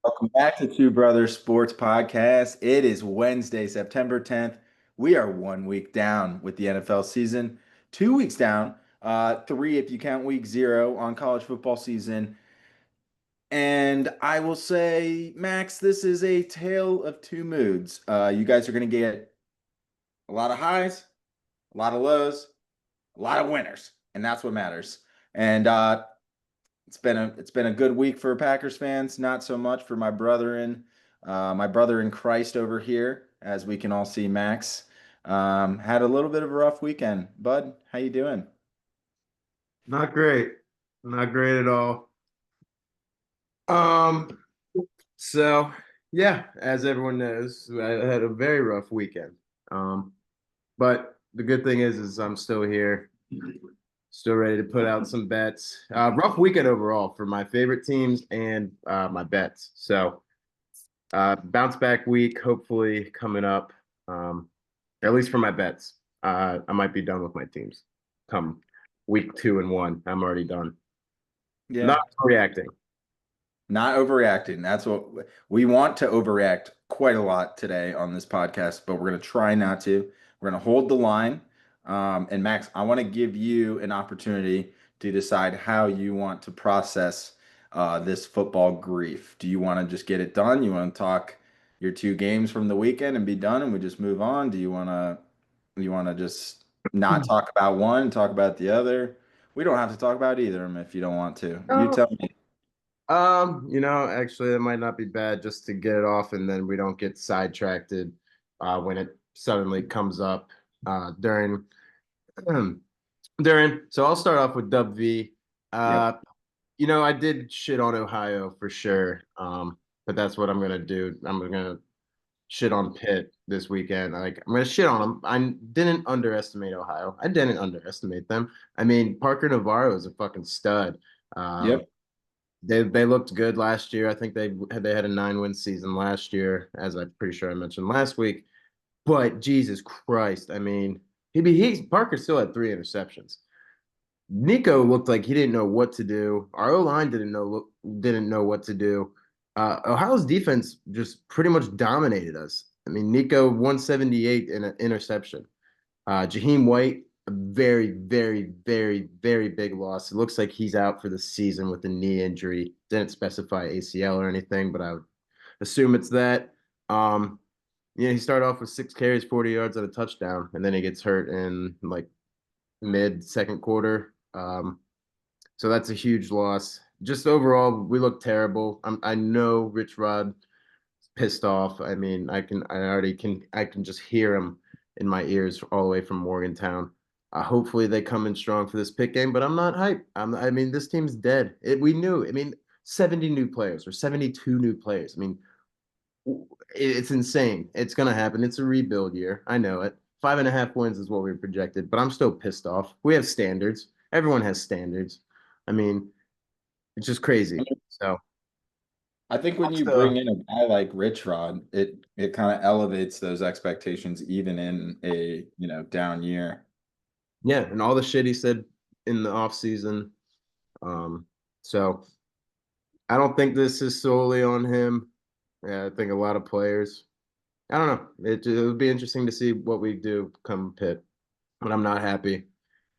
Welcome back to Two Brothers Sports Podcast. It is Wednesday, September 10th. We are 1 week down with the NFL season, 2 weeks down, three if you count week zero on college football season. And I will say, Max, this is a tale of two moods. You guys are going to get a lot of highs, a lot of lows, a lot of winners, and that's what matters. And it's been a good week for Packers fans. Not so much for my brother in Christ over here, as we can all see. Max had a little bit of a rough weekend. Bud, how you doing? Not great. Not great at all. Um, so yeah, as everyone knows, I had a very rough weekend. Um, but the good thing is I'm still here, still ready to put out some bets. Rough weekend overall for my favorite teams and my bets. So bounce back week, hopefully coming up. Um, at least for my bets. I might be done with my teams come week 2 and 1. I'm already done. Not Yeah. reacting. Not overreacting. That's what we want to overreact quite a lot today on this podcast, but we're going to try not to. We're going to hold the line. And Max, I want to give you an opportunity to decide how you want to process this football grief. Do you want to just get it done? You want to talk your two games from the weekend and be done, and we just move on? Do you want to just not talk about one, talk about the other? We don't have to talk about either of them if you don't want to. You Oh, tell me. actually, that might not be bad just to get it off, and then we don't get sidetracked when it suddenly comes up during during. So I'll start off with Dub V. Yep. Uh, I did shit on Ohio for sure. But that's what I'm gonna do. I'm gonna shit on Pitt this weekend. Like I'm gonna shit on them. I didn't underestimate Ohio. I didn't underestimate them. I mean, Parker Navarro is a fucking stud. Um, Yep. they looked good last year. I think they had a 9-win season last year, as I'm pretty sure I mentioned last week. But Jesus Christ, I mean, he's Parker still had 3 interceptions. Nico looked like he didn't know what to do. Our O line didn't know what to do. Ohio's defense just pretty much dominated us. I mean, Nico 178 in an interception. Jaheim White, a very, very, very, very big loss. It looks like he's out for the season with a knee injury. Didn't specify ACL or anything, but I would assume it's that. Um, he started off with 6 carries, 40 yards, and a touchdown, and then he gets hurt in like mid second quarter. So that's a huge loss. Just overall, we look terrible. I know Rich Rod pissed off. I mean, I can just hear him in my ears all the way from Morgantown. Hopefully they come in strong for this pick game, but I'm not hyped. I mean, this team's dead. We knew. I mean, 70 new players or 72 new players. I mean, it's insane. It's gonna happen. It's a rebuild year. I know it. 5.5 wins is what we projected, but I'm still pissed off. We have standards. Everyone has standards. I mean, it's just crazy. So I think when that's you bring in a guy like Rich Rod, it kind of elevates those expectations even in a, down year. yeah, and all the shit he said in the off season. So I don't think this is solely on him. Yeah, I think a lot of players. I don't know. It would be interesting to see what we do come pit, but I'm not happy.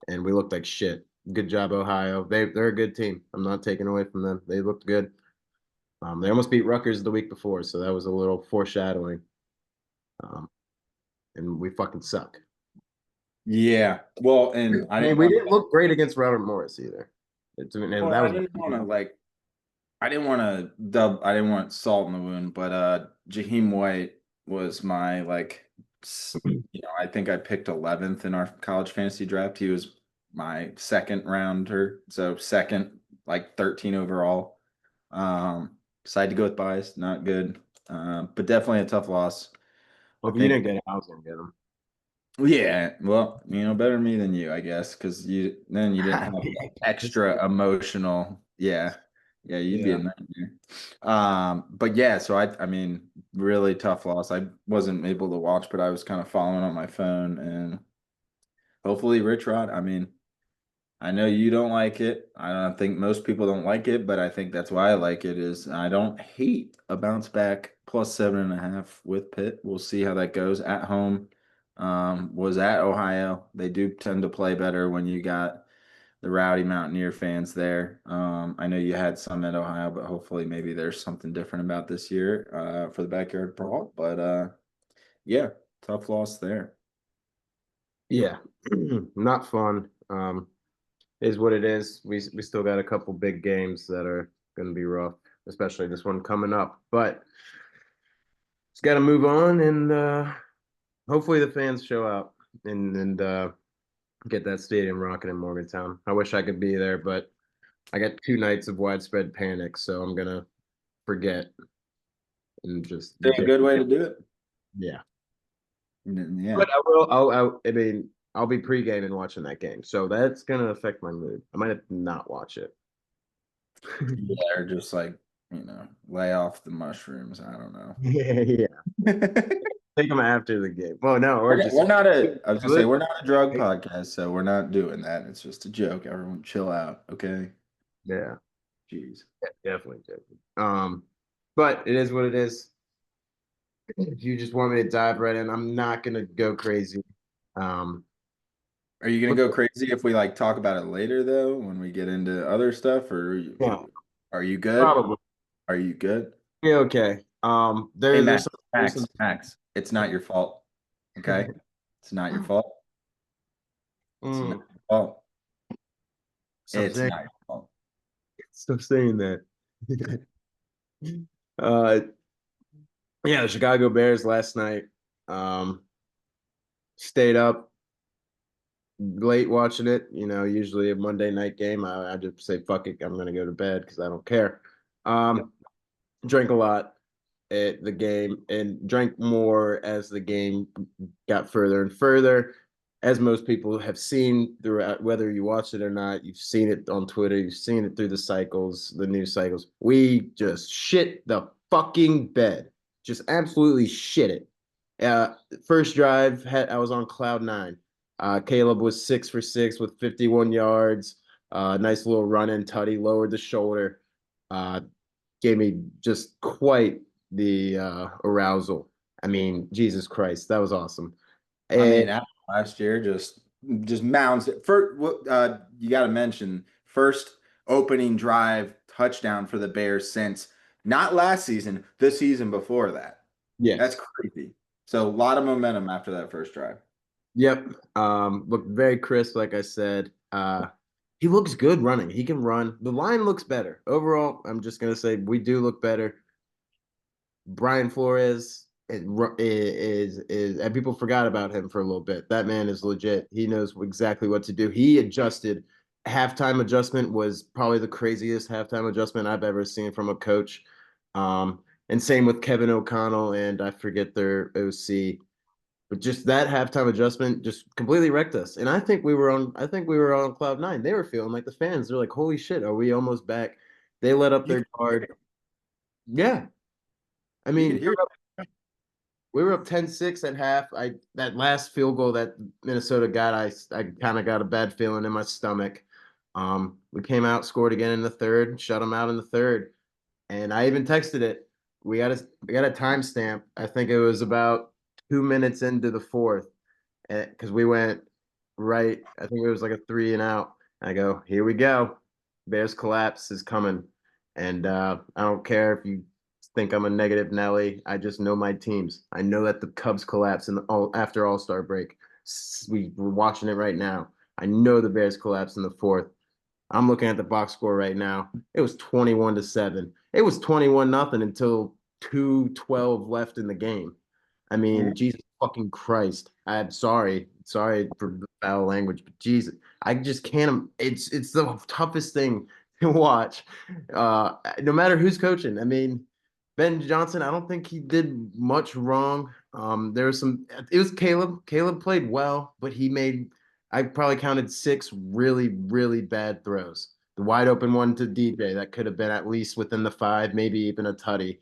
And we looked like shit. Good job, Ohio. They're a good team. I'm not taking away from them. They looked good. They almost beat Rutgers the week before, so that was a little foreshadowing. Um, and we fucking suck. Yeah. Well, and I I didn't mean, we want didn't look great against Robert Morris either. And well, that I was didn't want to like I didn't want salt in the wound, but Jaheim White was my I think I picked 11th in our college fantasy draft. He was my second rounder, so second, like 13 overall. Decided to go with bias, not good. But definitely a tough loss. I well, if you didn't think, get him, I was gonna get him. yeah, well, better me than you, I guess, because you didn't have that extra emotional, yeah, yeah, you'd be a Yeah. nightmare. But yeah, so I mean, really tough loss. I wasn't able to watch, but I was kind of following on my phone, and hopefully Rich Rod. I mean, I know you don't like it. I don't think most people don't like it, but I think that's why I like it is I don't hate a bounce back plus 7.5 with Pitt. We'll see how that goes at home. Was at Ohio. They do tend to play better when you got the rowdy Mountaineer fans there. I know you had some at Ohio, but hopefully maybe there's something different about this year for the backyard brawl. But yeah, tough loss there. Yeah, not fun. Is what it is. We still got a couple big games that are going to be rough, especially this one coming up. But it's got to move on, and hopefully the fans show out and get that stadium rocking in Morgantown. I wish I could be there, but I got 2 nights of widespread panic, so I'm gonna forget and just A good way to do it. yeah. Yeah. But I will. I mean, I'll be pre-gaming watching that game, so that's gonna affect my mood. I might have to not watch it. Yeah, or just like, lay off the mushrooms. I don't know. Yeah, yeah. Take them after the game. Well, no, or We're just not a, I was gonna say, we're not a drug podcast, so we're not doing that. It's just a joke. Everyone chill out, okay? yeah, Jeez. definitely, definitely. But it is what it is. If you just want me to dive right in, I'm not gonna go crazy. Um, Are you gonna but go crazy if we like talk about it later though, when we get into other stuff, or yeah, are you good? probably. Are you good? Yeah, okay. Hey There's Max, some. Max, it's not your fault. Okay? It's not your fault. It's not Mm, your fault. stop It's saying, not your fault. stop saying that. uh, yeah, the Chicago Bears last night. Um, stayed up late watching it. Usually a Monday night game, I just say fuck it, I'm gonna go to bed because I don't care. Drank a lot at the game and drank more as the game got further and further. As most people have seen throughout, whether you watch it or not, you've seen it on Twitter, you've seen it through the cycles, the news cycles. We just shit the fucking bed, just absolutely shit it. First drive, I was on cloud nine. Caleb was 6 for 6 with 51 yards. Nice little run in tutty, lowered the shoulder. Gave me just quite the arousal. I mean, Jesus Christ, that was awesome. I mean, And after last year, just mounds. First, you got to mention first opening drive touchdown for the Bears since not last season, the season before that. That's yes, crazy. So a lot of momentum after that first drive. yep. Looked very crisp, like I said. He looks good running. He can run. The line looks better. Overall, I'm just gonna say we do look better. Brian Flores is and people forgot about him for a little bit. That man is legit. He knows exactly what to do. He adjusted. Halftime adjustment was probably the craziest halftime adjustment I've ever seen from a coach. And same with Kevin O'Connell and I forget their OC. But just that halftime adjustment just completely wrecked us. And I think we were on cloud nine. They were feeling like the fans. They're like, holy shit, are we almost back? They let up You their guard. Yeah. I you could mean, hear we were up 10-6 at half. That last field goal that Minnesota got, I kind of got a bad feeling in my stomach. We came out, scored again in the third, shut them out in the third. And I even texted it. We got a timestamp. I think it was about 2 minutes into the fourth because we went right. I think it was like a three and out. I go, here we go. Bears collapse is coming. And I don't care if you think I'm a negative Nelly. I just know my teams. I know that the Cubs collapse after All-Star break. We're watching it right now. I know the Bears collapse in the fourth. I'm looking at the box score right now. It was 21-7. It was 21 nothing until 2:12 left in the game. I mean, Jesus fucking Christ. I'm sorry. Sorry for the foul language, but Jesus, I just can't. It's the toughest thing to watch. No matter who's coaching. I mean, Ben Johnson, I don't think he did much wrong. There was some. It was Caleb. Caleb played well, but he made. I probably counted 6 really, really bad throws. The wide open one to DJ that could have been at least within the 5, maybe even a tutty.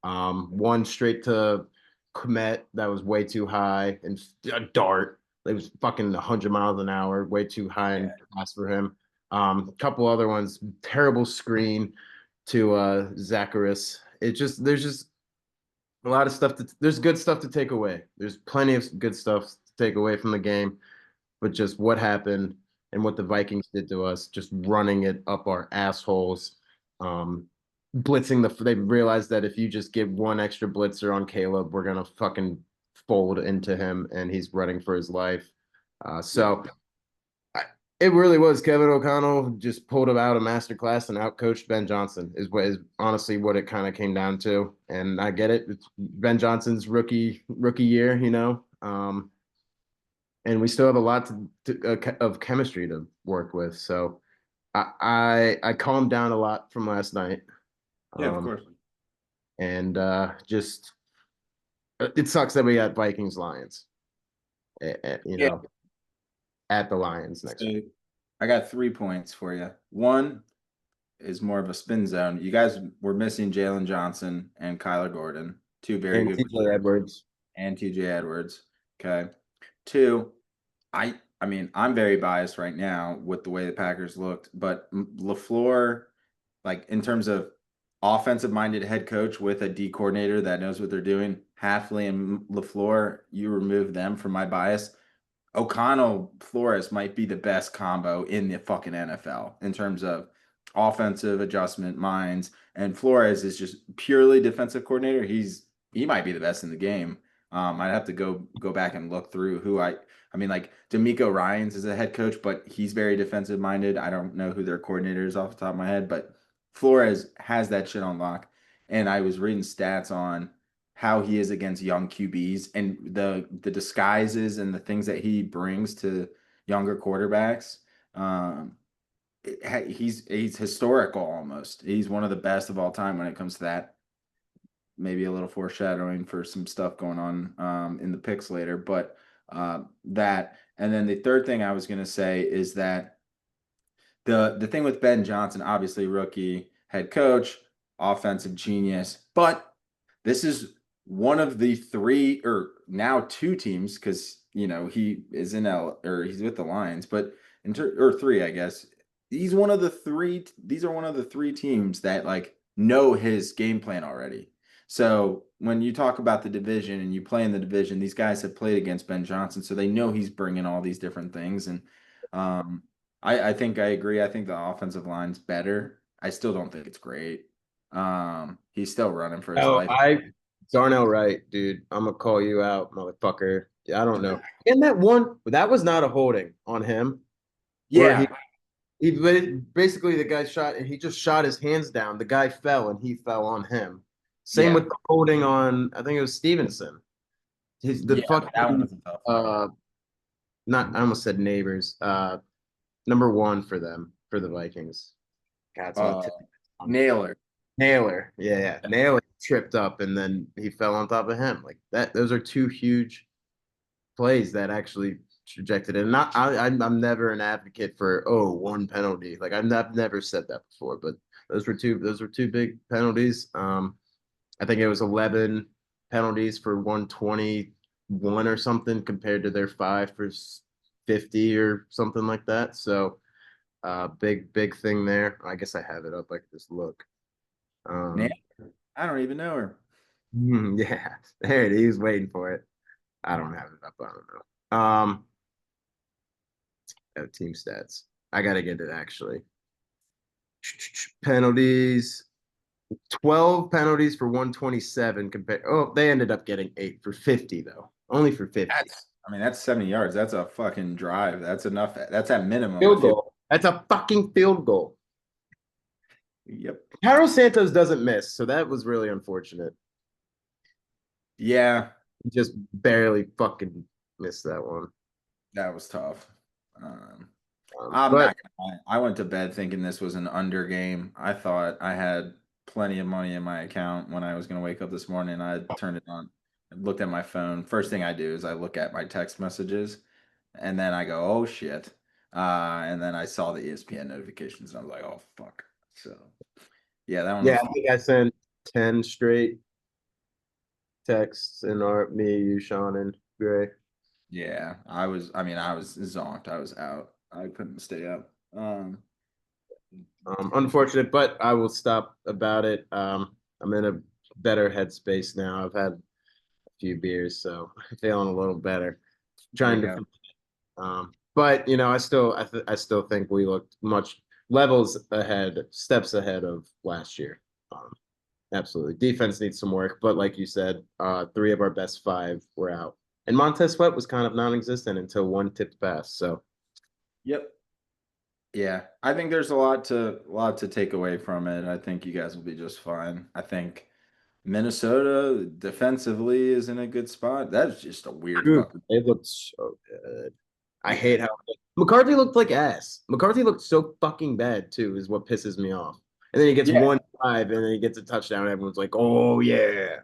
One straight to Komet that was way too high, and a dart. It was fucking 100 miles an hour, way too high and fast for him. Couple other ones, terrible screen to Zacharias. There's just a lot of stuff there's good stuff to take away. There's plenty of good stuff to take away from the game, but just what happened and what the Vikings did to us, just running it up our assholes. Um, they realized that if you just give one extra blitzer on Caleb, we're gonna fucking fold into him and he's running for his life. Yeah. So it really was. Kevin O'Connell just pulled out a masterclass and outcoached Ben Johnson is honestly what it kind of came down to. And I get it. It's Ben Johnson's rookie year, and we still have a lot of chemistry to work with. So I calmed down a lot from last night, Yeah, of um, course. and just it sucks that we got Vikings Lions, Yeah. at the Lions next week. So I got 3 points for you. One is more of a spin zone. You guys were missing Jalen Johnson and Kyler Gordon, two very And good TJ receivers, Edwards. and TJ Edwards. Okay. Two, I mean, I'm very biased right now with the way the Packers looked, but LaFleur, like in terms of offensive minded head coach with a D coordinator that knows what they're doing, Halfley and LaFleur, you remove them from my bias. O'Connell Flores might be the best combo in the fucking NFL in terms of offensive adjustment minds. And Flores is just purely defensive coordinator. He might be the best in the game. I'd have to go back and look through who I mean, like D'Amico Ryans is a head coach, but he's very defensive minded. I don't know who their coordinator is off the top of my head, but Flores has that shit on lock. And I was reading stats on how he is against young QBs and the disguises and the things that he brings to younger quarterbacks. Um, he's historical almost. He's one of the best of all time when it comes to that. Maybe a little foreshadowing for some stuff going on in the picks later, but that. And then the third thing I was going to say is that the thing with Ben Johnson, obviously rookie head coach, offensive genius, but this is one of the three or now two teams because he is in L or he's with the Lions, but or three, I guess. He's one of the three. These are one of the three teams that like know his game plan already. So when you talk about the division and you play in the division, these guys have played against Ben Johnson, so they know he's bringing all these different things. And um, I think I agree. I think the offensive line's better. I still don't think it's great. He's still running for his Oh, life. Darnell Wright, dude. I'm gonna call you out, motherfucker. Yeah, I don't know. And that was not a holding on him, where Yeah, basically the guy shot and he just shot his hands down. The guy fell and he fell on him. Same yeah, with the holding on, I think it was Stevenson. The yeah. That one fucking was a tough one. uh not I almost said neighbors. Number one for them for the Vikings. God, it's on the Uh, tip. Naylor. Naylor. Yeah, yeah. Naylor tripped up and then he fell on top of him. Like that, those are two huge plays that actually trajected it. And I'm never an advocate for one penalty. Like I've never said that before, but those were two big penalties. I think it was 11 penalties for 121 or something compared to their five for 50 or something like that. So big thing there. I guess I have it up. I could just look. Naylor. Um, I don't even know her. yeah, there it is. He was waiting for it. I don't have it up. I don't know. Team stats. I gotta get it actually. Penalties. 12 penalties for 127 compared. Oh, they ended up getting 8 for 50 though. Only for 50. I mean, that's 70 yards. That's a fucking drive. That's enough. That's at minimum a Field field. goal. That's a fucking field goal. Yep. Harold Santos doesn't miss, so that was really unfortunate. Yeah, He just barely fucking missed that one. that was tough. Um, I'm But not gonna lie. I went to bed thinking this was an under game. I thought I had plenty of money in my account when I was gonna wake up this morning. I turned it on, looked at my phone. First thing I do is I look at my text messages, and then I go, "Oh shit!" And then I saw the ESPN notifications, and I was like, "Oh fuck!" So yeah, that one yeah, was I tough. think I sent 10 straight texts in our me, you, Sean, and Gray. Yeah, I was. I mean, I was zonked. I was out. I couldn't stay up. Unfortunate, but I will stop about it. I'm in a better headspace now. I've had a few beers, so I'm feeling a little better. There you Trying to, go. but I still think we looked much levels ahead, steps ahead of last year. Um, Absolutely. Defense needs some work, but like you said, three of our best five were out. And Montez Sweat was kind of non-existent until one tipped pass. So Yep. Yeah, I think there's a lot to take away from it. I think you guys will be just fine. I think Minnesota defensively is in a good spot. That's just a weird dude, fucking it looked so good. I yeah. hate how McCarthy looked like ass. McCarthy looked so fucking bad too, is what pisses me off. And then he gets Yeah, 1 drive and then he gets a touchdown. Everyone's like, "Oh yeah!"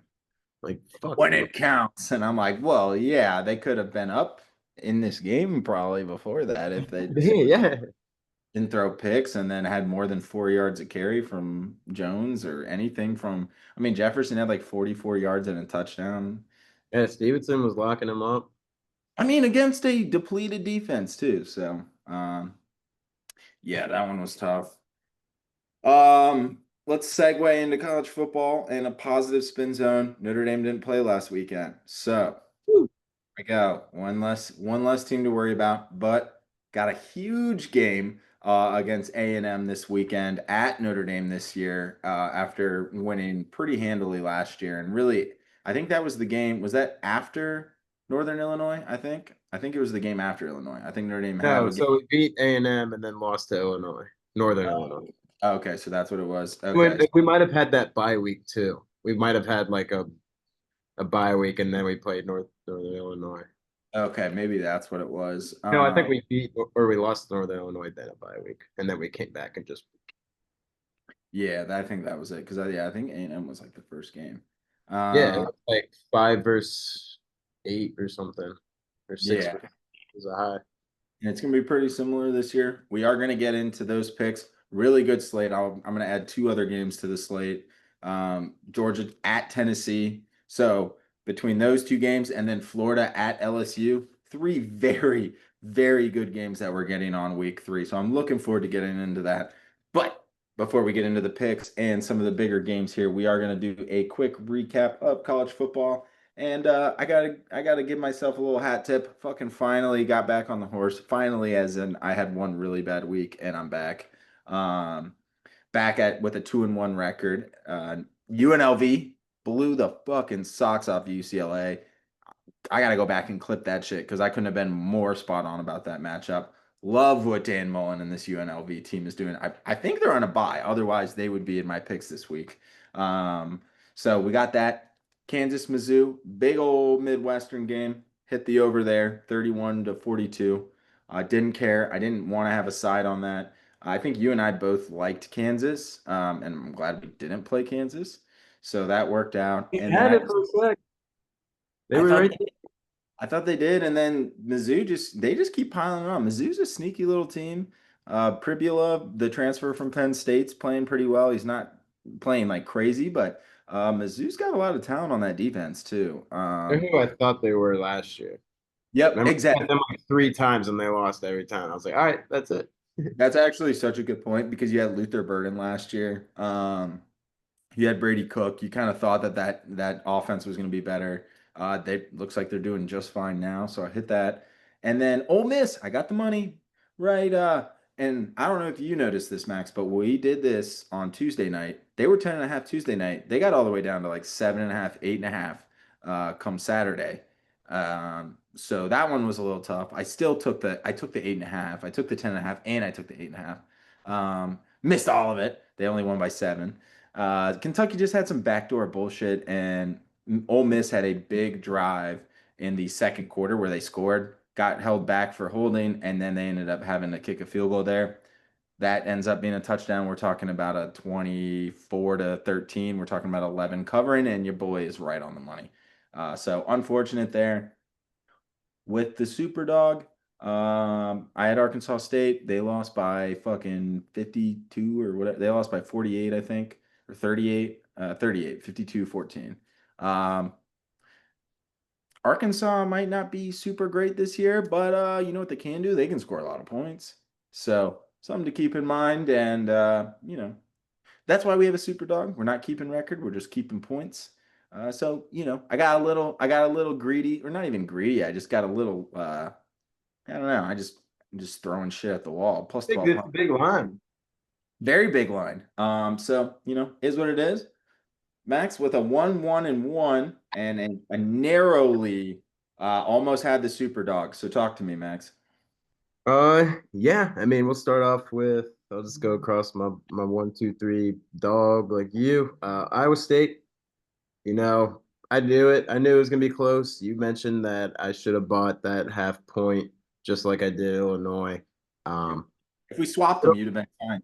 Like fuck when you. it counts. And I'm like, well, yeah, they could have been up in this game probably before that if they just Yeah, didn't throw picks and then had more than 4 yards of carry from Jones or anything from. I mean, Jefferson had like 44 yards and a touchdown. yeah. Stevenson was locking him up. I mean, against a depleted defense too. So, yeah, that one was tough. Let's segue into college football and a positive spin zone. Notre Dame didn't play last weekend, so Woo. we go. One less team to worry about, but got a huge game against A&M this weekend at Notre Dame this year after winning pretty handily last year. And really, I think that was the game. Was that after Northern Illinois? I think it was the game after Illinois. I think Notre Dame had No, a game. so we beat A&M and then lost to Illinois, Northern Illinois. Okay, so that's what it was. Okay. We might have had that bye week too. We might have had like a bye week and then we played Northern Illinois. Okay, maybe that's what it was. No, I think we beat or we lost to Northern Illinois then a bye week, and then we came back and just Yeah, I think that was it because yeah, I think A&M was like the first game. yeah, it Uh, was like 5 versus 8 or something, or six yeah, versus was a high. and it's going to be pretty similar this year. We are going to get into those picks. Really good slate. I'm going to add two other games to the slate. Georgia at Tennessee. So between those two games and then Florida at LSU, three very, very good games that we're getting on week 3. So I'm looking forward to getting into that. But before we get into the picks and some of the bigger games here, we are going to do a quick recap of college football. And I gotta give myself a little hat tip. Fucking finally got back on the horse. Finally, as in I had one really bad week and I'm back. Um, back at with a 2-1 record. UNLV blew the fucking socks off UCLA. I gotta go back and clip that shit because I couldn't have been more spot on about that matchup. Love what Dan Mullen and this UNLV team is doing. I think they're on a bye. Otherwise, they would be in my picks this week. Um, so we got that Kansas Mizzou, big old Midwestern game. Hit the over there, 31-42. I didn't care. I didn't want to have a side on that. I think you and I both liked Kansas, and I'm glad we didn't play Kansas. So that worked out. They And then had it for a sec. They I were thought right there. I thought they did, and then Mizzou they just keep piling it on. Mizzou's a sneaky little team. Pribula, the transfer from Penn State's playing pretty well. He's not playing like crazy, but Mizzou's got a lot of talent on that defense too. They're who I thought they were last year. Yep, Remember, I exactly. had them like 3 times and they lost every time. I was like, all right, that's it. That's actually such a good point because you had Luther Burden last year. You had Brady Cook. You kind of thought that offense was going to be better. They looks like they're doing just fine now. So I hit that. And then Ole Miss, I got the money right. And I don't know if you noticed this, Max, but we did this on Tuesday night. They were 10.5 Tuesday night. They got all the way down to like 7.5, 8.5 come Saturday. So that one was a little tough. I took the 8.5, I took the 10.5, and I took the 8.5. Missed all of it. They only won by 7. Kentucky just had some backdoor bullshit, and Ole Miss had a big drive in the second quarter where they scored, got held back for holding, and then they ended up having to kick a field goal there. That ends up being a touchdown. We're talking about a 24-13. We're talking about 11 covering, and your boy is right on the money. So unfortunate there with the Super Dog. I had Arkansas State. They lost by fucking 52 or whatever. They lost by 48, I think, or 38, 38, 52-14. Um, Arkansas might not be super great this year, but you know what they can do? They can score a lot of points. So something to keep in mind. And that's why we have a super dog. We're not keeping record. We're just keeping points. So I got a little greedy, or not even greedy. I just got a little. I don't know. I'm just throwing shit at the wall. Plus Big, 1200. big line. Very big line. So is what it is. Max with a 1-1-1 and a narrowly almost had the super dog. So talk to me, Max. Yeah. I mean, we'll start off with. I'll just go across my 1, 2, 3 dog like you. Iowa State. You know, I knew it. I knew it was gonna be close. You mentioned that I should have bought that half point just like I did Illinois. Yeah. Um, If we swapped them, you'd have been fine.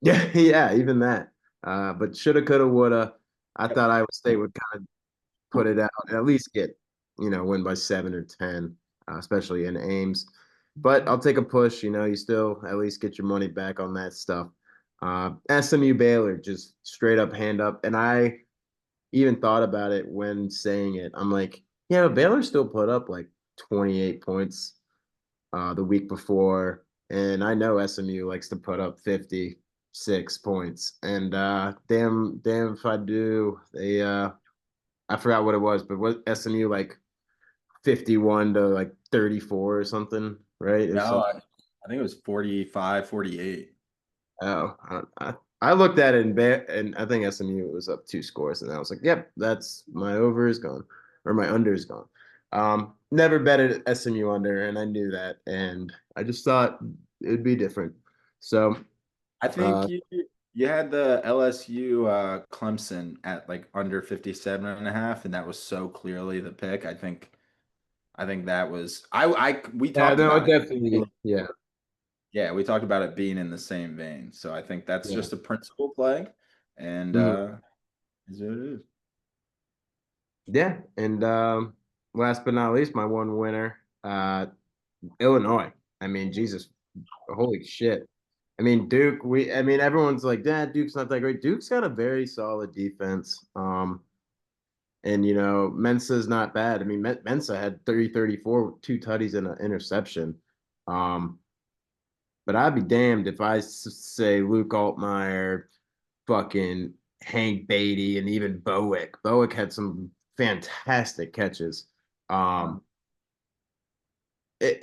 yeah, yeah, even that. But shoulda, coulda, woulda. I Yep. thought Iowa State would kind of put it out and at least get, win by 7 or 10, especially in Ames. But I'll take a push. You still at least get your money back on that stuff. SMU Baylor, just straight up hand up. And I even thought about it when saying it. I'm like, yeah, but Baylor still put up like 28 points the week before. And I know SMU likes to put up 56 points. And damn if I do. I forgot what it was, but what SMU like 51 to like 34 or something, right? It was No, something. I think it was 45, 48. Oh, I looked at it and I think SMU was up 2 scores, and I was like, "Yep, that's my over is gone, or my under is gone." Never betted SMU under, and I knew that, and I just thought it'd be different. So, I think uh, you had the LSU Clemson at like under 57.5, and that was so clearly the pick. I think that was we yeah, talked no, it about it. definitely, yeah, Yeah, we talked about it being in the same vein. So I think that's yeah. just a principle play, and Mhm. is what it is. Yeah, and last but not least, my one winner, Illinois. I mean, Jesus, holy shit. I mean, Duke, I mean, everyone's like, Dad, Duke's not that great. Duke's got a very solid defense. And Mensa's not bad. I mean, Mensa had 30, 34 with 2 tutties and an interception. Um, but I'd be damned if say Luke Altmaier, fucking Hank Beatty, and even Bowick. Bowick had some fantastic catches. Um, Um,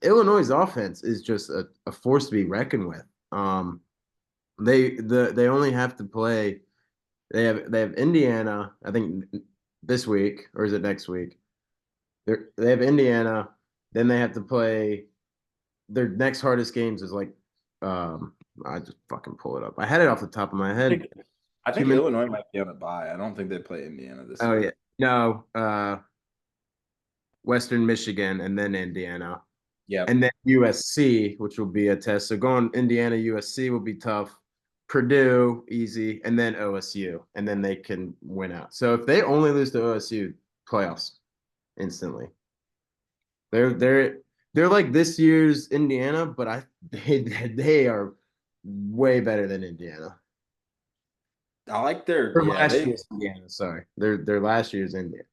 Illinois' offense is just a force to be reckoned with. They only have to play. They have Indiana, I think this week, or is it next week? They have Indiana, then they have to play their next hardest games is like I just fucking pull it up. I had it off the top of my I head. think I Two think minutes. Illinois might be on a bye. I don't think they play Indiana this Oh week. yeah. No, Western Michigan and then Indiana. Yep. And then USC, which will be a test. So going Indiana, USC will be tough. Purdue, easy, and then OSU, and then they can win out. So if they only lose to OSU, playoffs instantly. They're like this year's Indiana, but they are way better than Indiana. I like their Or yeah, last year's Indiana, sorry. They're last year's Indiana.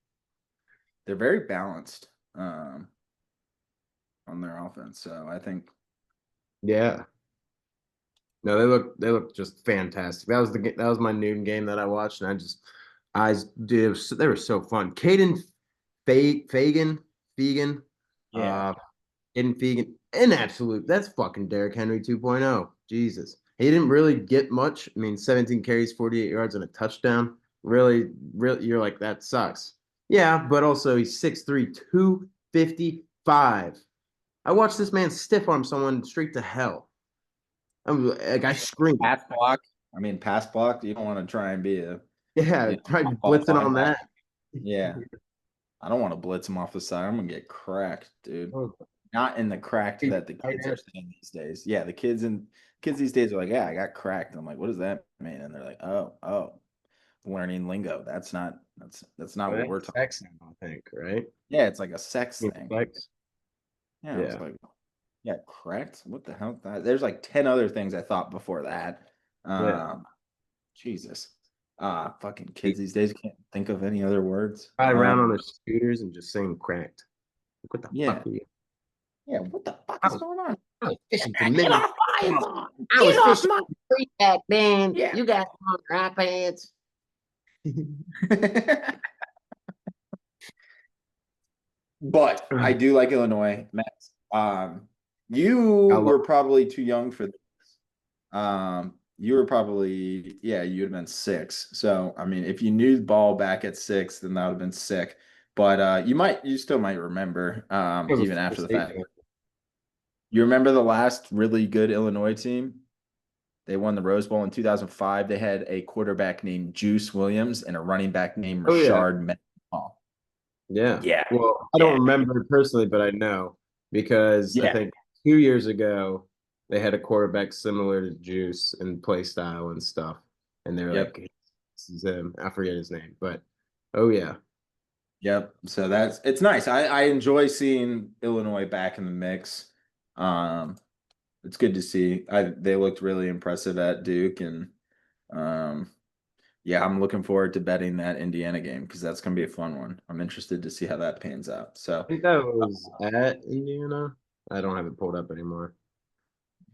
they're very balanced on their offense. So I think Yeah. No, they look just fantastic. That was my noon game that I watched, and I did they were so fun. Caden Fegan, yeah. uh, Caden Fegan, an absolute. That's fucking Derrick Henry 2.0. Jesus, he didn't really get much. I mean, 17 carries, 48 yards, and a touchdown. Really, really, you're like that sucks. Yeah, but also he's 6'3", 255. I watched this man stiff arm someone straight to hell. I'm like, I screamed. Pass block. I mean, pass block. You don't want to try and be a Yeah, try off blitzing on linebacker. that. Yeah, I don't want to blitz him off the side. I'm gonna get cracked, dude. Oh, Not in the cracked that the tight kids are end. saying these days. Yeah, the kids these days are like, yeah, I got cracked. I'm like, what does that mean? And they're like, oh, learning lingo. That's not Well, what we're that's talking. sex now, I think, right? Yeah, it's like a sex thing. Sex. Yeah, I was Yeah. like, yeah, cracked. What the hell? There's like 10 other things I thought before that. Yeah. Um, Jesus. Fucking kids these days can't think of any other words. Ride around on their scooters and just saying cracked. Like, what the Yeah. fuck are you? Yeah, what the fuck is Oh, going on? I was fishing for Get mini. off my I was, lawn. I Get was off fishing my. for free back then. Yeah. You guys on your iPads. But I do like Illinois, Max. You I love were probably too young for this. You were probably, yeah, you'd have been 6. So, I mean, if you knew the ball back at 6, then that would have been sick. But you still might remember, it was a even Florida after the State fact. fan. You remember the last really good Illinois team? They won the Rose Bowl in 2005. They had a quarterback named Juice Williams and a running back named Oh yeah, Rashard Mendenhall. yeah. Yeah, Well, I don't yeah, remember it personally, but I know because I yeah. think 2 years ago they had a quarterback similar to Juice in play style and stuff, and they're like, Yep. "This is him." I forget his name, but oh yeah, Yep. So it's nice. I enjoy seeing Illinois back in the mix. Um, it's good to see. They looked really impressive at Duke, and um, yeah, I'm looking forward to betting that Indiana game because that's gonna be a fun one. I'm interested to see how that pans out. So I think that was at Indiana. I don't have it pulled up anymore,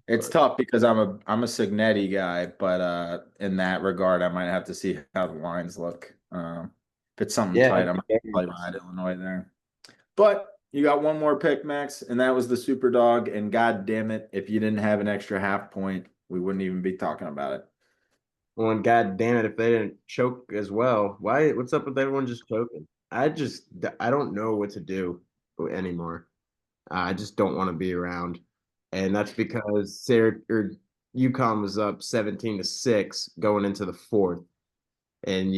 it's but tough because I'm a Signetti guy, but in that regard, I might have to see how the lines look. If it's something yeah, tight, I'm probably ride Illinois there. But you got one more pick, Max, and that was the super dog. And god damn it, if you didn't have an extra half point, we wouldn't even be talking about it. well, and God damn it, if they didn't choke as well, why? What's up with everyone just choking? I don't know what to do anymore. I just don't want to be around, and that's because UConn was up 17-6 going into the fourth, and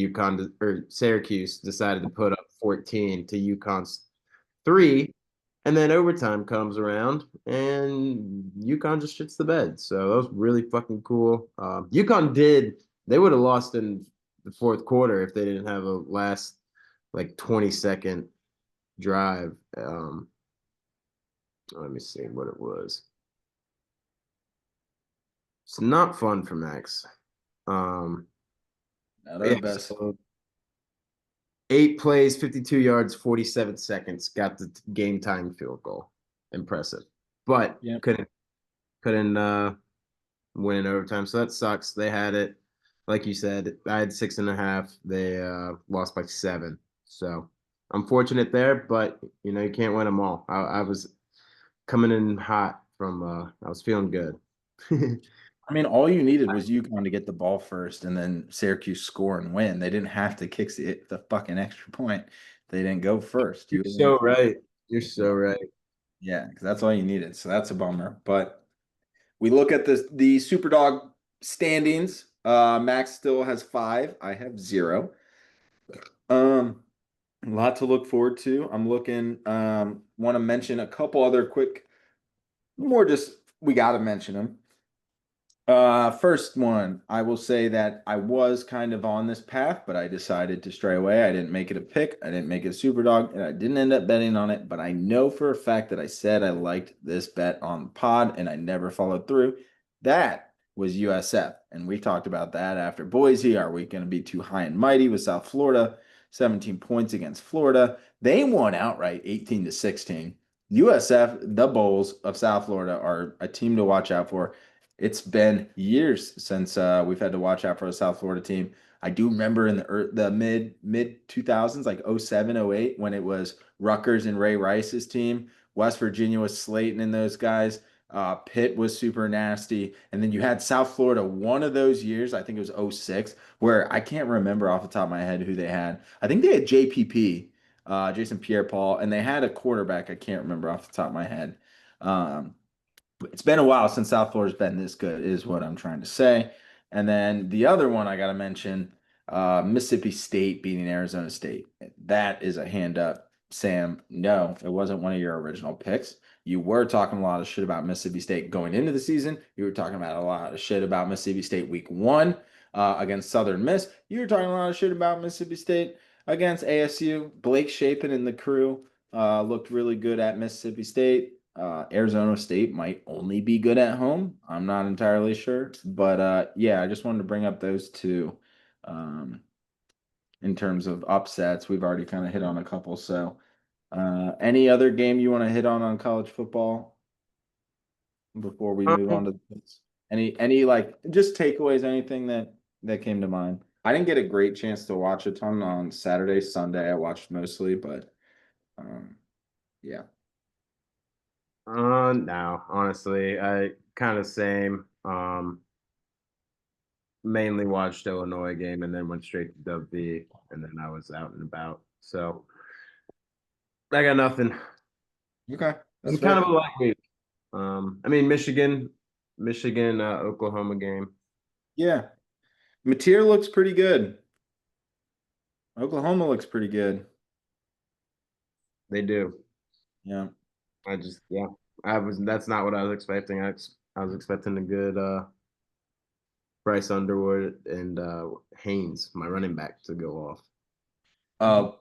Syracuse decided to put up 14 to UConn's 3, and then overtime comes around, and UConn just shits the bed. So that was really fucking cool. UConn did. They would have lost in the fourth quarter if they didn't have a last like 20-second drive. Let me see what it was. It's not fun for Max. Um, Not our yeah, best. so 8 plays, 52 yards, 47 seconds, got the game time field goal. Impressive. But Yep. couldn't win in overtime. So that sucks. They had it. Like you said, I had 6.5. They lost by 7. So I'm fortunate there, but you can't win them all. I was coming in hot from I was feeling good. I mean, all you needed was UConn to get the ball first and then Syracuse score and win. They didn't have to kick the fucking extra point. They didn't go first. You're so right. You're so Yeah, right. yeah, because that's all you needed. So that's a bummer. But we look at the Superdog standings. Max still has 5. I have 0. Um, a lot to look forward to. I'm looking. Want to mention a couple other quick, more just we got to mention them. First one, I will say that I was kind of on this path, but I decided to stray away. I didn't make it a pick. I didn't make it a super dog, and I didn't end up betting on it. But I know for a fact that I said I liked this bet on the pod, and I never followed through. That was USF, and we talked about that after Boise. Are we going to be too high and mighty with South Florida? 17 points against Florida. They won outright 18-16. USF, the Bulls of South Florida, are a team to watch out for. It's been years since we've had to watch out for a South Florida team. I do remember in the mid 2000s, like 07, 08, when it was Rutgers and Ray Rice's team. West Virginia was Slayton and those guys. Pitt was super nasty. And then you had South Florida one of those years, I think it was 06, where I can't remember off the top of my head who they had. I think they had JPP, Jason Pierre-Paul, and they had a quarterback. I can't remember off the top of my head. Um, it's been a while since South Florida's been this good, is what I'm trying to say. And then the other one I got to mention, Mississippi State beating Arizona State. That is a hand up, Sam. No, it wasn't one of your original picks. You were talking a lot of shit about Mississippi State going into the season. You were talking about a lot of shit about Mississippi State week 1 against Southern Miss. You were talking a lot of shit about Mississippi State against ASU. Blake Shapen and the crew looked really good at Mississippi State. Arizona State might only be good at home. I'm not entirely sure, but yeah, I just wanted to bring up those two. Um, in terms of upsets, we've already kind of hit on a couple. So, any other game you want to hit on college football? before we move on to this? Any like just takeaways, anything that came to mind? I didn't get a great chance to watch a ton on Saturday, Sunday. I watched mostly, but um, yeah. No, honestly, I kind of same. Mainly watched Illinois game and then went straight to WB, and then I was out and about. So I got nothing. Okay, It that's was kind of fair. a light week. I mean Michigan, Oklahoma game. Yeah. Mateer looks pretty good. Oklahoma looks pretty good. They do. Yeah. Yeah. I was. That's not what I was expecting. I was expecting a good Bryce Underwood and Haynes, my running back, to go off. Uh,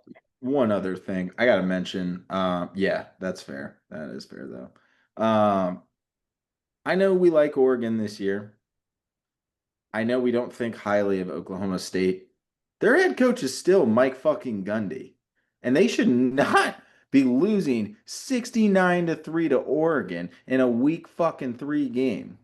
one other thing I gotta mention. Yeah, that's fair. That is fair though. I know we like Oregon this year. I know we don't think highly of Oklahoma State. Their head coach is still Mike fucking Gundy, and they should not be losing 69 to 3 to Oregon in a week fucking 3 game.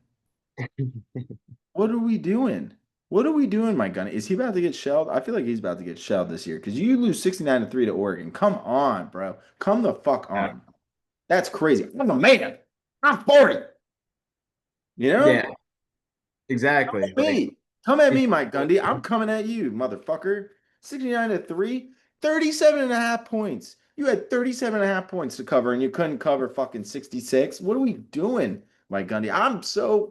What are we doing? What are we doing, Mike Gundy? Is he about to get shelled? I feel like he's about to get shelled this year because you lose 69 to 3 to Oregon. Come on, bro. Come the fuck Yeah. on. That's crazy. I'm a man. I'm 40. You Yeah, know? exactly. Like Me. Come at it, me, Mike Gundy. I'm coming at you, motherfucker. 69 to 3, 37 and a half points. You had 37 and a half points to cover and you couldn't cover fucking 66. What are we doing, Mike Gundy?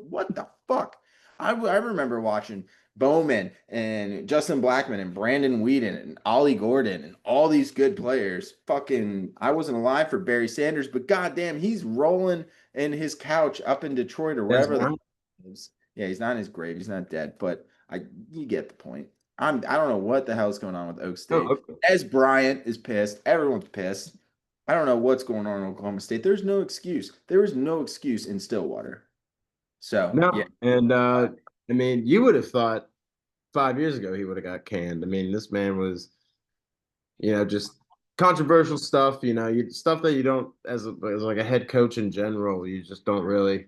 What the fuck? I remember watching Bowman and Justin Blackman and Brandon Whedon and Ollie Gordon and all these good players. Fucking, I wasn't alive for Barry Sanders, but goddamn, he's rolling in his couch up in Detroit or Des wherever the Bryant. lives. Yeah, he's not in his grave. He's not dead, but you get the point. I don't know what the hell's going on with Oak Oh, State. okay. As Bryant is pissed, everyone's pissed. I don't know what's going on in Oklahoma State. There's no excuse. There is no excuse in Stillwater. So No, yeah. and I mean, you would have thought 5 years ago he would have got canned. I mean, this man was, just controversial stuff. Stuff that you don't, as like a head coach in general, you just don't really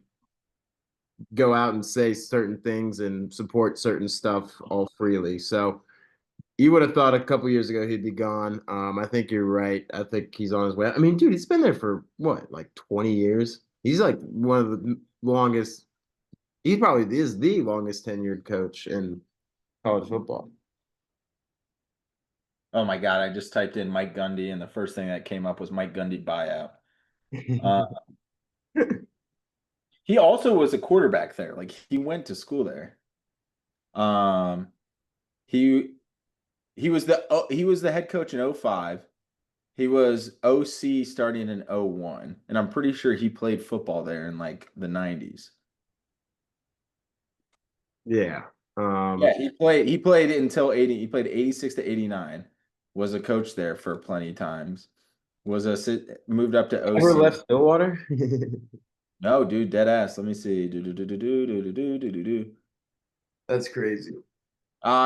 go out and say certain things and support certain stuff all freely. So you would have thought a couple years ago he'd be gone. I think you're right. I think he's on his way. I mean, dude, he's been there for what, like 20 years? He's like one of the longest. He probably is the longest tenured coach in college football. Oh my God, I just typed in Mike Gundy, and the first thing that came up was Mike Gundy buyout. Uh, he also was a quarterback there. Like he went to school there. Um, he he was the head coach in '05. He was OC starting in '01, and I'm pretty sure he played football there in like the 90s. Yeah. Yeah, he played until 80, he played 86 to 89. Was a coach there for plenty of times. Moved up to Ever OC. left Stillwater? No, dude, dead ass. Let me see. Do, do, do, do, do, do, do, do, do, do. That's crazy.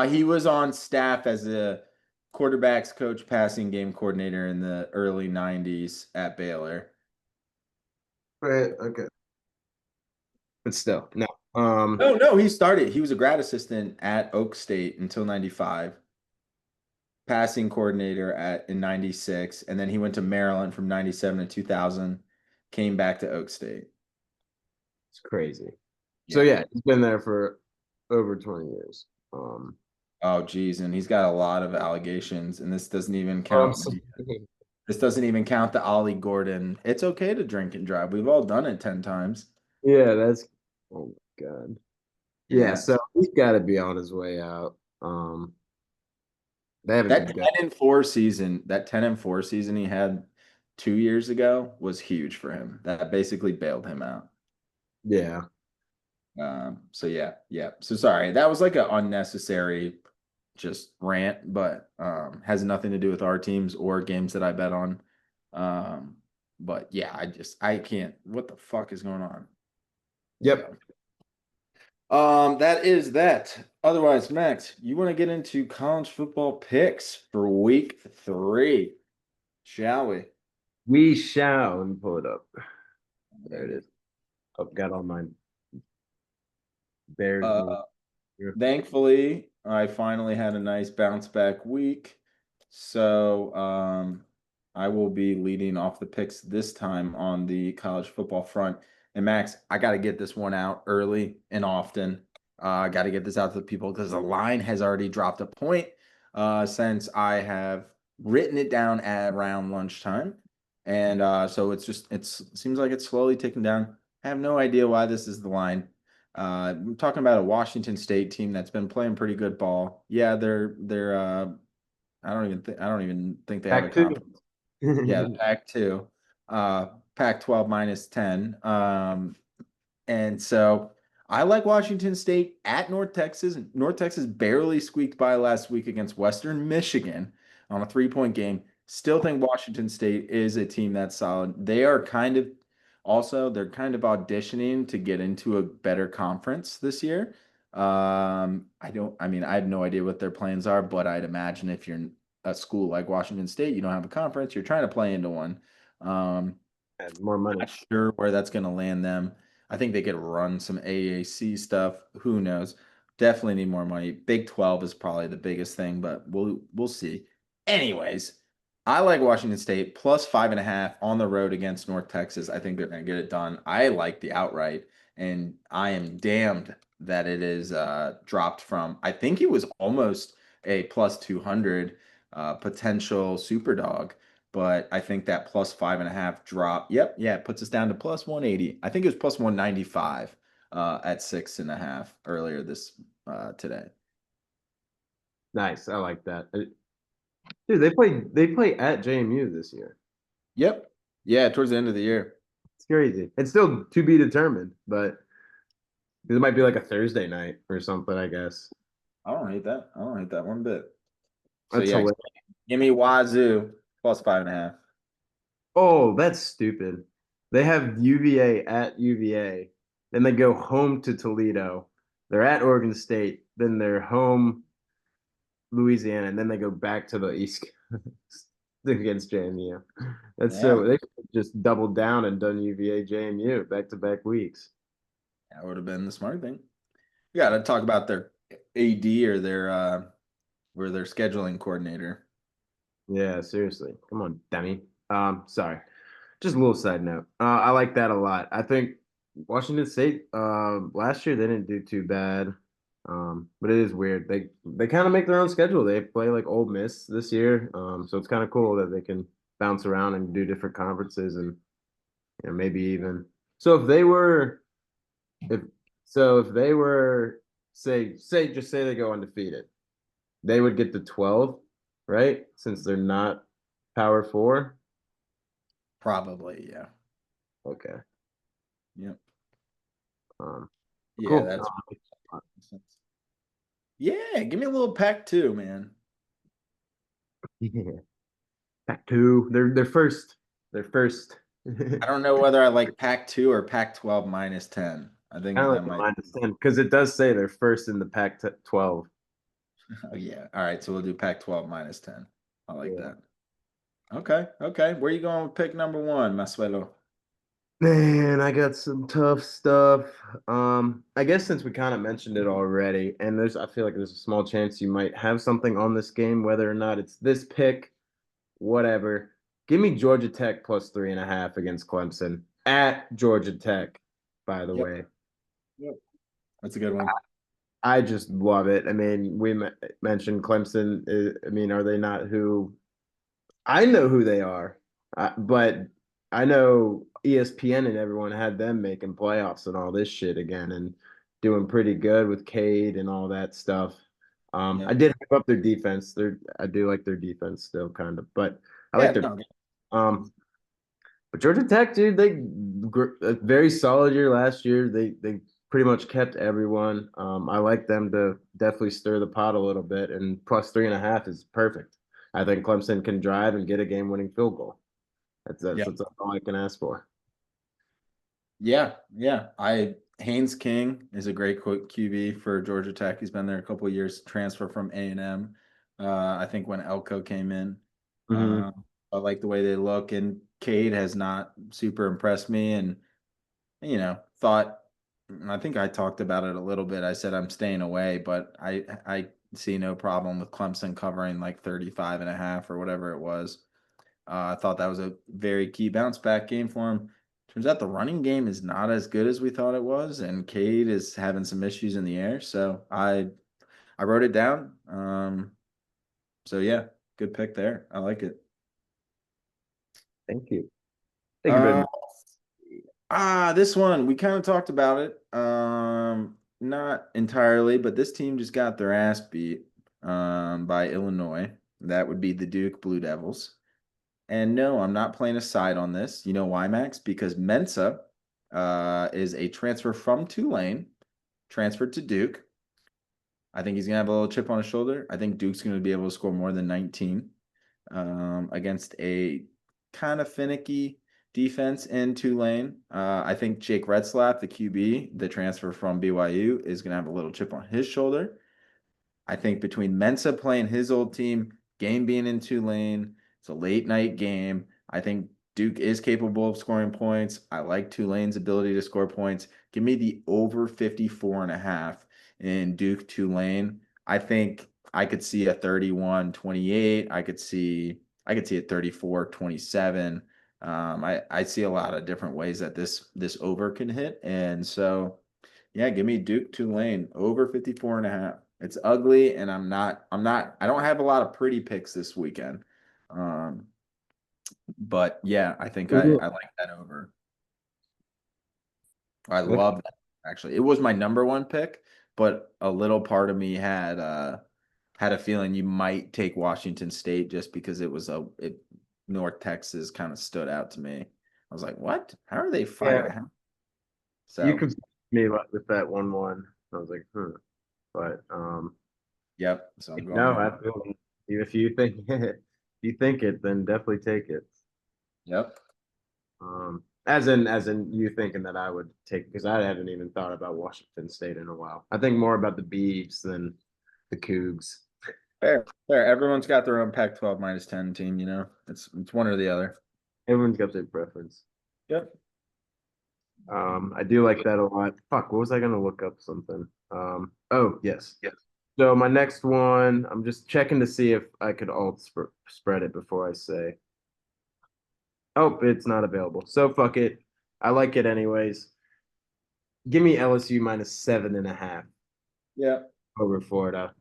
He was on staff as a quarterbacks coach, passing game coordinator in the early 90s at Baylor. Right. Okay. But still, no. No, no, he started. He was a grad assistant at Oak State until 95, passing coordinator at in 96, and then he went to Maryland from 97 to 2000, came back to Oak State. It's crazy. So Yeah. yeah, he's been there for over 20 years. Oh, geez, and he's got a lot of allegations, and Um, this doesn't even count the Ollie Gordon. It's okay to drink and drive. We've all done it 10 times. yeah, that's oh my God. Yeah, Yeah. so he's got to be on his way out. They haven't That been 10 good. and 4 season, that 10 and 4 season he had 2 years ago was huge for him. That basically bailed him out. Yeah. So yeah, yeah. So sorry, that was like an unnecessary just rant, but has nothing to do with our teams or games that I bet on. Um, but yeah, I can't. What the fuck is going on? Yep. So that is that. Otherwise, Max, you want to get into college football picks for week 3, shall we? We shall. Let me pull it up. There it is. I've got all my Bears news Uh, here. Thankfully, I finally had a nice bounce back week. So I will be leading off the picks this time on the college football front. And Max, I got to get this one out early and often. I got to get this out to the people because the line has already dropped a point since I have written it down at around lunchtime. And so seems like it's slowly ticking down. I have no idea why this is the line. I'm talking about a Washington State team that's been playing pretty good ball. Yeah, they're I don't even think they have a Back two. conference. Yeah, the Pac-2, Pac-12 minus 10. And so I like Washington State at North Texas. North Texas barely squeaked by last week against Western Michigan on a 3-point game. Still think Washington State is a team that's solid. They're kind of auditioning to get into a better conference this year. I have no idea what their plans are, but I'd imagine if you're a school like Washington State, you don't have a conference, you're trying to play into one. Um, And more money. Not sure where that's going to land them. I think they could run some AAC stuff. Who knows? Definitely need more money. Big 12 is probably the biggest thing, but we'll see. Anyways, I like Washington State plus 5.5 on the road against North Texas. I think they're going to get it done. I like the outright, and I am damned that it is dropped from. I think it was almost a plus 200 potential super dog. But I think that plus 5.5 drop. Yep, yeah, it puts us down to plus 180. I think it was plus 195 at 6.5 earlier this today. Nice. I like that. Dude, they play at JMU this year. Yep. Yeah, towards the end of the year. It's crazy. It's still to be determined, but it might be like a Thursday night or something, I guess. I don't hate that. I don't hate that one bit. So That's yeah, hilarious. give me Wazoo plus 5.5. Oh, that's stupid. They have UVA at UVA, then they go home to Toledo. They're at Oregon State, then they're home Louisiana, and then they go back to the East Coast against JMU. That's Yeah, so they could have just doubled down and done UVA JMU back to back weeks. that would have been the smart thing. We got to talk about their AD or their scheduling coordinator. Yeah, seriously. Come on, dummy. Sorry. Just a little side note. I like that a lot. I think Washington State last year they didn't do too bad. But it is weird. They kind of make their own schedule. They play like Ole Miss this year. So it's kind of cool that they can bounce around and do different conferences and maybe even so if if they were say they go undefeated, they would get the 12, right? Since they're not Power Four. Probably, yeah. Okay. Yep. Um, Yeah, cool. that's yeah, give me a little pack too, man. Yeah. Pac two. They're first. They're first. I kind don't know whether I like Pac-2 or Pac-12 minus 10. I think of that like the might. minus 10 because it does say they're first in the Pac 12. Oh, yeah. All right. So we'll do Pac-12 minus 10. I like Yeah. that. Okay. Okay. Where you going with pick number one, Masuelo? Man, I got some tough stuff. I guess since we kind of mentioned it already, and I feel like there's a small chance you might have something on this game, whether or not it's this pick, whatever. Give me Georgia Tech plus 3.5 against Clemson at Georgia Tech, by the Yep. way. Yep. That's a good one. I just love it. I mean, we mentioned Clemson. I mean, are they not who I know who they are, but I know ESPN and everyone had them making playoffs and all this shit again and doing pretty good with Cade and all that stuff. I Yep. did hype up their defense. I do like their defense still, kind of, but I Yeah. like their. No. Um, but Georgia Tech, dude, a very solid year last year. They pretty much kept everyone. I like them to definitely stir the pot a little bit, and plus 3.5 is perfect. I think Clemson can drive and get a game-winning field goal. Yeah. That's all I can ask for. Yeah. Yeah. Haynes King is a great QB for Georgia Tech. He's been there a couple of years, transfer from A&M. I think when Elko came in. Hmm. Uh, I like the way they look, and Cade has not super impressed me. And thought I think I talked about it a little bit. I said I'm staying away, but I see no problem with Clemson covering like 35 and a half or whatever it was. I thought that was a very key bounce back game for him. Turns out the running game is not as good as we thought it was, and Cade is having some issues in the air. So I wrote it down. So yeah, good pick there. I like it. Thank you. Thank you very Uh, much. this one we kind of talked about it. Not entirely, but this team just got their ass beat by Illinois. That would be the Duke Blue Devils. And no, I'm not playing a side on this. You know why, Max? Because Mensa is a transfer from Tulane, transferred to Duke. I think he's gonna have a little chip on his shoulder. I think Duke's gonna be able to score more than 19 against a kind of finicky defense in Tulane. I think Jake Retzlaff, the QB, the transfer from BYU, is gonna have a little chip on his shoulder. I think between Mensa playing his old team, game being in Tulane, it's a late night game. I think Duke is capable of scoring points. I like Tulane's ability to score points. Give me the over 54 and a half in Duke Tulane. I think I could see a 31-28. I could see a 34-27. I see a lot of different ways that this over can hit. And so yeah, give me Duke Tulane over 54 and a half. It's ugly, and I don't have a lot of pretty picks this weekend. Um, but yeah, I think I like that over. I Look, love that actually. It was my number one pick, but a little part of me had a feeling you might take Washington State just because North Texas kind of stood out to me. I was like, what? How are they five and yeah, a half? you So, confused me with that 1-1. I was like, but yep. So I'm going no, over. absolutely. If you think if you think it, then definitely take it. Yep. As in you thinking that I would take because I haven't even thought about Washington State in a while. I think more about the Beavs than the Cougs. Fair, fair. Everyone's got their own Pac-12 -10 team, you know. It's one or the other. Everyone's got their preference. Yep. I do like that a lot. Fuck, what was I gonna look up something? Oh yes, yes. So my next one, I'm just checking to see if I could spread it before I say. Oh, it's not available. So fuck it. I like it anyways. Give me LSU minus 7.5 Yeah. over Florida.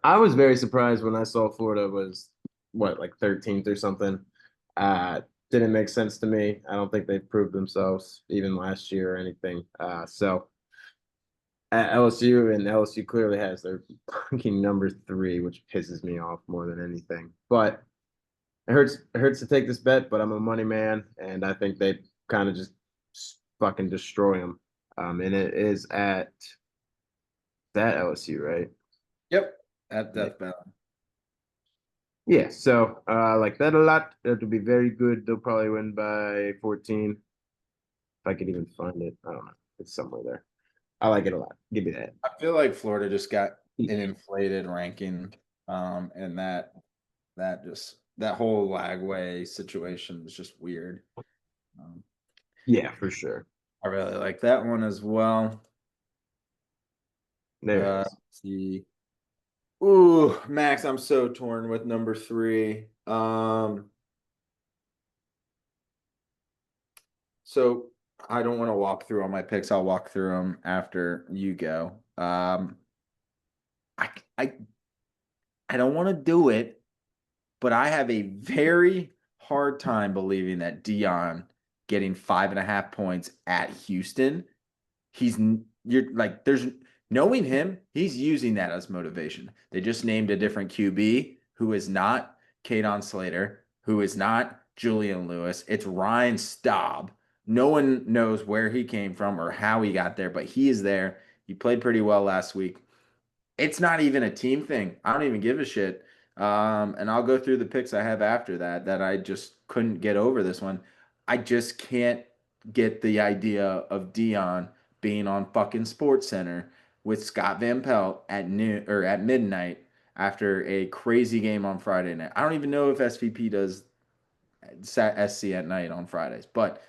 I was very surprised when I saw Florida was what, like 13th or something. Didn't make sense to me. I don't think they've proved themselves even last year or anything. So at LSU, and LSU clearly has their fucking number 3, which pisses me off more than anything. But it hurts to take this bet, but I'm a money man, and I think they kind of just fucking destroy them. And it is at that LSU, right? Yep. At Yeah. Death Battle. Yeah, so I like that a lot. That would be very good. They'll probably win by 14. If I could even find it. I don't know. It's somewhere there. I like it a lot. Give me that. I feel like Florida just got an inflated ranking. And that whole Lagway situation is just weird. Um, Yeah, for sure. I really like that one as well. There it is. Let's see. Ooh, Max, I'm so torn with number three. So I don't want to walk through all my picks. I'll walk through them after you go. I I I don't want to do it, but I have a very hard time believing that Dion getting 5.5 points at Houston. You're like there's knowing him, he's using that as motivation. They just named a different QB who is not Kadon Slater, who is not Julian Lewis. It's Ryan Staub. No one knows where he came from or how he got there, but he is there. He played pretty well last week. It's not even a team thing. I don't even give a shit. And I'll go through the picks I have after that I just couldn't get over this one. I just can't get the idea of Dion being on fucking Sports Center with Scott Van Pelt at noon or at midnight after a crazy game on Friday night. I don't even know if SVP does SC at night on Fridays, but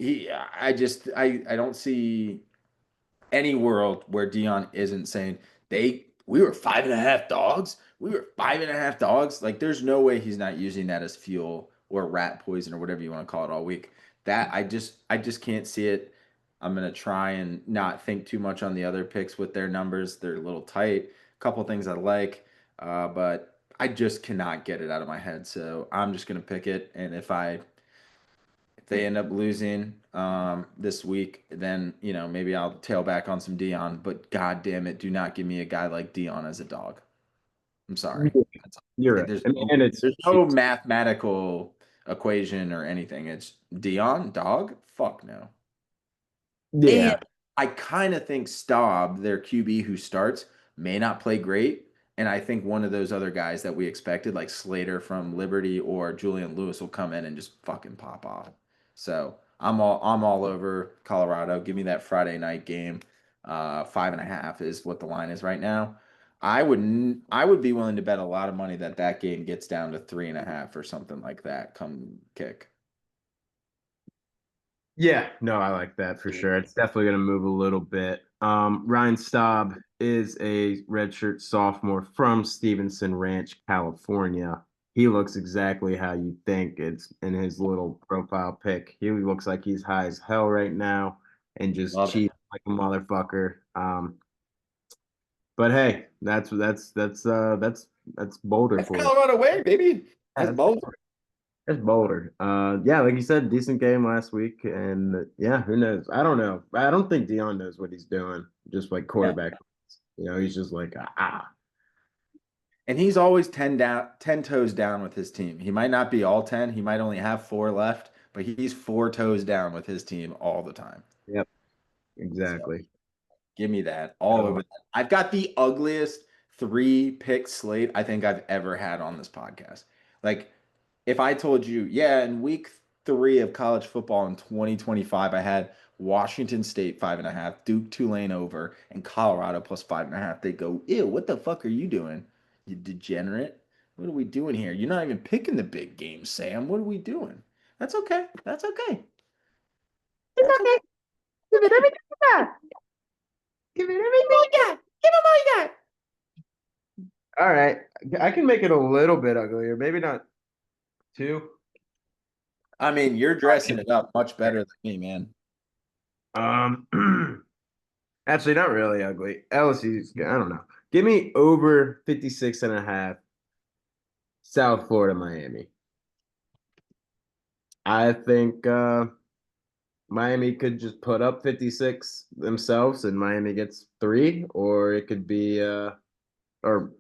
I don't see any world where Dion isn't saying we were 5.5 dogs. We were 5.5 dogs. Like there's no way he's not using that as fuel or rat poison or whatever you want to call it all week. That I just can't see it. I'm gonna try and not think too much on the other picks with their numbers. They're a little tight. A couple things I like, but I just cannot get it out of my head. So I'm just gonna pick it. And if they end up losing this week, then maybe I'll tail back on some Dion. But god damn it, do not give me a guy like Dion as a dog. I'm sorry. Yeah, That's, you're right. there's I mean, no and it's there's no cheap. mathematical equation or anything. It's Dion dog. Fuck no. And Yeah. I kind of think Staub, their QB who starts, may not play great. And I think one of those other guys that we expected, like Slater from Liberty or Julian Lewis, will come in and just fucking pop off. So I'm all over Colorado. Give me that Friday night game. 5.5 is what the line is right now. I would be willing to bet a lot of money that that game gets down to 3.5 or something like that come kick. Yeah, no, I like that for sure. It's definitely going to move a little bit. Ryan Staub is a redshirt sophomore from Stevenson Ranch, California. He looks exactly how you think it's in his little profile pic. He looks like he's high as hell right now and just Love it. cheap like a motherfucker. But hey, that's Boulder That's for you. Colorado way, baby. Yeah, That's bold. that's Boulder. Yeah, like you said, decent game last week, and yeah, who knows? I don't know. I don't think Dion knows what he's doing. Just like Yeah. quarterback, he's just like And he's always 10 toes down with his team. He might not be all 10. He might only have four left, but he's 4 toes down with his team all the time. Yep, So exactly. give me that all over that. I've got the ugliest 3 pick slate I think I've ever had on this podcast. Like, if I told you, yeah, in week 3 of college football in 2025, I had Washington State 5.5, Duke Tulane over, and Colorado plus 5.5, they go, ew, what the fuck are you doing? You degenerate. What are we doing here? You're not even picking the big game, Sam. What are we doing? That's okay. That's okay. It's That's okay. okay. Give it everything you got. Give it everything you got. Give him all you got. All right, I can make it a little bit uglier. Maybe not too. I mean, you're dressing it up much better than me, man. Um, actually, not really ugly. LSU's, I don't know. Give me over 56.5. South Florida, Miami. I think Miami could just put up 56 themselves and Miami gets three, or it could be or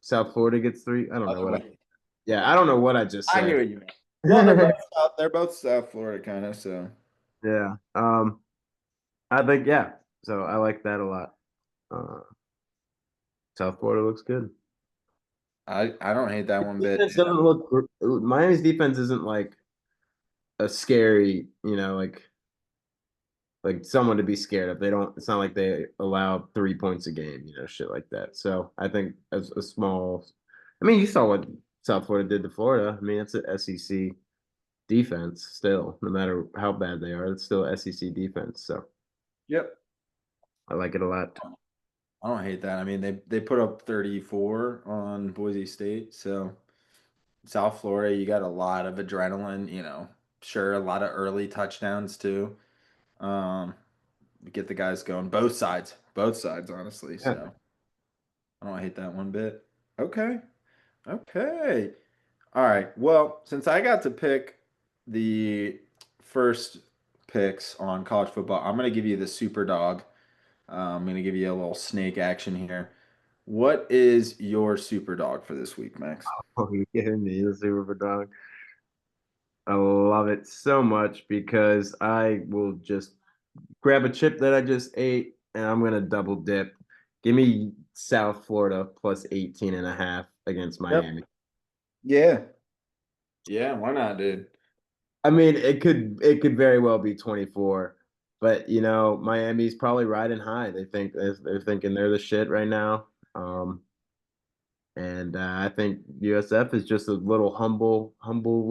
South Florida gets three. I don't know Other what I way. yeah, I don't know what I just I knew said. what you meant. Well, they're both South Florida kind of, so Yeah. I think yeah. So I like that a lot. Uh South Florida looks good. I don't hate that one bit. Defense doesn't look Miami's defense isn't like a scary, like someone to be scared of. They don't. It's not like they allow 3 points a game, shit like that. So I think as a small, I mean, you saw what South Florida did to Florida. I mean, it's an SEC defense still, no matter how bad they are. It's still SEC defense. So Yep. I like it a lot. I don't hate that. I mean, they put up 34 on Boise State, so South Florida, you got a lot of adrenaline, sure, a lot of early touchdowns too. Um, get the guys going, both sides, honestly. Yeah. So I don't hate that one bit. Okay. Okay. All right. Well, since I got to pick the first picks on college football, I'm going to give you the super dog. I'm going to give you a little snake action here. What is your super dog for this week, Max? Oh, you kidding me? The Super Dog. I love it so much because I will just grab a chip that I just ate and I'm gonna double dip. Give me South Florida plus 18.5 against Yep. Miami. Yeah. Yeah, why not, dude? I mean, it could very well be 24, but Miami's probably riding high. They're thinking they're the shit right now. And I think USF is just a little humble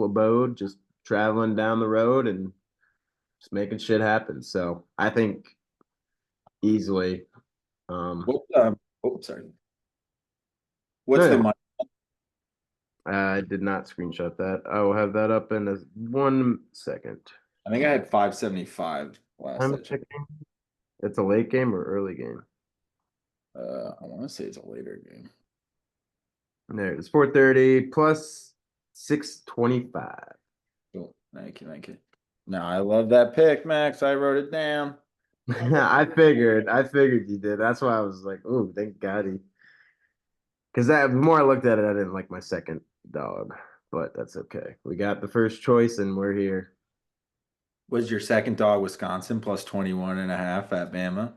abode, just traveling down the road and just making shit happen. So I think easily. What oh sorry. No, What's the yeah, money? I did not screenshot that. I will have that up in 1 second. I think I had 575 last I'm I checked. checking. It's a late game or early game. I want to say it's a later game. There it is, 430 plus 625. Cool. Thank you, thank you. No, I love that pick, Max. I wrote it down. I figured you did. That's why I was like, oh, thank God he. Because the more I looked at it, I didn't like my second dog, but that's okay. We got the first choice and we're here. Was your second dog Wisconsin plus 21.5 at Bama?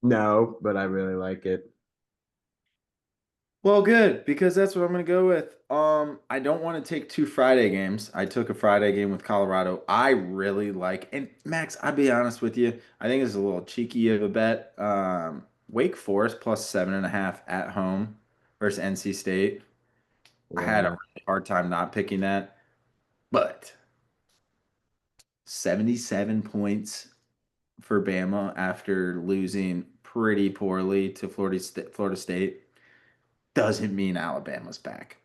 No, but I really like it. Well, good, because that's what I'm gonna go with. I don't want to take two Friday games. I took a Friday game with Colorado. I really like, and Max, I'll be honest with you, I think it's a little cheeky of a bet. Wake Forest plus 7.5 at home versus NC State. I Yeah, had a no. really hard time not picking that, but 77 points for Bama after losing pretty poorly to Florida State doesn't mean Alabama's back.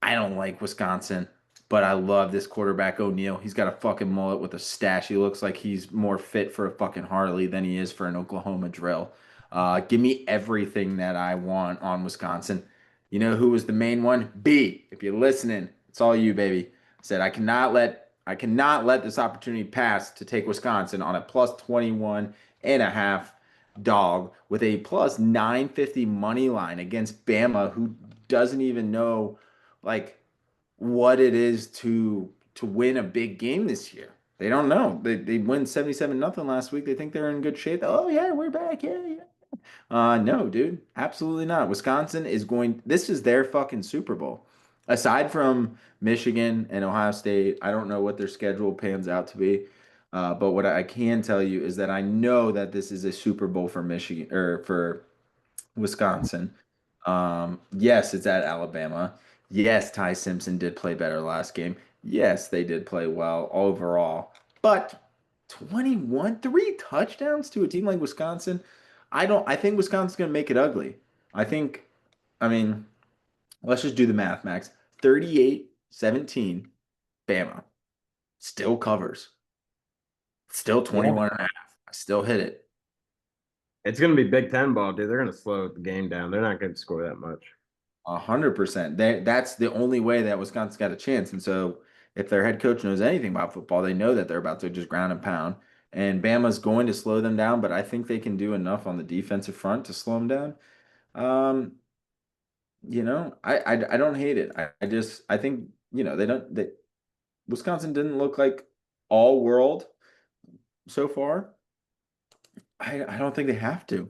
I don't like Wisconsin, but I love this quarterback O'Neal. He's got a fucking mullet with a stash. He looks like he's more fit for a fucking Harley than he is for an Oklahoma drill. Give me everything that I want on Wisconsin. You know who was the main one? B. If you're listening, it's all you, baby. Said I cannot let this opportunity pass to take Wisconsin on a plus 21 and a half dog with a plus 950 money line against Bama, who doesn't even know like what it is to win a big game this year. They don't know. They win 77 nothing last week. They think they're in good shape. Oh yeah, we're back. Yeah, yeah. No, dude, absolutely not. Wisconsin is going. This is their fucking Super Bowl. Aside from Michigan and Ohio State, I don't know what their schedule pans out to be. But what I can tell you is that I know that this is a Super Bowl for Michigan or for Wisconsin. Yes, it's at Alabama. Yes, Ty Simpson did play better last game. Yes, they did play well overall. But 21, three touchdowns to a team like Wisconsin. I think Wisconsin's gonna make it ugly. I mean, let's just do the math, Max. 38-17, Bama. Still covers. Still Yeah. 21 and a half. I still hit it. It's going to be Big Ten ball, dude. They're going to slow the game down. They're not going to score that much. 100%. That's the only way that Wisconsin's got a chance. And so, if their head coach knows anything about football, they know that they're about to just ground and pound. And Bama's going to slow them down, but I think they can do enough on the defensive front to slow them down. Um, I don't hate it. I think they Wisconsin didn't look like all world so far. I don't think they have to.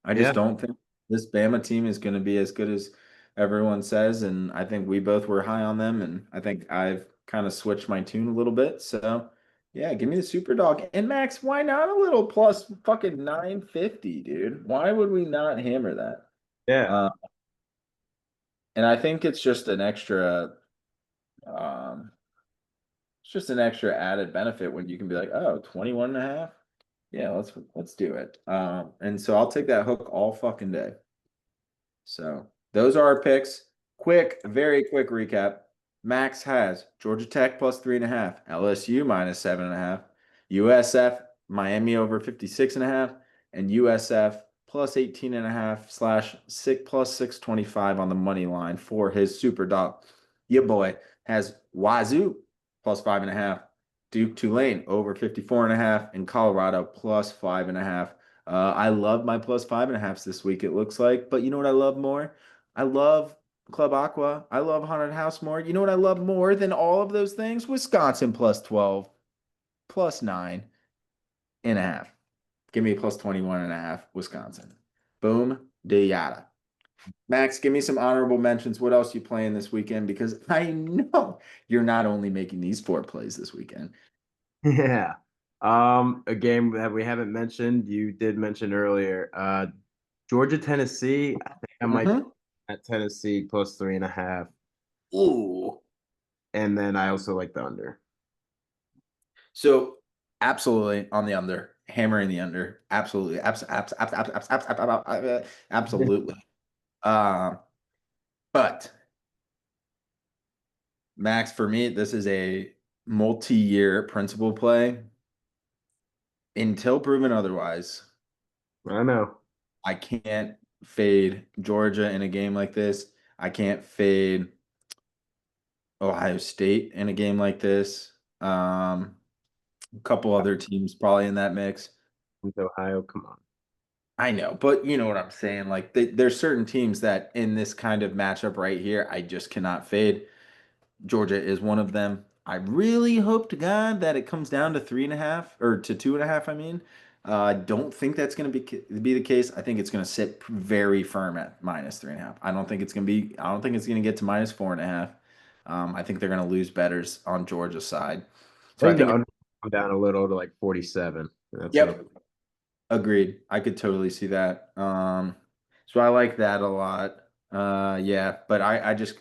I just Yeah. don't think this Bama team is going to be as good as everyone says, and I think we both were high on them, and I think I've kind of switched my tune a little bit. So, yeah, give me the super dog. And Max, why not a little plus fucking 950, dude? Why would we not hammer that? Yeah. Uh, and I think um, it's just an extra added benefit when you can be like, oh, 21 and a half. Yeah, let's do it. And so I'll take that hook all fucking day. So those are our picks. Very quick recap. Max has Georgia Tech plus 3.5, LSU minus 7.5, USF Miami over 56.5, and USF plus 18.5 slash six plus 625 on the money line for his super dog. Your boy has Wazoo plus 5.5, Duke Tulane over 54.5, and Colorado plus 5.5. I love my plus 5.5s this week, it looks like. But you know what I love more? I love Club Aqua. I love Haunted House more. You know what I love more than all of those things? Wisconsin plus 12, plus 9.5. Give me plus 21.5, Wisconsin. Boom, de yada. Max, give me some honorable mentions. What else you playing this weekend? Because I know you're not only making these four plays this weekend. Yeah. A game that we haven't mentioned, you did mention earlier. Georgia, Tennessee. I think I might Mm-hmm. at Tennessee plus 3.5. Ooh. And then I also like the under. So absolutely on the under, hammering the under. Absolutely. Absolutely. Um, but Max, for me, this is a multi-year principal play. Until proven otherwise, I know. I can't fade Georgia in a game like this. I can't fade Ohio State in a game like this. A couple other teams probably in that mix. It's Ohio, come on. I know, but you know what I'm saying. Like, there's certain teams that in this kind of matchup right here, I just cannot fade. Georgia is one of them. I really hope to God that it comes down to 3.5 or to 2.5. I mean, I don't think that's going to be the case. I think it's going to sit very firm at -3.5. I don't think it's going to be. I don't think it's going to get to -4.5. I think they're going to lose betters on Georgia's side. I So I think the think. under come down a little to like 47. That's what Yep. Agreed. I could totally see that. So I like that a lot. Yeah, but I just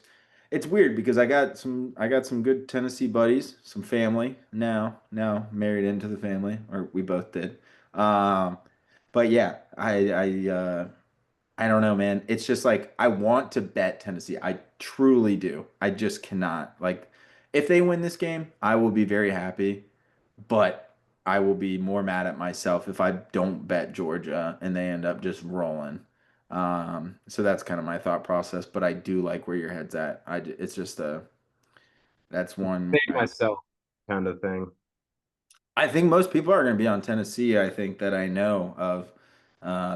it's weird because I got some good Tennessee buddies, some family now married into the family, or we both did. Um, but yeah, I don't know, man. It's just like I want to bet Tennessee. I truly do. I just cannot. Like if they win this game, I will be very happy, but I will be more mad at myself if I don't bet Georgia and they end up just rolling. So that's kind of my thought process, but I do like where your head's at. It's just that's one. fade myself kind of thing. I think most people are going to be on Tennessee. I think that I know of,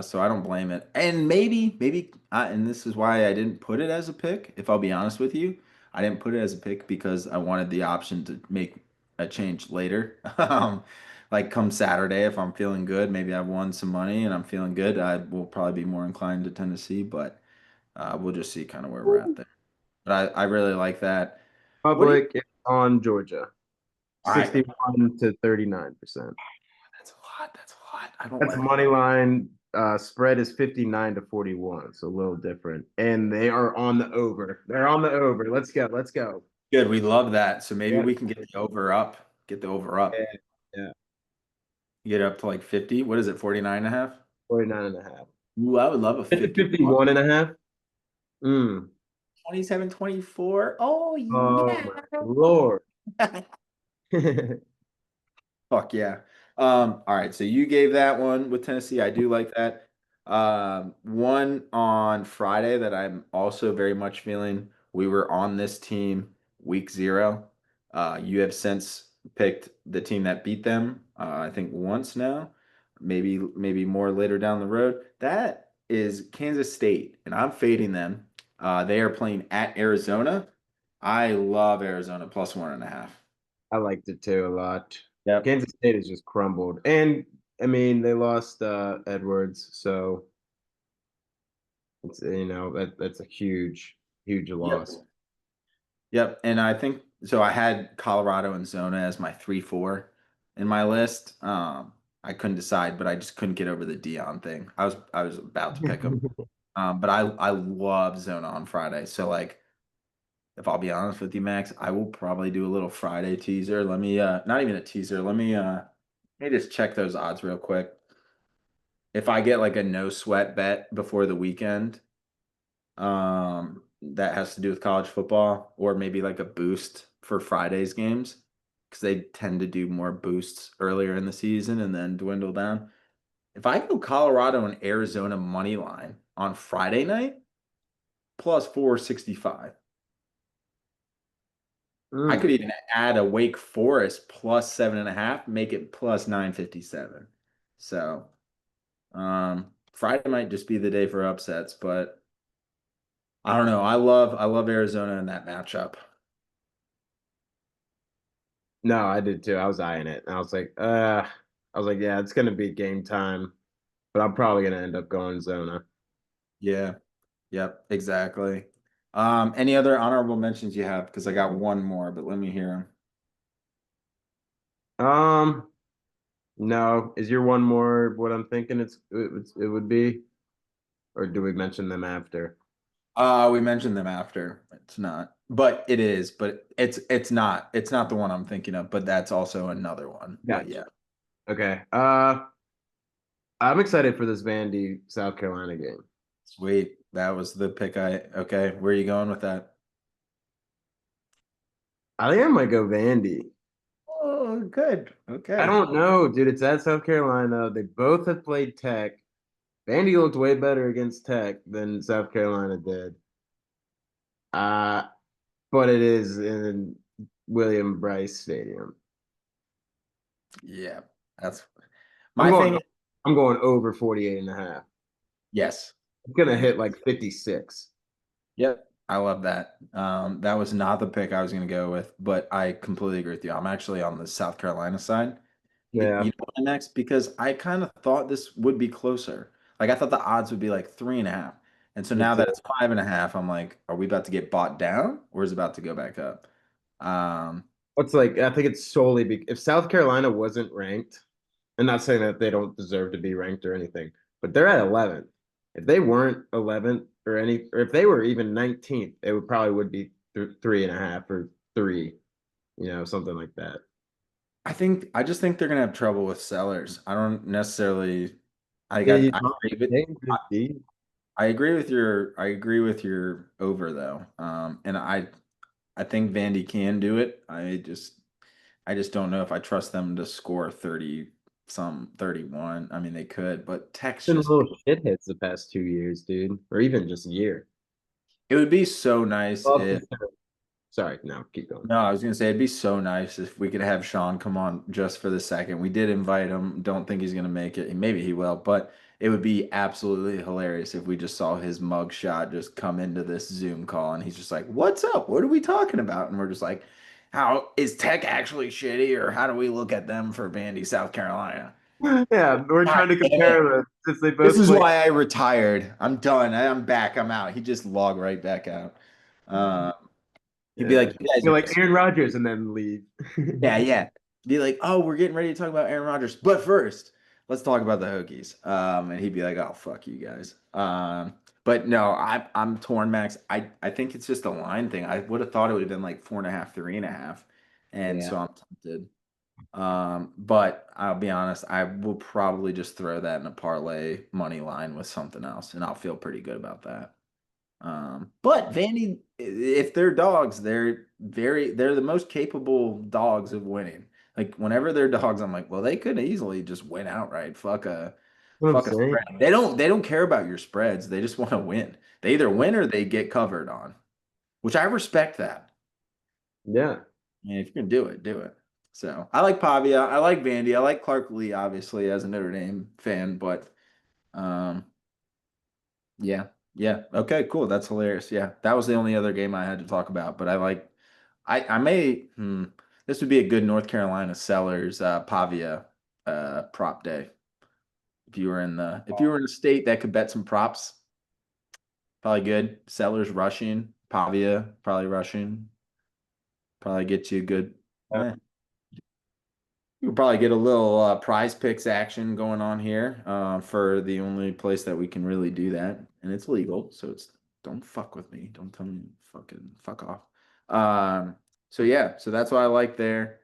so I don't blame it. And and this is why I didn't put it as a pick. If I'll be honest with you, I didn't put it as a pick because I wanted the option to make a change later. Like come Saturday, if I'm feeling good, maybe I've won some money and I'm feeling good, I will probably be more inclined to Tennessee. But we'll just see kind of where we're at there. But I really like that. What do you? Public is on Georgia, All right, 61 to 39%. that's a lot. That's a lot. I don't That's like. money line. Spread is 59 to 41, so a little different. And they are on the over. They're on the over. Let's go. Let's go. Good. We love that. So maybe Yeah. we can get the over up. Get the over up. Yeah. Yeah. Get it up to like 50. What is it? 49.5? 49 and a half. Ooh, I would love a It's a 51. 51 and a half. Mm. 27, 24. Oh, Oh yeah. my Lord. Fuck yeah. All right. So you gave that one with Tennessee. I do like that. One on Friday that I'm also very much feeling. We were on this team week 0. You have since picked the team that beat them, I think once now, maybe more later down the road. That is Kansas State, and I'm fading them. They are playing at Arizona. I love Arizona +1.5. I liked it too a lot. Yep. Kansas State has just crumbled. And I mean, they lost Edwards, so it's that's a huge Yep. loss. Yep. And I think so. I had Colorado and Zona as my 3-4 in my list. I couldn't decide, but I just couldn't get over the Dion thing. I was about to pick him. But I love Zona on Friday. So like if I'll be honest with you, Max, I will probably do a little Friday teaser. Let me not even a teaser. Let me just check those odds real quick. If I get like a no sweat bet before the weekend, that has to do with college football, or maybe like a boost for Friday's games because they tend to do more boosts earlier in the season and then dwindle down. If I go Colorado and Arizona money line on Friday night, +465. I could Mm. even add a Wake Forest +7.5, make it +957. So Friday might just be the day for upsets, but I don't know. I love Arizona in that matchup. No, I did too. I was eyeing it. I was like, yeah, it's gonna be game time, but I'm probably gonna end up going Zona. Yeah. Yep, exactly. Any other honorable mentions you have? Because I got one more, but let me hear them. Um, no, is your one more what I'm thinking it would be, or do we mention them after? We mentioned them after. It's not, but it is. But it's not. It's not the one I'm thinking of. But that's also another one. But Gotcha. yeah, Okay. I'm excited for this Vandy South Carolina game. sweet. That was the pick. Okay. Where are you going with that? I think I might go Vandy. Oh, good. I Okay. don't know, dude. It's at South Carolina. They both have played Tech. Vandy looked way better against Tech than South Carolina did. Uh, but it is in William Bryce Stadium. Yeah, that's I'm my going thing. I'm going over 48 and a half. Yes. It's gonna Yeah. hit like 56. Yep. I love that. That was not the pick I was going to go with, but I completely agree with you. I'm actually on the South Carolina side. You Yeah. know why, Max? Because I kind of thought this would be closer. Like I thought the odds would be like 3.5. And so Me now too. that it's 5.5, I'm like, are we about to get bought down or is it about to go back up? Um, It's like I think it's solely if South Carolina wasn't ranked, I'm not saying that they don't deserve to be ranked or anything, but they're at 11th. If they weren't 11th or if they were even 19th, it would probably would be 3.5 or three, something like that. I just think they're gonna have trouble with sellers. I don't necessarily Yeah, you I don't agree with think this deep? I agree with your over though. And I think Vandy can do it. I just don't know if I trust them to score 30 some 31. I mean they could, but Tech's Been just little shit hits the past 2 years, dude, or even just a year. it would be so nice Well, if sorry, no, keep going. no, I was gonna say it'd be so nice if we could have Sean come on just for the second. We did invite him. Don't think he's gonna make it. Maybe he will, but it would be absolutely hilarious if we just saw his mug shot just come into this Zoom call and he's just like, "What's up? What are we talking about?" And we're just like, "How is Tech actually shitty, or how do we look at them for Vandy, South Carolina?" Yeah, we're God trying to damn it. compare them since they This both is played. why I retired. I'm done. I'm back. I'm out. He just logged right back out. Uh, he'd be Yeah, like, "You guys you're are like just Aaron Rodgers and then leave. yeah, yeah. Be like, oh, we're getting ready to talk about Aaron Rodgers, but first, let's talk about the Hokies." And he'd be like, "Oh, fuck you guys." But no, I'm torn, Max. I think it's just a line thing. I would have thought it would have been like 4.5, 3.5, and Yeah, so I'm tempted. But I'll be honest, I will probably just throw that in a parlay money line with something else, and I'll feel pretty good about that. But Vandy, if they're dogs, they're the most capable dogs of winning. Like whenever they're dogs, I'm like, well, they could easily just win outright. what I'm Fuck a saying. spread. They don't care about your spreads. They just want to win. They either win or they get covered on, which I respect that. Yeah, I mean, if you're gonna do it, do it. So I like Pavia, I like Vandy, I like Clark Lee, obviously, as a Notre Dame fan, but um yeah. Yeah. Okay, cool. That's hilarious. Yeah. That was the only other game I had to talk about, but I may this would be a good North Carolina Sellers Pavia prop day. If you were in a state that could bet some props, probably good. Sellers rushing, Pavia probably rushing, probably get you a good eh, you'll probably get a little prize picks action going on here for the only place that we can really do that. And it's legal. So it's don't fuck with me. Don't tell me fucking fuck off. So yeah, so that's what I like there.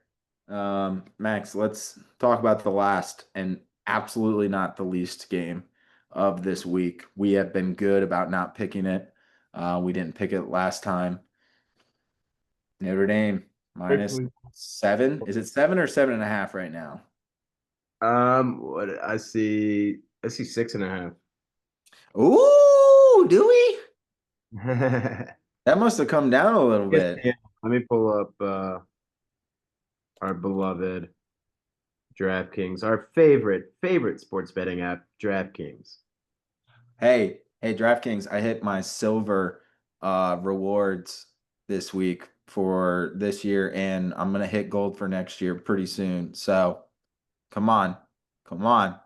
Max, let's talk about the last and absolutely not the least game of this week. We have been good about not picking it. We didn't pick it last time. Notre Dame minus quickly. 7. Is it 7 or 7.5 right now? What I see 6.5. Ooh, do we? ESPN. That must have come down a little bit. Let me pull up our beloved DraftKings, our favorite sports betting app, DraftKings. Hey, DraftKings, I hit my silver rewards this week for this year, and I'm gonna hit gold for next year pretty soon. So come on, come on.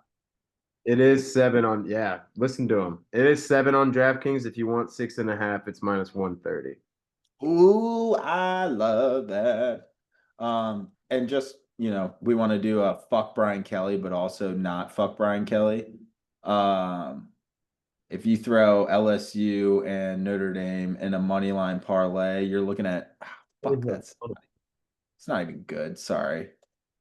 It is seven on, yeah, listen to them. It is seven on DraftKings. If you want 6.5, it's minus 130. Ooh, I love that. And just, we want to do a fuck Brian Kelly, but also not fuck Brian Kelly. Um, if you throw LSU and Notre Dame in a money line parlay, you're looking at fuck, it's not even good. Sorry.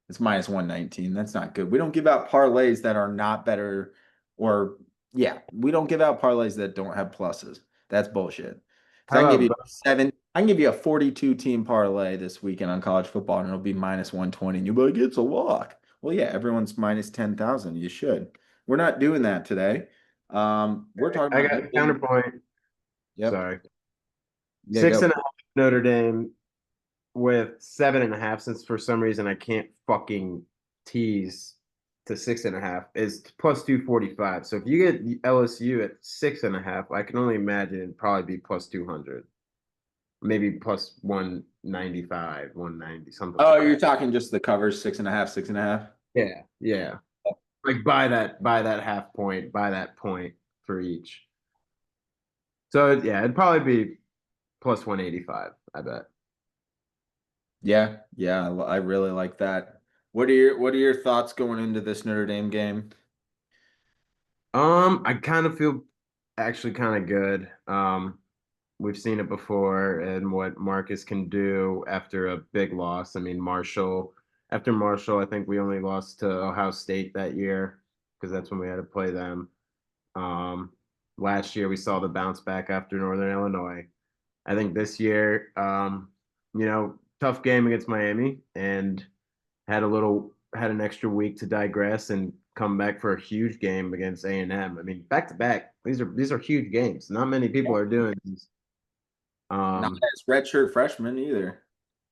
It's minus 119. That's not good. We don't give out parlays that are not better or yeah, we don't give out parlays that don't have pluses. That's bullshit. Because How I can give you about I can give you a 42 team parlay this weekend on college football and it'll be minus 120 and you'll be like, it's a lock. Well, yeah, everyone's minus 10,000. You should. We're not doing that today. We're talking I about got Notre a Dame. counterpoint. Yep. Sorry. Yeah, Six go. and a half Notre Dame with 7.5, since for some reason I can't fucking tease to 6.5, is plus 245. So if you get LSU at 6.5, I can only imagine it'd probably be plus 200, maybe plus 195, 190, something Oh, like you're that. talking just the covers, 6.5, 6.5. Yeah, yeah. Like by that half point, by that point for each. So yeah, it'd probably be plus 185, I bet. Yeah, yeah, I really like that. What are your thoughts going into this Notre Dame game? I kind of feel actually kind of good. We've seen it before and what Marcus can do after a big loss. I mean, after Marshall, I think we only lost to Ohio State that year because that's when we had to play them. Um, Last year we saw the bounce back after Northern Illinois. I think this year, tough game against Miami and had an extra week to digress and come back for a huge game against A&M. I mean, back to back, these are huge games. Not many people are doing these. Not Um, as redshirt freshman either.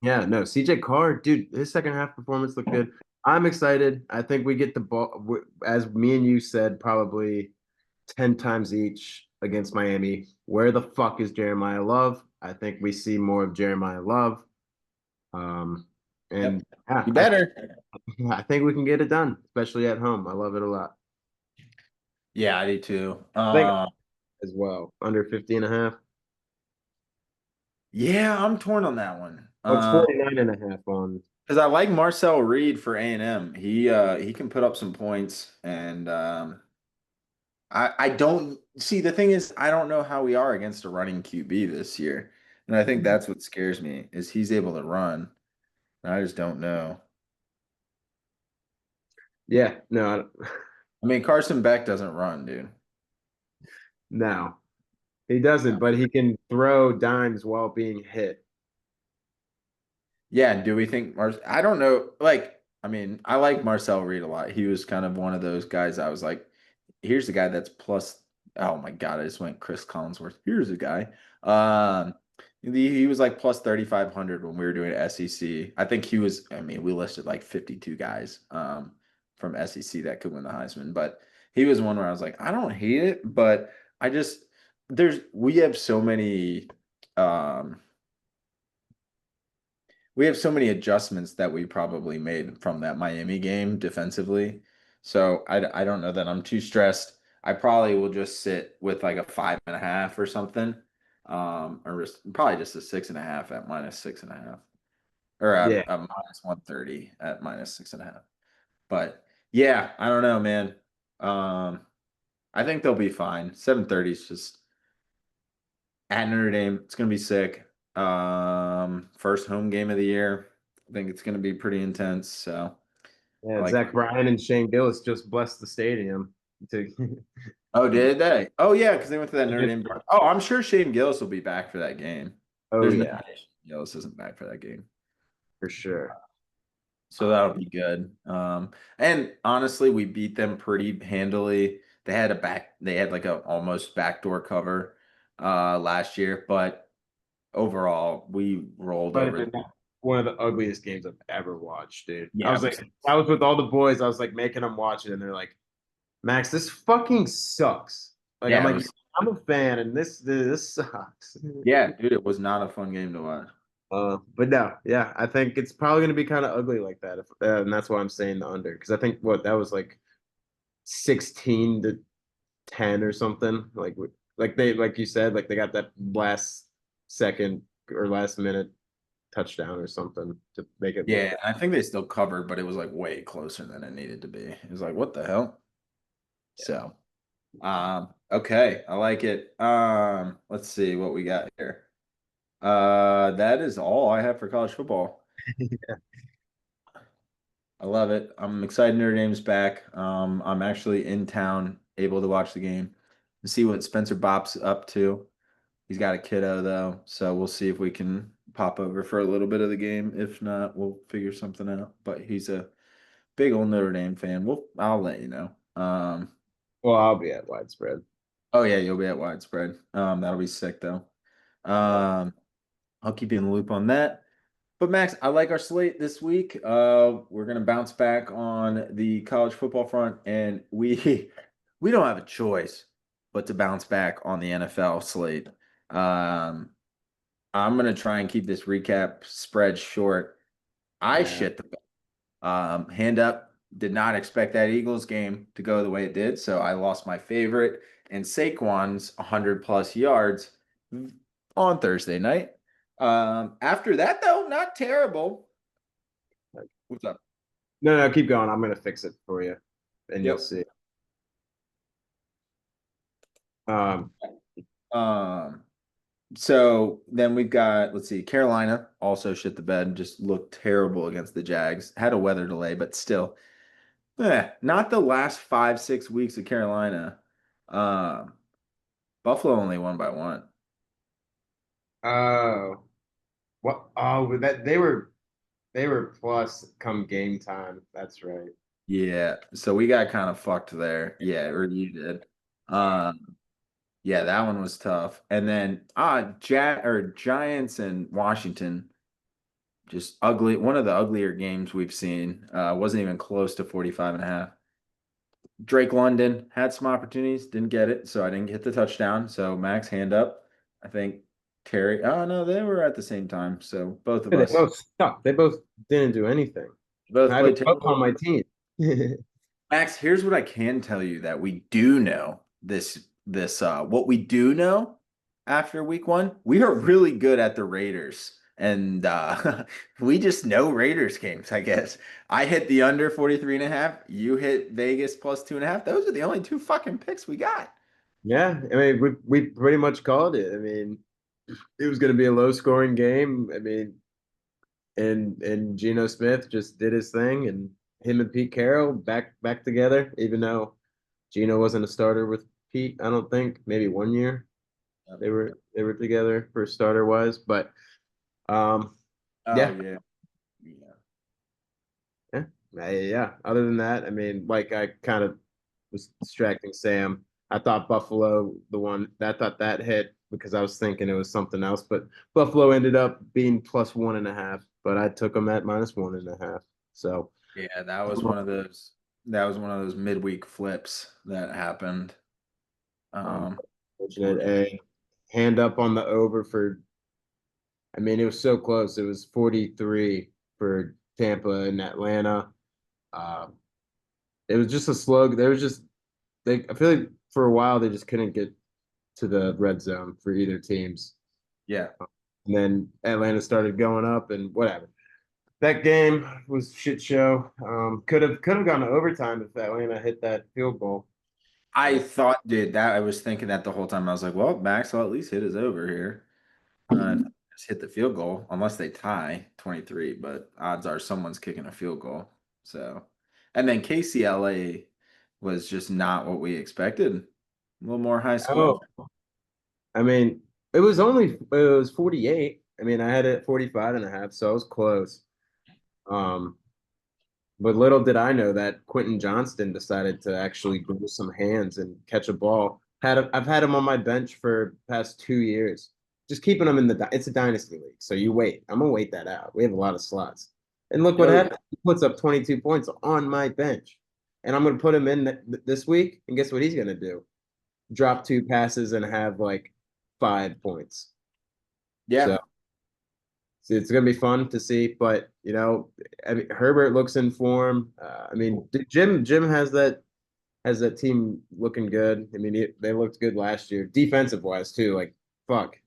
yeah, no, CJ Carr, dude, his second half performance looked good. I'm excited. I think we get the ball, as me and you said, probably 10 times each against Miami. Where the fuck is Jeremiah Love? I think we see more of Jeremiah Love. Um, Yep. and yeah, You better. I think we can get it done, especially at home. I love it a lot. Yeah, I do too. I think as well, under 50 and a half. Yeah, I'm torn on that one. Well, it's 49 and a half on. Because I like Marcel Reed for A&M. He can put up some points and I don't see the thing is I don't know how we are against a running QB this year. And I think that's what scares me is he's able to run. I just don't know. Yeah, no, I mean, Carson Beck doesn't run, dude. no, he doesn't, but he can throw dimes while being hit. Yeah, do we think I don't know. Like, I mean, I like Marcel Reed a lot. He was kind of one of those guys I was like, here's the guy that's plus. Oh my God, I just went Chris Collinsworth. Here's a guy. Um, he was like plus 3,500 when we were doing SEC. I think he was, I mean, we listed like 52 guys from SEC that could win the Heisman, but he was one where I was like, I don't hate it, but I just we have so many um we have so many adjustments that we probably made from that Miami game defensively. So I don't know that I'm too stressed. I probably will just sit with like a 5.5 or something. Or probably just a 6.5 at minus 6.5. Or Yeah, a minus 130 at minus 6.5. But yeah, I don't know, man. Um, I think they'll be fine. 7:30 is just at Notre Dame. It's gonna be sick. First home game of the year. I think it's gonna be pretty intense. So I yeah. like. Zach Bryan and Shane Gillis just blessed the stadium. To, Oh, did they? Oh yeah, because they went to that Notre against, Dame. Oh, I'm sure Shane Gillis will be back for that game. oh There's no yeah, way Shane Gillis isn't back for that game. for sure. So that'll be good. And honestly, we beat them pretty handily. They had like a almost backdoor cover last year, but overall we rolled Might have over been them. one of the ugliest games I've ever watched, dude. I Yeah, was like, I was with all the boys. I was like making them watch it, and they're like, "Max, this fucking sucks." Like I'm yeah, it like, was I'm a fan, and this sucks. yeah, dude, it was not a fun game to watch. But no, yeah, I think it's probably gonna be kind of ugly like that, and that's why I'm saying the under because I think what that was like 16-10 or something. Like you said, like they got that last second or last minute touchdown or something to make it look Yeah, bad. I think they still covered, but it was like way closer than it needed to be. It was like, what the hell? Yeah. So. Okay, I like it. Let's see what we got here. That is all I have for college football. I love it. I'm excited Notre Dame's back. I'm actually in town, able to watch the game and see what Spencer Bop's up to. He's got a kiddo though, so we'll see if we can pop over for a little bit of the game. If not, we'll figure something out. But he's a big old Notre Dame fan. I'll let you know. Well, I'll be at widespread. Oh yeah, you'll be at widespread. That'll be sick though. Yeah. Um, I'll keep you in the loop on that. But Max, I like our slate this week. We're gonna bounce back on the college football front, and we we don't have a choice but to bounce back on the NFL slate. Um, I'm gonna try and keep this recap spread short. I Yeah. shit the bed. Hand up, did not expect that Eagles game to go the way it did, so I lost my favorite and Saquon's 100 plus yards on Thursday night. After that, though, not terrible. What's up? No, no, keep going. I'm gonna fix it for you, and you'll Yep. see. Um, Um, so then we've got, let's see, Carolina also shit the bed, just looked terrible against the Jags. Had a weather delay, but still, not the last 5, 6 weeks of Carolina. Um, Buffalo only won by one. oh, what? Oh, with that they were plus come game time. That's right. Yeah, so we got kind of fucked there. Yeah, or you did. Yeah, that one was tough. And then Giants and Washington, just ugly. One of the uglier games we've seen. Wasn't even close to 45 and a half. Drake London had some opportunities, didn't get it, so I didn't get the touchdown. So Max, hand up. I think Terry. Oh no, they were at the same time. So both of They us both sucked. They both didn't do anything. I both had them played both on terrible. my team. Max, here's what I can tell you that we do know this what we do know after week one, we are really good at the Raiders. And we just know Raiders games, I guess. I hit the under 43 and a half. You hit Vegas plus 2.5. Those are the only two fucking picks we got. Yeah, I mean, we pretty much called it. I mean, it was going to be a low scoring game. I mean, and Geno Smith just did his thing, and him and Pete Carroll back together. Even though Geno wasn't a starter with Pete, I don't think maybe 1 year Yep. they were together for starter wise. But um, Oh yeah, yeah. Yeah. yeah, yeah. Other than that, I mean, like I kind of was distracting Sam. I thought Buffalo, the one I thought that hit because I was thinking it was something else, but Buffalo ended up being plus 1.5, but I took them at minus 1.5. So, Yeah, that was one of those midweek flips that happened. fortunate. Fortunate. Hand up on the over for, I mean, it was so close. It was 43 for Tampa and Atlanta. Um, it was just a slug. There was just, I feel like for a while they just couldn't get to the red zone for either teams. Yeah. And then Atlanta started going up and whatever. That game was shit show. Could have gone to overtime if Atlanta hit that field goal. I But thought, dude, that I was thinking that the whole time. I was like, well, Max will at least hit his over here. Just hit the field goal, unless they tie 23, but odds are someone's kicking a field goal. So, and then KCLA was just not what we expected. A little more high scoring. oh, I mean, it was 48. I mean, I had it at 45.5, so I was close. Um, but little did I know that Quentin Johnston decided to actually grow some hands and catch a ball. I've had him on my bench for past 2 years. Just keeping him in it's a dynasty league, so you wait. I'm gonna wait that out. We have a lot of slots, and look what Oh, yeah. happened. He puts up 22 points on my bench, and I'm gonna put him in this week. And guess what he's gonna do? Drop two passes and have like 5 points. So Yeah. it's going to be fun to see. But I mean, Herbert looks in form. I mean, Jim has that team looking good. I mean, they looked good last year, defensive wise too. Like fuck,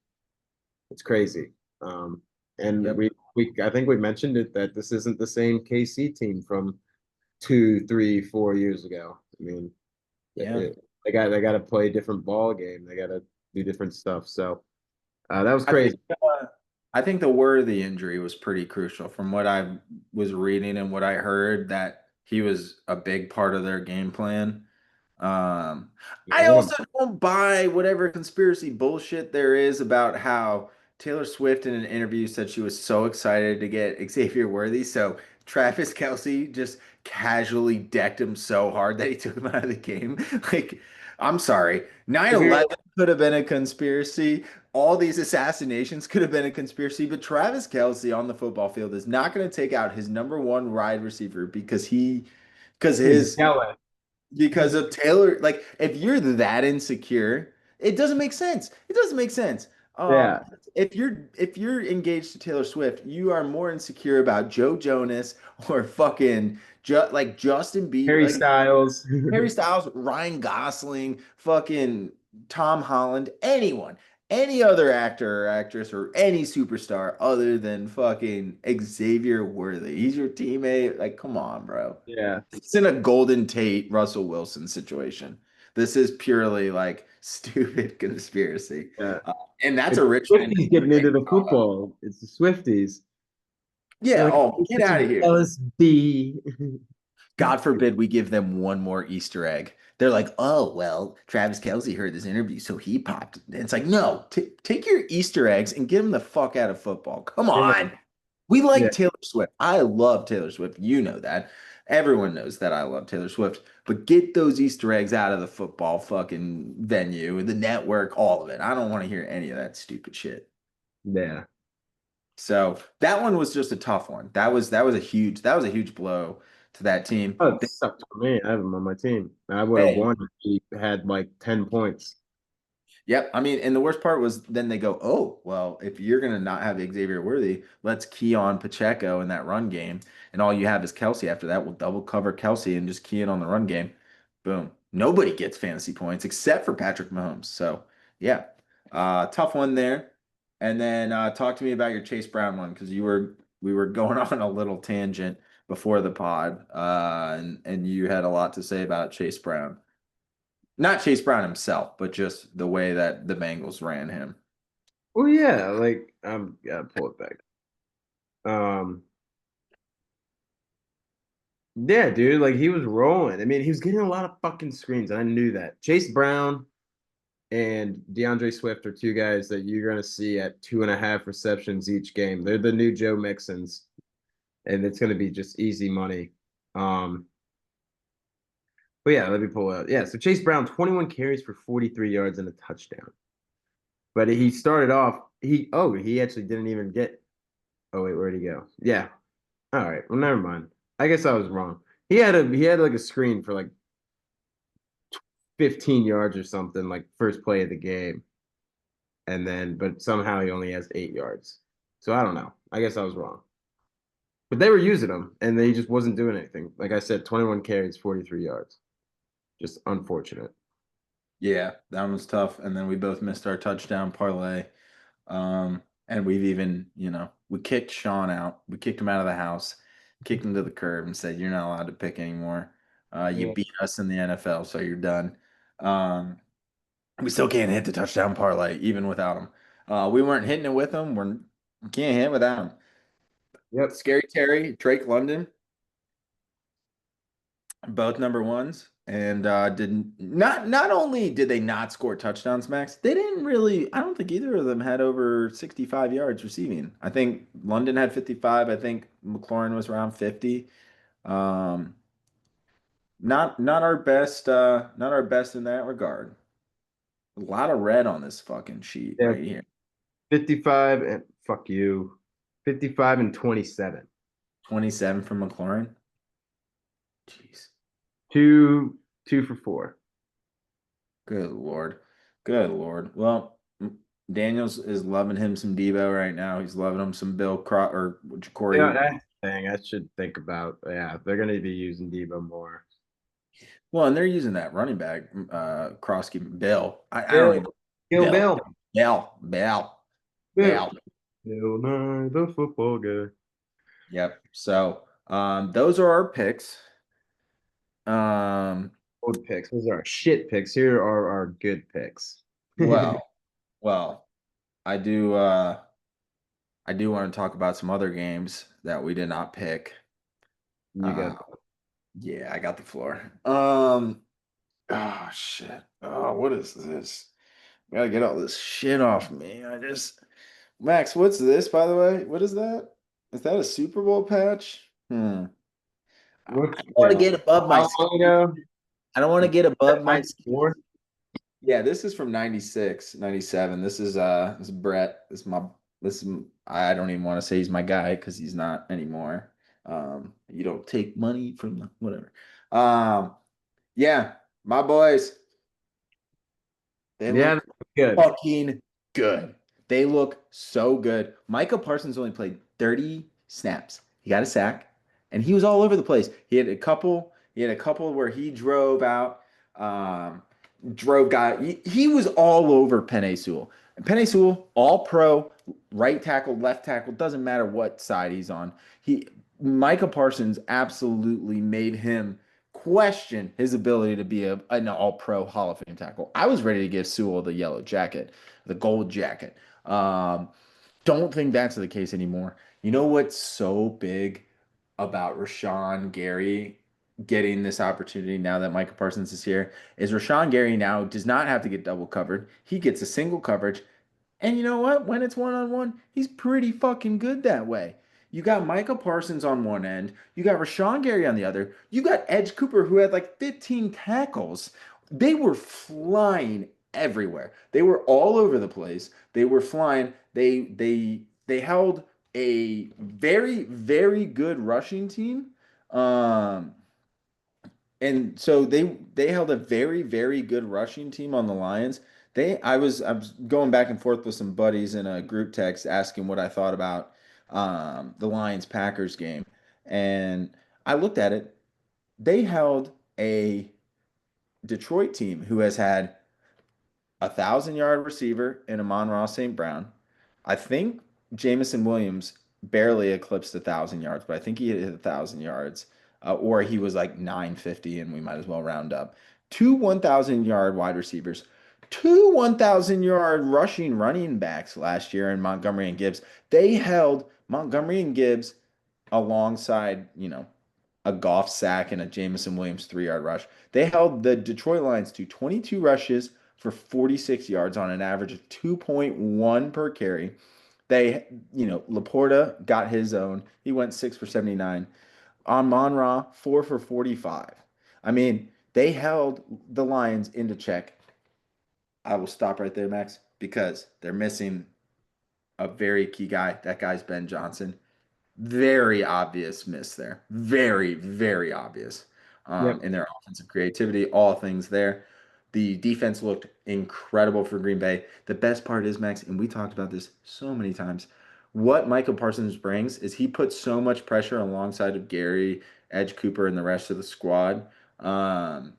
it's crazy. Um, and Yep. we I think we mentioned it that this isn't the same KC team from 2, 3, 4 years ago. I mean, Yeah. They got to play a different ball game. They got to do different stuff. So that was I think crazy. I think the Worthy injury was pretty crucial from what I was reading and what I heard that he was a big part of their game plan. Um, Yeah, I what a also don't buy whatever conspiracy bullshit there is about how Taylor Swift in an interview said she was so excited to get Xavier Worthy. So Travis Kelsey just casually decked him so hard that he took him out of the game. Like, I'm sorry. if you're 9/11 could have been a conspiracy. All these assassinations could have been a conspiracy, but Travis Kelsey on the football field is not going to take out his number one wide receiver because he's his yelling. because of Taylor. Like, if you're that insecure, it doesn't make sense. It doesn't make sense. Um, Yeah, if you're engaged to Taylor Swift, you are more insecure about Joe Jonas or fucking like Justin Bieber, Harry like Styles. Harry Styles, Ryan Gosling, fucking Tom Holland, anyone, any other actor or actress or any superstar other than fucking Xavier Worthy. He's your teammate. Like, come on, bro. Yeah, It's in a Golden Tate, Russell Wilson situation. This is purely like stupid conspiracy. yeah. Uh, and that's It's a rich man. Swifties getting into the football. It's the Swifties. They're Yeah. like, Oh, "It's get such out a of here. jealous bee." God forbid we give them one more Easter egg. They're like, oh, well, Travis Kelsey heard this interview, so he popped. And it's like, no, take your Easter eggs and get them the fuck out of football. Come Yeah, on. We like yeah, Taylor Swift. I love Taylor Swift. You know that. Everyone knows that I love Taylor Swift. But get those Easter eggs out of the football fucking venue, the network, all of it. I don't want to hear any of that stupid shit. yeah. So that one was just a tough one. That was a huge blow to that team. Oh, it sucked for me. I have him on my team. I would have Hey, won if he had like 10 points. yep. I mean, and the worst part was then they go, oh, well, if you're going to not have Xavier Worthy, let's key on Pacheco in that run game. And all you have is Kelsey after that. We'll double cover Kelsey and just key in on the run game. Boom. Nobody gets fantasy points except for Patrick Mahomes. So, yeah, tough one there. And then talk to me about your Chase Brown one because we were going on a little tangent before the pod, and you had a lot to say about Chase Brown. Not Chase Brown himself, but just the way that the Bengals ran him. Well, yeah, like I'm gotta pull it back. Um, yeah, dude, like he was rolling. I mean, he was getting a lot of fucking screens, and I knew that. Chase Brown and DeAndre Swift are two guys that you're gonna see at 2.5 receptions each game. They're the new Joe Mixons, and it's gonna be just easy money. Um, but yeah, let me pull out. Yeah, so Chase Brown, 21 carries for 43 yards and a touchdown. But he started off, he actually didn't even get. Oh wait, where'd he go? Yeah. All right. Well, never mind. I guess I was wrong. He had like a screen for like 15 yards or something, like first play of the game. And then but somehow he only has 8 yards. So I don't know. I guess I was wrong. But they were using him and they just wasn't doing anything. Like I said, 21 carries, 43 yards. Just unfortunate. Yeah, that one was tough. And then we both missed our touchdown parlay. And we've even, we kicked Sean out. We kicked him out of the house, kicked him to the curb and said, you're not allowed to pick anymore. You Yeah. beat us in the NFL, so you're done. Um, we still can't hit the touchdown parlay, even without him. We weren't hitting it with him. We can't hit without him. Yep. Scary Terry, Drake London, both number ones, and did not only did they not score touchdowns, Max, they didn't really. I don't think either of them had over 65 yards receiving. I think London had 55. I think McLaurin was around 50. Um, not our best. Not our best in that regard. A lot of red on this fucking sheet Yeah. right here. 55 and fuck you. 55 and 27. 27 from McLaurin. Jeez. Two for four. Good Lord. Good Lord. Well, Daniels is loving him some Debo right now. He's loving him some Bill or Yeah, Corey. that's the thing I should think about. Yeah, they're gonna be using Debo more. Well, and they're using that running back, Krosky Bill. I don't Bill, even Bill, Bill. Bill, Bill. Bill. Bill Nye, the football guy. Yep. So those are our picks. Um, old picks. Those are our shit picks. Here are our good picks. You Well, well, I do I do want to talk about some other games that we did not pick. Uh got yeah, I got the floor. Oh shit. Oh, what is this? Gotta get all this shit off me. Max, what's this, by the way? What is that? Is that a Super Bowl patch? I which don't want to get above my how long skis. ago? I don't want to get above my skis. 94? Yeah, this is from 96, 97. This is Brett. I don't even want to say he's my guy because he's not anymore. You don't take money from whatever. Um, yeah, my boys, they Yeah, look that's good. fucking good. They look so good. Micah Parsons only played 30 snaps. He got a sack, and he was all over the place. He had a couple where he drove out, drove guy. He was all over Penei Sewell. And Penei Sewell, all pro, right tackle, left tackle, doesn't matter what side he's on. He Micah Parsons absolutely made him question his ability to be an all pro Hall of Fame tackle. I was ready to give Sewell the yellow jacket, the gold jacket. Don't think that's the case anymore. You know what's so big about Rashawn Gary getting this opportunity now that Micah Parsons is here is Rashawn Gary now does not have to get double covered. He gets a single coverage. And you know what? When it's one on one, he's pretty fucking good that way. You got Micah Parsons on one end. You got Rashawn Gary on the other. You got Edge Cooper, who had like 15 tackles. They were flying everywhere. They were all over the place. They were flying. They held a very, very good rushing team. Um, and so they held a very very good rushing team on the Lions. I was going back and forth with some buddies in a group text asking what I thought about the Lions Packers game, and I looked at it. They held a Detroit team who has had 1,000 yard receiver in Amon-Ra St. Brown. I think Jamison Williams barely eclipsed 1,000 yards, but I think he hit 1,000 yards, or he was like 950, and we might as well round up. Two 1,000 yard wide receivers, two 1,000 yard rushing running backs last year in Montgomery and Gibbs. They held Montgomery and Gibbs alongside, a Goff sack and a Jamison Williams 3 yard rush. They held the Detroit Lions to 22 rushes for 46 yards on an average of 2.1 per carry. Laporta got his own. He went 6 for 79. On Monra, 4 for 45. I mean, they held the Lions into check. I will stop right there, Max, because they're missing a very key guy. That guy's Ben Johnson. Very obvious miss there. Very, very obvious Yep. in their offensive creativity, all things there. The defense looked incredible for Green Bay. The best part is, Max, and we talked about this so many times. What Michael Parsons brings is he puts so much pressure alongside of Gary, Edge Cooper, and the rest of the squad. Um,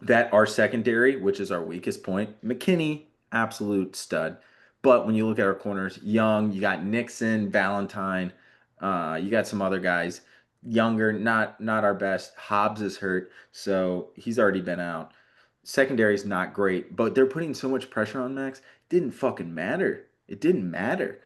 that our secondary, which is our weakest point, McKinney, absolute stud. But when you look at our corners, Young, you got Nixon, Valentine, you got some other guys, younger, not our best. Hobbs is hurt, so he's already been out. Secondary is not great, but they're putting so much pressure on Max. It didn't fucking matter. It didn't matter.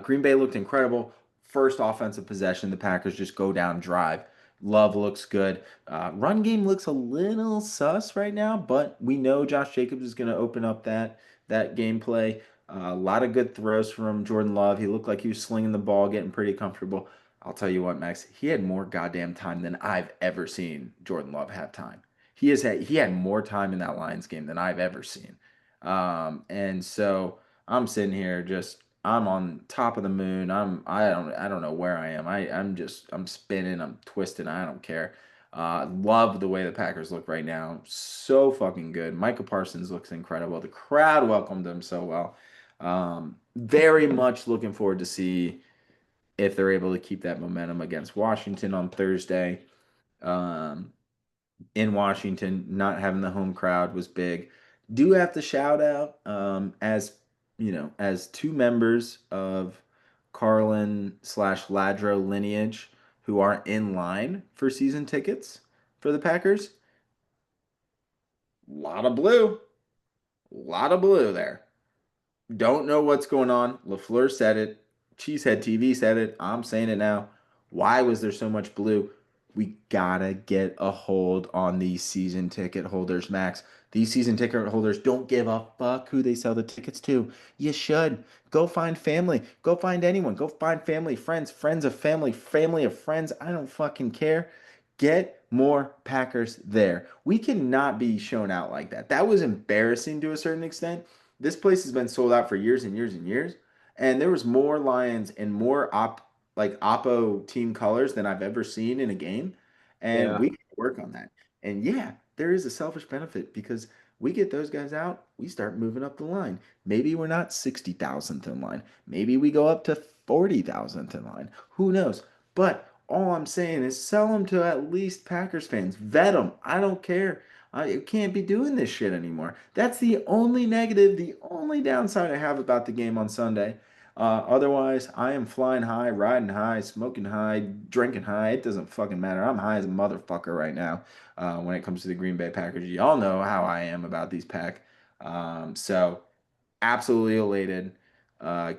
Green Bay looked incredible. First offensive possession, the Packers just go down drive. Love looks good. Run game looks a little sus right now, but we know Josh Jacobs is going to open up that gameplay. A lot of good throws from Jordan Love. He looked like he was slinging the ball, getting pretty comfortable. I'll tell you what, Max, he had more goddamn time than I've ever seen Jordan Love have time. He had more time in that Lions game than I've ever seen. And so I'm sitting here just I'm on top of the moon. I don't know where I am. I'm spinning, I'm twisting, I don't care. Love the way the Packers look right now. So fucking good. Michael Parsons looks incredible. The crowd welcomed him so well. Very much looking forward to see if they're able to keep that momentum against Washington on Thursday. Um, in Washington, not having the home crowd was big. Do have to shout out as as two members of Carlin slash Ladro lineage who aren't in line for season tickets for the Packers. lot of blue, lot of blue there. Don't know what's going on. LaFleur said it. Cheesehead TV said it. I'm saying it now. Why was there so much blue? We gotta get a hold on these season ticket holders, Max. These season ticket holders don't give a fuck who they sell the tickets to. You should. Go find family. Go find anyone. Go find family, friends, friends of family, family of friends. I don't fucking care. Get more Packers there. We cannot be shown out like that. That was embarrassing to a certain extent. This place has been sold out for years and years and years, and there was more Lions and more Oppo team colors than I've ever seen in a game, and Yeah, we can work on that. And yeah, there is a selfish benefit because we get those guys out, we start moving up the line. Maybe we're not 60,000th in line. Maybe we go up to 40,000th in line. Who knows? But all I'm saying is sell them to at least Packers fans. Vet them. I don't care. You can't be doing this shit anymore. That's the only negative, the only downside I have about the game on Sunday. Otherwise, I am flying high, riding high, smoking high, drinking high. It doesn't fucking matter. I'm high as a motherfucker right now when it comes to the Green Bay Packers. Y'all know how I am about these pack. So absolutely elated.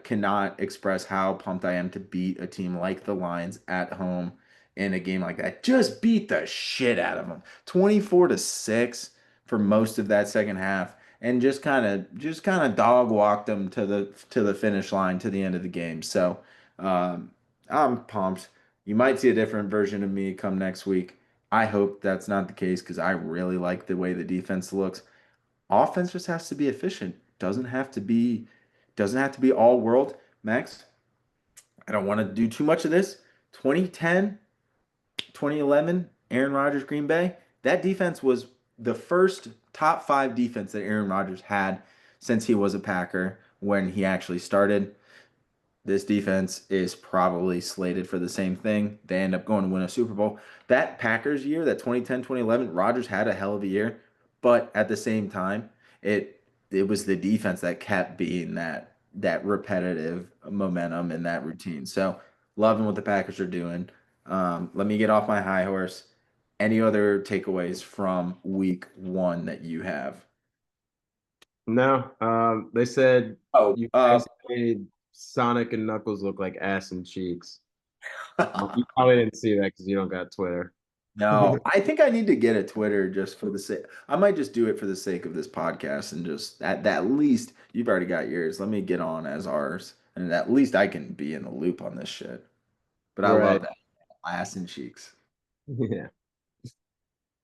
Cannot express how pumped I am to beat a team like the Lions at home in a game like that. Just beat the shit out of them. 24-6 for most of that second half and just kind of dog walked them to the finish line to the end of the game. So, um, I'm pumped. You might see a different version of me come next week. I hope that's not the case because I really like the way the defense looks. Offense just has to be efficient. Doesn't have to be all world. Max, I don't want to do too much of this. 2010, 2011, Aaron Rodgers, Green Bay, that defense was the first top five defense that Aaron Rodgers had since he was a Packer when he actually started. This defense is probably slated for the same thing. They end up going to win a Super Bowl. That Packers year, that 2010, 2011, Rodgers had a hell of a year, but at the same time, it it was the defense that kept being that repetitive momentum and that routine. So, loving what the Packers are doing. Let me get off my high horse. Any other takeaways from week one that you have? no. They said Oh, you guys made Sonic and Knuckles look like ass and cheeks. You probably didn't see that because you don't got Twitter. No, I think I need to get a Twitter just for the sake. I might just do it for the sake of this podcast and just at least you've already got yours. Let me get on as ours, and at least I can be in the loop on this shit. But I Right. love that ass and cheeks. Yeah.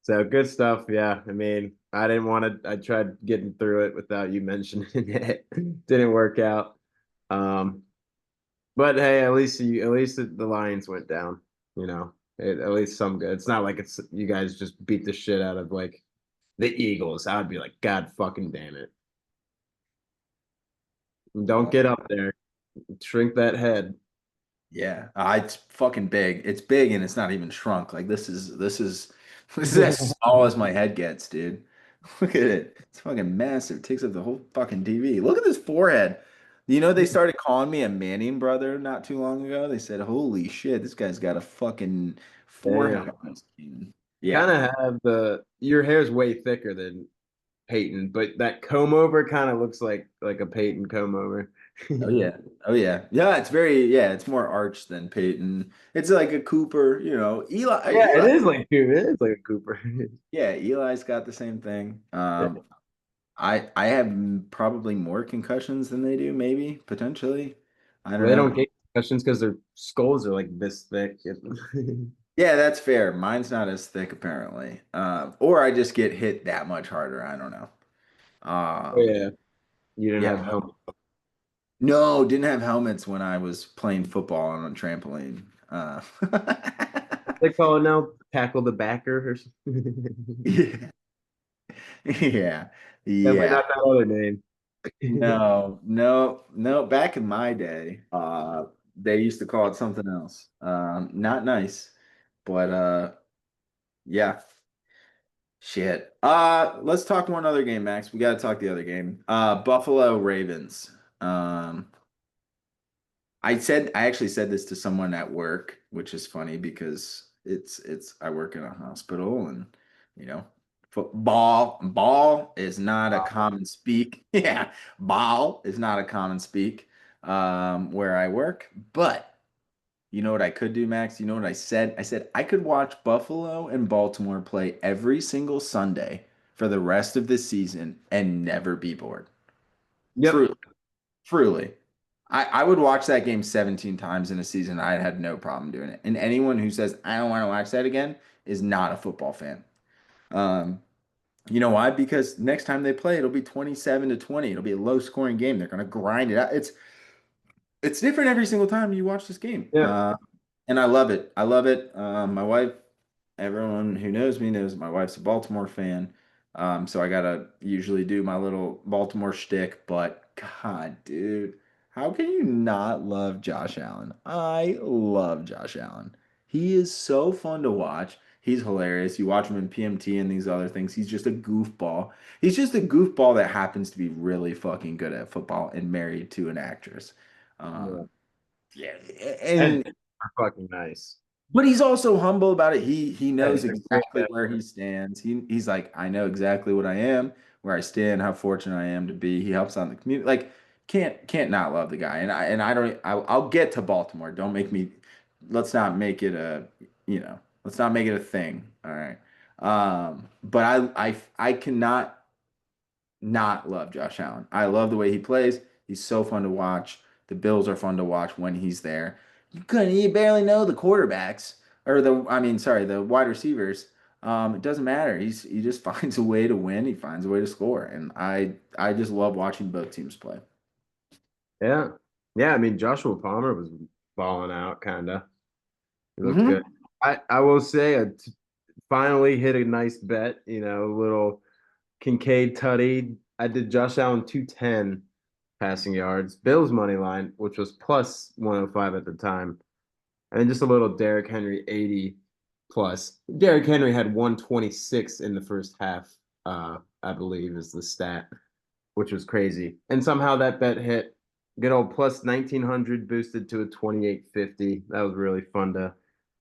So good stuff. Yeah. I mean, I didn't want to, I tried getting through it without you mentioning it. Didn't work out. Um, but hey, at least the Lions went down, you know, at least some good. It's not like it's, you guys just beat the shit out of like the Eagles. I would be like, God fucking damn it. Don't Oh, get up there. Shrink that head. yeah, it's fucking big. It's big and it's not even shrunk. Like this is this is as small as my head gets, dude. Look at it. It's fucking massive. It takes up the whole fucking TV. Look at this forehead. You know, they started calling me a Manning brother not too long ago. They said, "Holy shit, this guy's got a fucking forehead Damn. on his chin." Kind Yeah. of have your hair's way thicker than Peyton, but that comb over kind of looks like a Peyton comb over. Oh yeah. Oh yeah. Yeah, it's more arch than Peyton. It's like a Cooper, Yeah, it Eli. is like Cooper. It is like a Cooper. Yeah, Eli's got the same thing. I have probably more concussions than they do, maybe, potentially. I don't Well, they don't know. get concussions because their skulls are like this thick. Yeah, that's fair. Mine's not as thick, apparently. Or I just get hit that much harder. I don't know. Oh Um, yeah, you didn't have yeah. helmet. No, didn't have helmets when I was playing football on a trampoline. They call it now tackle the backer or something. Yeah. Yeah. Definitely Yeah. not that other name. No, no, no. Back in my day, they used to call it something else. Not nice, but yeah, shit. Let's talk one other game, Max. We got to talk the other game. Buffalo Ravens. Um, I actually said this to someone at work, which is funny because it's I work in a hospital and you know Ball is not a common speak. Yeah, ball is not a common speak where I work. But you know what I could do, Max? You know what I said? I said I could watch Buffalo and Baltimore play every single Sunday for the rest of the season and never be bored. Yep. Truly, truly. I would watch that game 17 times in a season. I had no problem doing it. And anyone who says I don't want to watch that again is not a football fan. Um, you know why? Because next time they play, it'll be 27-20. It'll be a low scoring game. They're going to grind it out. It's different every single time you watch this game. Yeah. And I love it. I love it. My wife, everyone who knows me knows my wife's a Baltimore fan. So I gotta usually do my little Baltimore shtick. But God, dude, how can you not love Josh Allen? I love Josh Allen. He is so fun to watch. He's hilarious. You watch him in PMT and these other things. He's just a goofball. He's just a goofball that happens to be really fucking good at football and married to an actress. Yeah. Yeah, And and are fucking nice. but he's also humble about it. He Yeah, knows he's a great exactly guy. where he stands. He's like, I know exactly what I am, where I stand, how fortunate I am to be. He helps out in the community. Like, can't not love the guy. And I don't. I'll get to Baltimore. Don't make me. Let's not make it a. Let's not make it a thing. All right. But I cannot not love Josh Allen. I love the way he plays. He's so fun to watch. The Bills are fun to watch when he's there. You barely know the quarterbacks or the wide receivers. It doesn't matter. He just finds a way to win. He finds a way to score, and I just love watching both teams play. Yeah. Yeah. I mean, Joshua Palmer was balling out, kind of. He looked good. Hmm. I will say, finally hit a nice bet, a little Kincaid tutty. I did Josh Allen 210 passing yards, Bills money line, which was plus 105 at the time. And then just a little Derrick Henry 80 plus. Derrick Henry had 126 in the first half, I believe is the stat, which was crazy. And somehow that bet hit. Good old plus 1900 boosted to a 2850. That was really fun to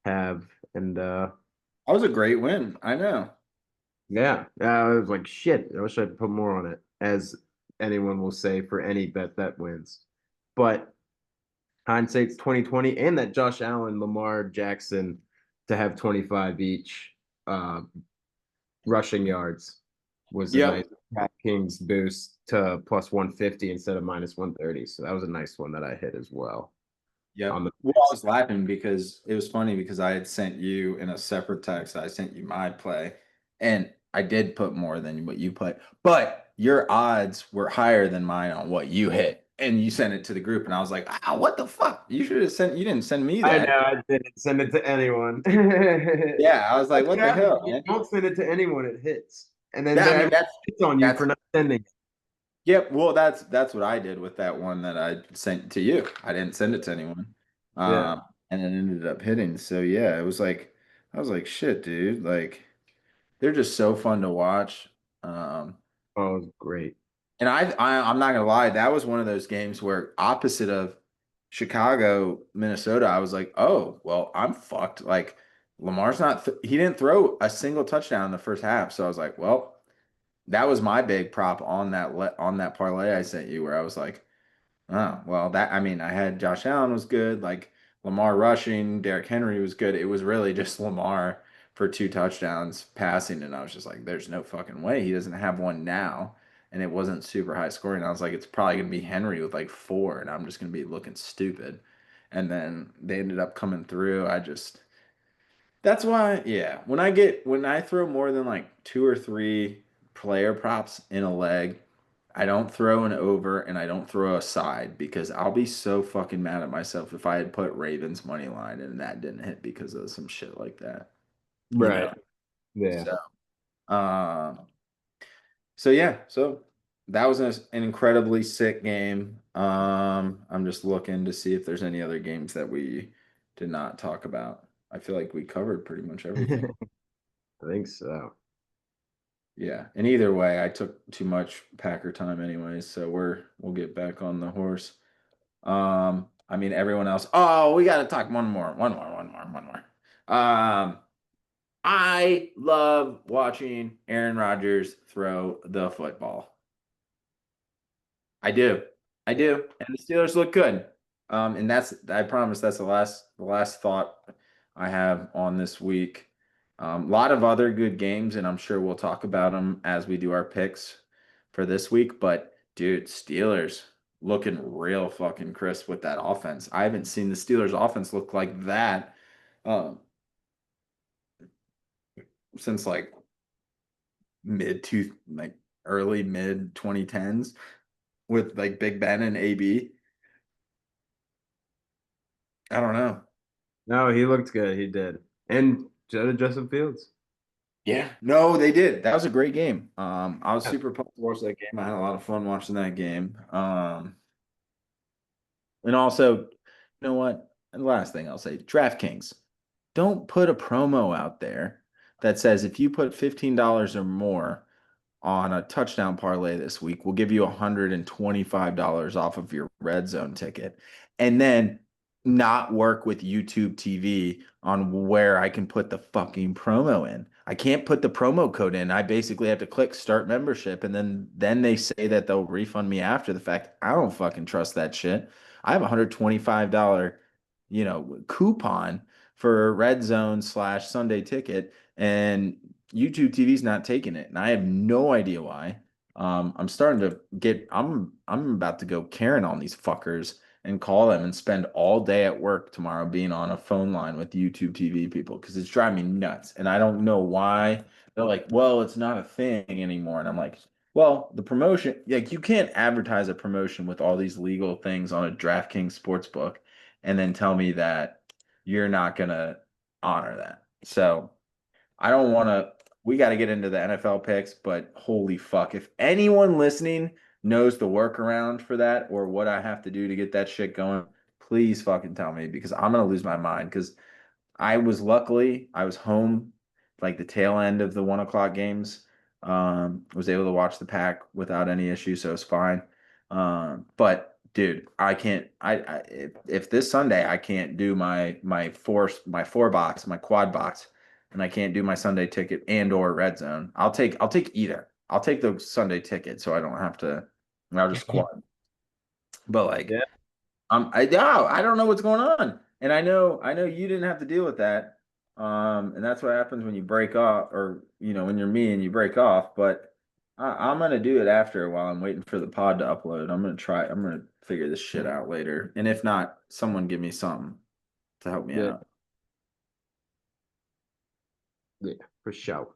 have. And That was a great win. I know. yeah, I was like, shit, I wish I'd put more on it, as anyone will say for any bet that wins. But hindsight's 2020, and that Josh Allen, Lamar Jackson to have 25 each uh, rushing yards was a nice Yep. Kings boost to plus 150 instead of minus 130. So that was a nice one that I hit as well on Yep. the Well, I picks. was laughing because it was funny because I had sent you in a separate text, I sent you my play, and I did put more than what you put, but your odds were higher than mine on what you hit. And you sent it to the group, and I was like, ah, what the fuck? You didn't send me I know that. I didn't send it to anyone. Yeah, I was like, That's what what the happens hell, when you man? don't send it to anyone, it hits. And then That, I mean, everyone hits on you that's for not sending it. Yep. Well, that's what I did with that one that I sent to you. I didn't send it to anyone. Yeah. And it ended up hitting. So yeah, it was like I was like, shit, dude. Like they're just so fun to watch. Um, Oh, it was great. and I'm not gonna lie, that was one of those games where opposite of Chicago, Minnesota, I was like, oh, well, I'm fucked. Like Lamar's not he didn't throw a single touchdown in the first half. So I was like, well, that was my big prop on that parlay I sent you where I was like, oh, well, that I mean, I had Josh Allen was good, like Lamar rushing, Derrick Henry was good. It was really just Lamar for two touchdowns passing, and I was just like, there's no fucking way he doesn't have one now. And it wasn't super high scoring. I was like, it's probably gonna be Henry with like four, and I'm just gonna be looking stupid. And then they ended up coming through. That's why, yeah, when I throw more than like two or three player props in a leg, I don't throw an over and I don't throw a side because I'll be so fucking mad at myself if I had put Ravens money line and that didn't hit because of some shit like that, you Right. know? Yeah. So, um, so yeah, so that was an incredibly sick game. I'm just looking to see if there's any other games that we did not talk about. I feel like we covered pretty much everything. I think so. Yeah, and either way, I took too much Packer time anyways, so we'll get back on the horse. I mean everyone else. Oh, we got to talk one more. I love watching Aaron Rodgers throw the football. I do. I do. And the Steelers look good. And that's I promise that's the last thought I have on this week. A lot of other good games, and I'm sure we'll talk about them as we do our picks for this week. But dude, Steelers looking real fucking crisp with that offense. I haven't seen the Steelers offense look like that um, since like like early mid 2010s with like Big Ben and AB. I don't know. No, he looked good. He did. And so did Justin Fields. Yeah, no, they did. That was a great game. I was Yeah. super pumped to watch that game. I had a lot of fun watching that game. And also, you know what? And the last thing I'll say, DraftKings, don't put a promo out there that says if you put $15 or more on a touchdown parlay this week, we'll give you $125 off of your red zone ticket. And then not work with YouTube TV on where I can put the fucking promo in. I can't put the promo code in. I basically have to click start membership and then they say that they'll refund me after the fact. I don't fucking trust that shit. I have a $125, coupon for red zone slash Sunday ticket and YouTube TV's not taking it, and I have no idea why. I'm starting to get. I'm about to go Karen on these fuckers and call them and spend all day at work tomorrow being on a phone line with YouTube TV people because it's driving me nuts, and I don't know why. They're like, well, it's not a thing anymore, and I'm like, well, the promotion, like you can't advertise a promotion with all these legal things on a DraftKings sports book, and then tell me that you're not gonna honor that. So. I don't want to. We got to get into the NFL picks, but holy fuck. If anyone listening knows the workaround for that or what I have to do to get that shit going, please fucking tell me because I'm going to lose my mind. Because I was home like the tail end of the 1 o'clock games. Was able to watch the pack without any issue, so it's fine. But dude, I can't. If this Sunday I can't do my four box, my quad box, and I can't do my Sunday ticket and or red zone, I'll take either. I'll take the Sunday ticket so I don't have to. I'll just quad. But like Yeah. I don't know what's going on. And I know you didn't have to deal with that. And that's what happens when you break off or when you're me and you break off, but I'm gonna do it after while I'm waiting for the pod to upload. I'm gonna figure this shit out later. And if not, someone give me something to help me Yeah. out. Yeah, for sure.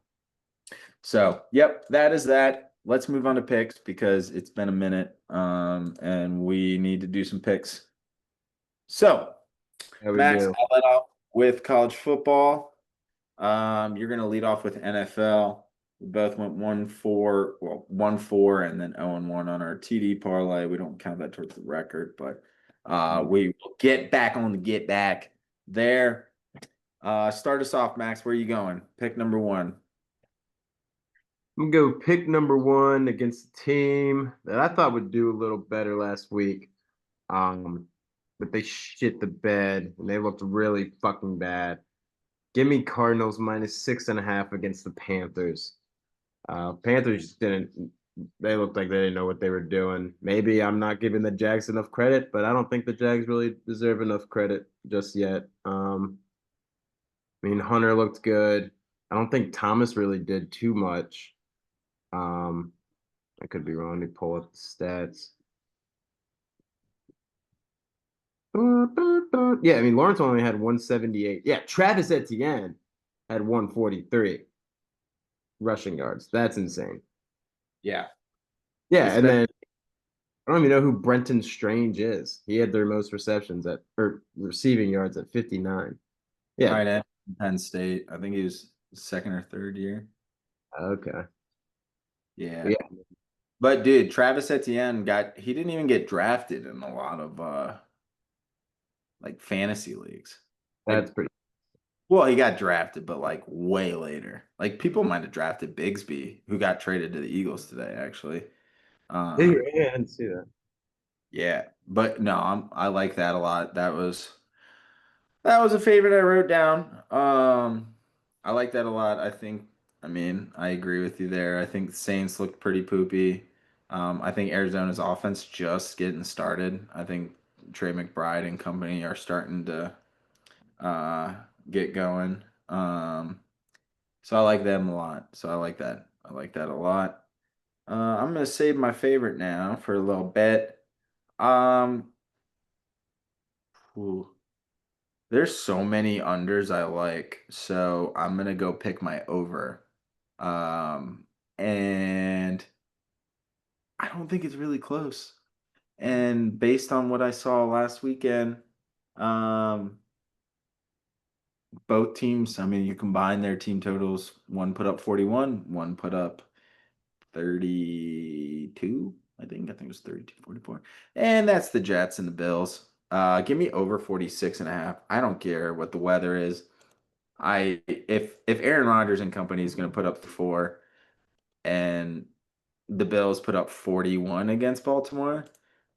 So, yep, that is that. Let's move on to picks because it's been a minute. And we need to do some picks. So Yeah, we Max, do. I'll let off with college football. You're gonna lead off with NFL. We both went 1-4, well, 1-4, and then 0-1 on our TD parlay. We don't count that towards the record, but we will get back on the get back there. Start us off, Max. Where are you going? Pick number one. I'm gonna go pick number one against a team that I thought would do a little better last week. Um, but they shit the bed and they looked really fucking bad. Give me Cardinals -6.5 against the Panthers. Panthers didn't. They looked like they didn't know what they were doing. Maybe I'm not giving the Jags enough credit, but I don't think the Jags really deserve enough credit just yet. I mean, Hunter looked good. I don't think Thomas really did too much. Um, I could be wrong. Let me pull up the stats. Yeah, I mean, Lawrence only had 178. Yeah, Travis Etienne had 143 rushing yards. That's insane. Yeah. Yeah, and Especially then I don't even know who Brenton Strange is. He had their most receptions at or receiving yards at 59. Yeah, tight end, Penn State. I think he was second or third year. okay. Yeah. Yeah, But dude, Travis Etienne he didn't even get drafted in a lot of like fantasy leagues. that's Like, pretty. well, he got drafted, but like way later. Like people might have drafted Bigsby, who got traded to the Eagles today, actually. Yeah, Um, I didn't see that. yeah, but no, I like that a lot. That was a favorite I wrote down. I like that a lot. I mean, I agree with you there. I think the Saints look pretty poopy. I think Arizona's offense just getting started. I think Trey McBride and company are starting to uh, get going. So I like them a lot. So I like that. I like that a lot. I'm gonna save my favorite now for a little bit. Um, ooh, there's so many unders I like, so I'm gonna go pick my over. Um, and I don't think it's really close. And based on what I saw last weekend, um, both teams, I mean, you combine their team totals, one put up 41, one put up 32, I think it was 32, 44. And that's the Jets and the Bills. Give me over 46 and a half. I don't care what the weather is. If Aaron Rodgers and company is going to put up 4 and the Bills put up 41 against Baltimore,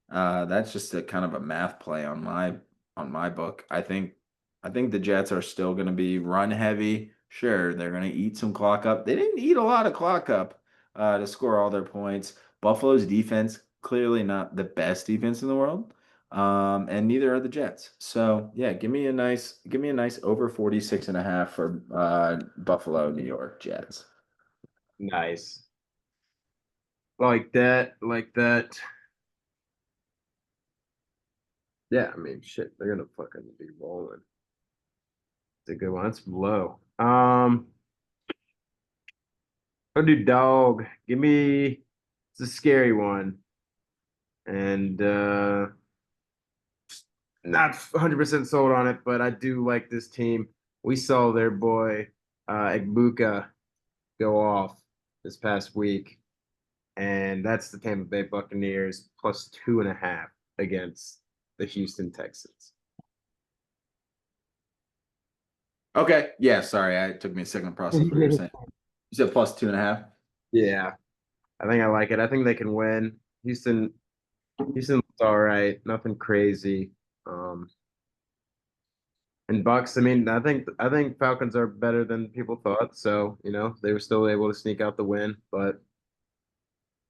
that's just a kind of a math play on my book. I think the Jets are still going to be run heavy. Sure, they're going to eat some clock up. They didn't eat a lot of clock up to score all their points. Buffalo's defense clearly not the best defense in the world, and neither are the Jets. So yeah, give me a nice over 46 and a half for Buffalo, New York Jets. Nice. Like that, like that. Yeah, I mean, shit, they're gonna fucking be rolling. It's a good one. It's low. I'll do dog. Give me. It's a scary one, and not 100% sold on it, but I do like this team. We saw their boy Egbuka go off this past week, and that's the Tampa Bay Buccaneers plus 2.5 against the Houston Texans. Okay, yeah, sorry, it took me a second to process what you were saying. You said plus 2.5. Yeah, I think I like it. I think they can win. Houston's all right, nothing crazy. Um, and Bucks, I mean, I think Falcons are better than people thought. So, they were still able to sneak out the win, but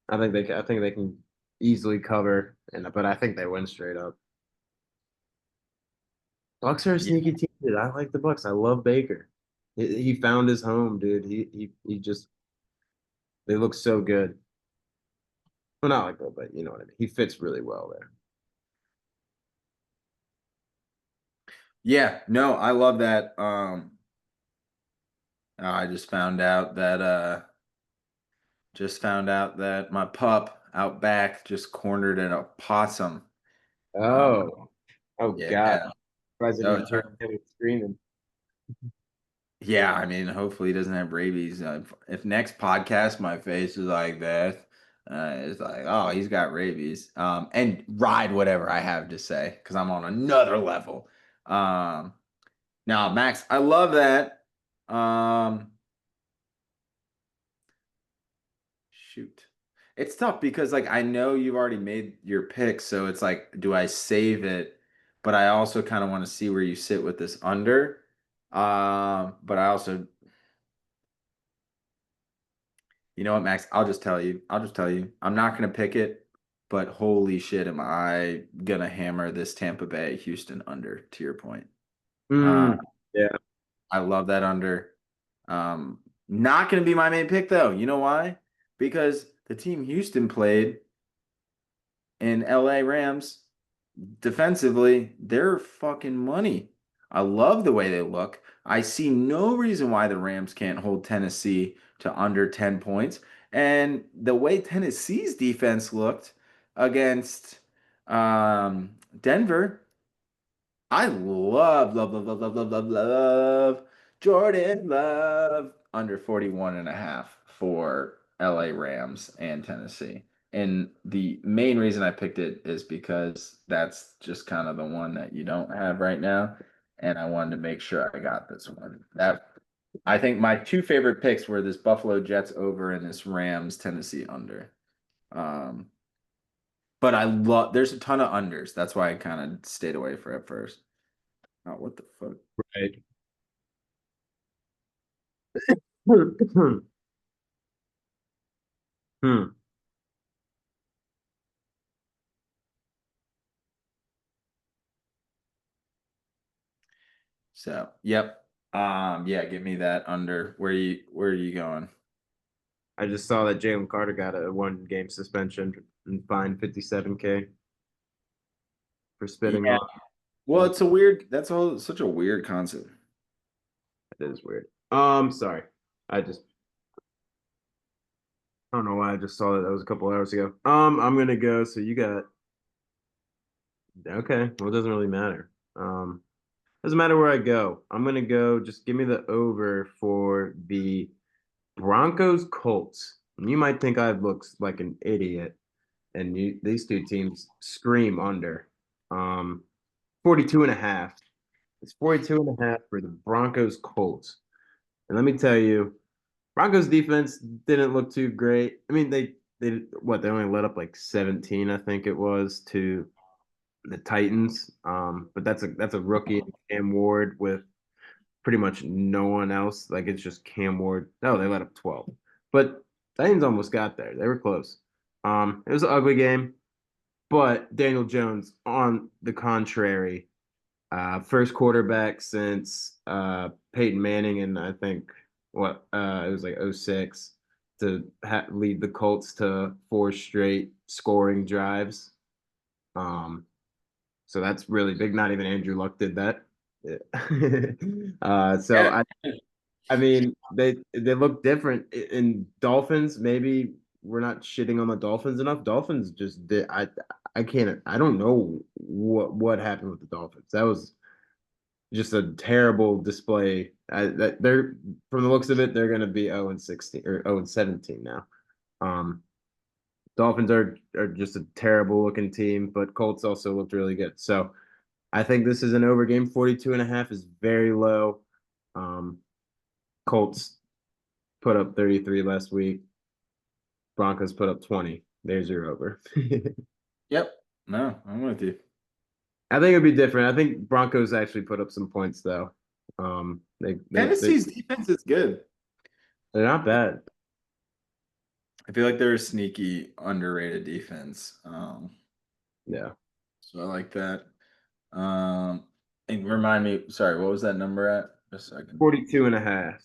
I think they can easily cover, but I think they win straight up. Bucks are a Yeah. sneaky team, dude. I like the Bucks. I love Baker. He found his home, dude. He just they look so good. Well, not like that, but you know what I mean. He fits really well there. Yeah, no, I love that. I just found out that my pup out back just cornered an opossum. Um, Oh, oh God! yeah. Surprised I Oh, didn't turn him screaming. yeah, I mean, hopefully he doesn't have rabies. If next podcast my face is like that, it's like, oh, he's got rabies. And ride whatever I have to say because I'm on another level. Um, Now, Max, I love that. Um, Shoot. It's tough because like I know you've already made your pick, so it's like, do I save it? But I also kind of want to see where you sit with this under. But I also, you know what, Max? I'll just tell you. I'll just tell you. I'm not gonna pick it, but holy shit, am I gonna hammer this Tampa Bay Houston under, to your point. Uh, Mm, yeah. I love that under. Not gonna be my main pick though. You know why? Because the team Houston played in LA Rams defensively, they're fucking money. I love the way they look. I see no reason why the Rams can't hold Tennessee to under 10 points. And the way Tennessee's defense looked against Denver, I love Jordan Love under 41 and a half for LA Rams and Tennessee. And the main reason I picked it is because that's just kind of the one that you don't have right now. And I wanted to make sure I got this one. That I think my two favorite picks were this Buffalo Jets over and this Rams Tennessee under. Um, but there's a ton of unders. That's why I kind of stayed away for it first. Oh, what the fuck? Right. Hmm. So, yep. Yeah, give me that under. Where are you going? I just saw that Jalen Carter got a 1 game suspension and fined 57K for spitting Yeah. on. Well, it's a weird, that's all such a weird concept. That is weird. Sorry. I just I don't know why I just saw that. That was a couple hours ago. I'm gonna go. So you got okay. Well, it doesn't really matter. Doesn't matter where I go. I'm gonna go. Just give me the over for the Broncos Colts. You might think I look like an idiot, and these two teams scream under. Um, 42 and a half. It's 42 and a half for the Broncos Colts. And let me tell you, Broncos defense didn't look too great. I mean, they only let up like 17, I think it was, to the Titans. But that's a rookie, Cam Ward, with pretty much no one else. Like it's just Cam Ward. No, they let up 12. But Titans almost got there. They were close. It was an ugly game, but Daniel Jones, on the contrary, first quarterback since Peyton Manning, and I think it was like '06 to lead the Colts to 4 straight scoring drives. Um, so that's really big. Not even Andrew Luck did that. Yeah. So Yeah. I mean they look different in Dolphins. Maybe we're not shitting on the Dolphins enough. Dolphins just did. I can't. I don't know what happened with the Dolphins. That was just a terrible display. That they're from the looks of it, they're going to be 0 and 16 or 0 and 17 now. Um, Dolphins are just a terrible looking team, but Colts also looked really good. So I think this is an over game. 42 and a half is very low. Um, Colts put up 33 last week. Broncos put up 20. There's your over. Yep. No, I'm with you. I think it'd be different. I think Broncos actually put up some points though. Tennessee's defense is good. They're not bad. I feel like they're a sneaky, underrated defense. Yeah. So I like that. And remind me, sorry, what was that number at? Just a second. 42 and a half.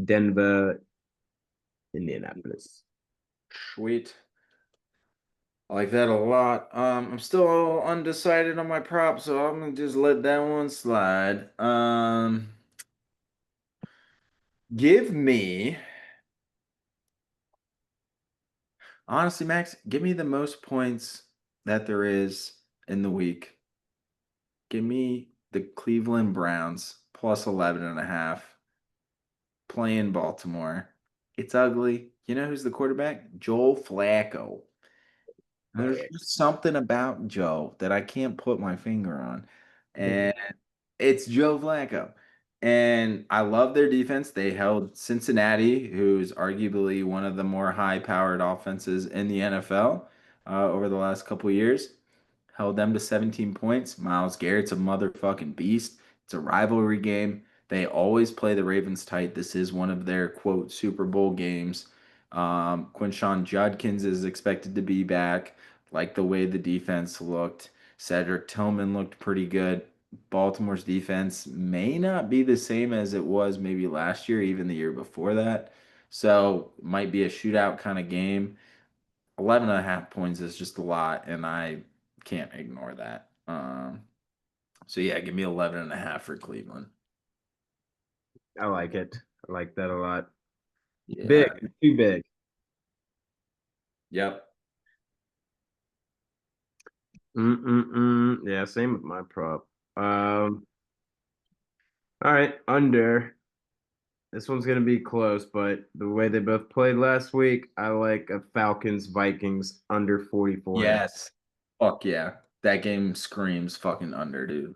Denver, Indianapolis. Sweet. I like that a lot. I'm still undecided on my prop, so I'm gonna just let that one slide. Give me, honestly, Max, give me the most points that there is in the week. Give me the Cleveland Browns plus 11 and a half playing Baltimore. It's ugly. You know who's the quarterback? Joel Flacco. There's just something about Joe that I can't put my finger on. And it's Joe Flacco. And I love their defense. They held Cincinnati, who's arguably one of the more high-powered offenses in the NFL over the last couple years. Held them to 17 points. Miles Garrett's a motherfucking beast. It's a rivalry game. They always play the Ravens tight. This is one of their quote Super Bowl games. Quinshawn Judkins is expected to be back. Like the way the defense looked. Cedric Tillman looked pretty good. Baltimore's defense may not be the same as it was maybe last year, even the year before that. So might be a shootout kind of game. 11 and a half points is just a lot, and I can't ignore that. So yeah, give me 11 and a half for Cleveland. I like it. I like that a lot. Big, Yeah. too big. Yep. Yeah, same with my prop. All right, under. This one's gonna be close, but the way they both played last week, I like a Falcons Vikings under 44 and a half. Yes. Fuck yeah. That game screams fucking under, dude.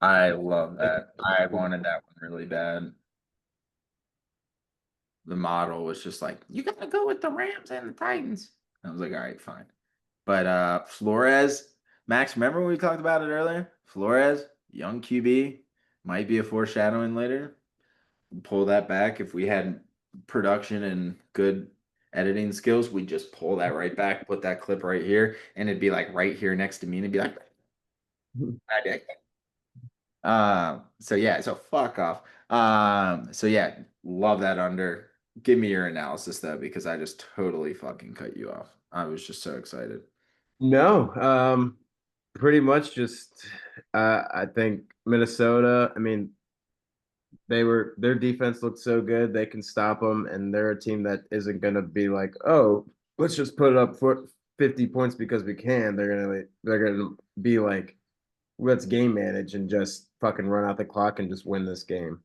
I love that. I wanted that one really bad. The model was just like, you gotta go with the Rams and the Titans. I was like, all right, fine. But Flores, Max, remember when we talked about it earlier? Flores, young QB, might be a foreshadowing later. pull that back. If we had production and good editing skills, we'd just pull that right back, put that clip right here, and it'd be like right here next to me, and it'd be like, I'd be like, so yeah, so fuck off. So yeah, love that under. Give me your analysis though, because I just totally fucking cut you off. I was just so excited. No, pretty much just I think Minnesota, I mean, their defense looked so good they can stop them, and they're a team that isn't gonna be like, oh, let's just put up for 50 points because we can. They're gonna be like, let's game manage and just fucking run out the clock and just win this game.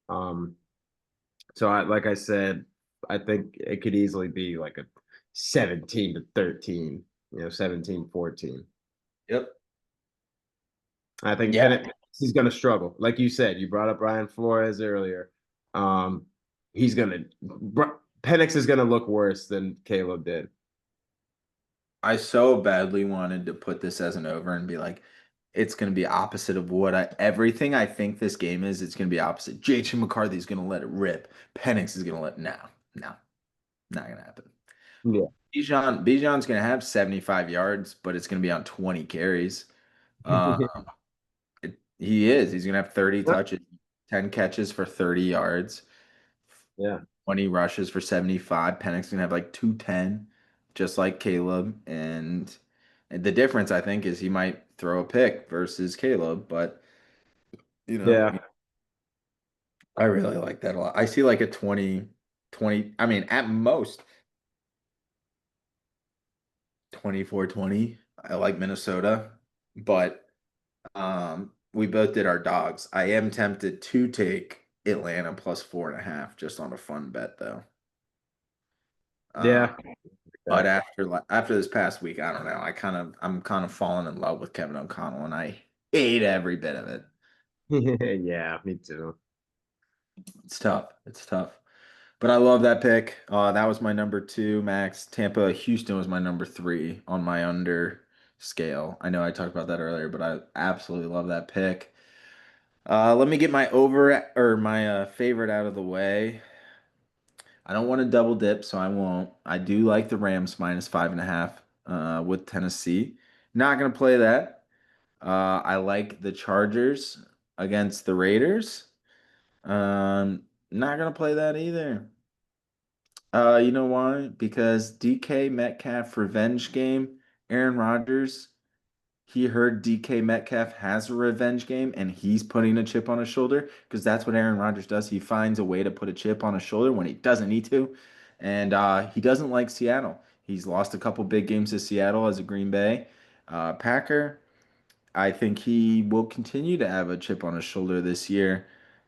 Um, so like I said, I think it could easily be like a 17-13, 17-14. Yep. I think Yeah. Penix is going to struggle. Like you said, you brought up Ryan Flores earlier. Um, he's going to Penix is going to look worse than Caleb did. I so badly wanted to put this as an over and be like, it's going to be opposite of what everything I think this game is. It's going to be opposite. JJ McCarthy's going to let it rip. Penix is going to let, no, no, not going to happen. Yeah. Bijan's going to have 75 yards, but it's going to be on 20 carries. Uh, he is. He's going to have 30 touches, 10 catches for 30 yards, Yeah. 20 rushes for 75. Penix going to have like 210, just like Caleb. And the difference, I think, is he might throw a pick versus Caleb, but, you know, Yeah. I really like that a lot. I see like a 20, I mean, at most 24-20. I like Minnesota, but we both did our dogs. I am tempted to take Atlanta plus 4.5 just on a fun bet though. Uh, Yeah. but after this past week, I don't know. I'm kind of falling in love with Kevin O'Connell, and I hate every bit of it. Yeah, me too. It's tough. It's tough. But I love that pick. That was my number two, Max. Tampa, Houston was my number three on my under scale. I know I talked about that earlier, but I absolutely love that pick. Let me get my over or my favorite out of the way. I don't want to double dip, so I won't. I do like the Rams minus 5.5 with Tennessee. Not gonna play that. I like the Chargers against the Raiders. Not gonna play that either. You know why? Because DK Metcalf revenge game, Aaron Rodgers, he heard DK Metcalf has a revenge game and he's putting a chip on his shoulder because that's what Aaron Rodgers does. He finds a way to put a chip on his shoulder when he doesn't need to. And he doesn't like Seattle. He's lost a couple big games to Seattle as a Green Bay Packer. I think he will continue to have a chip on his shoulder this year.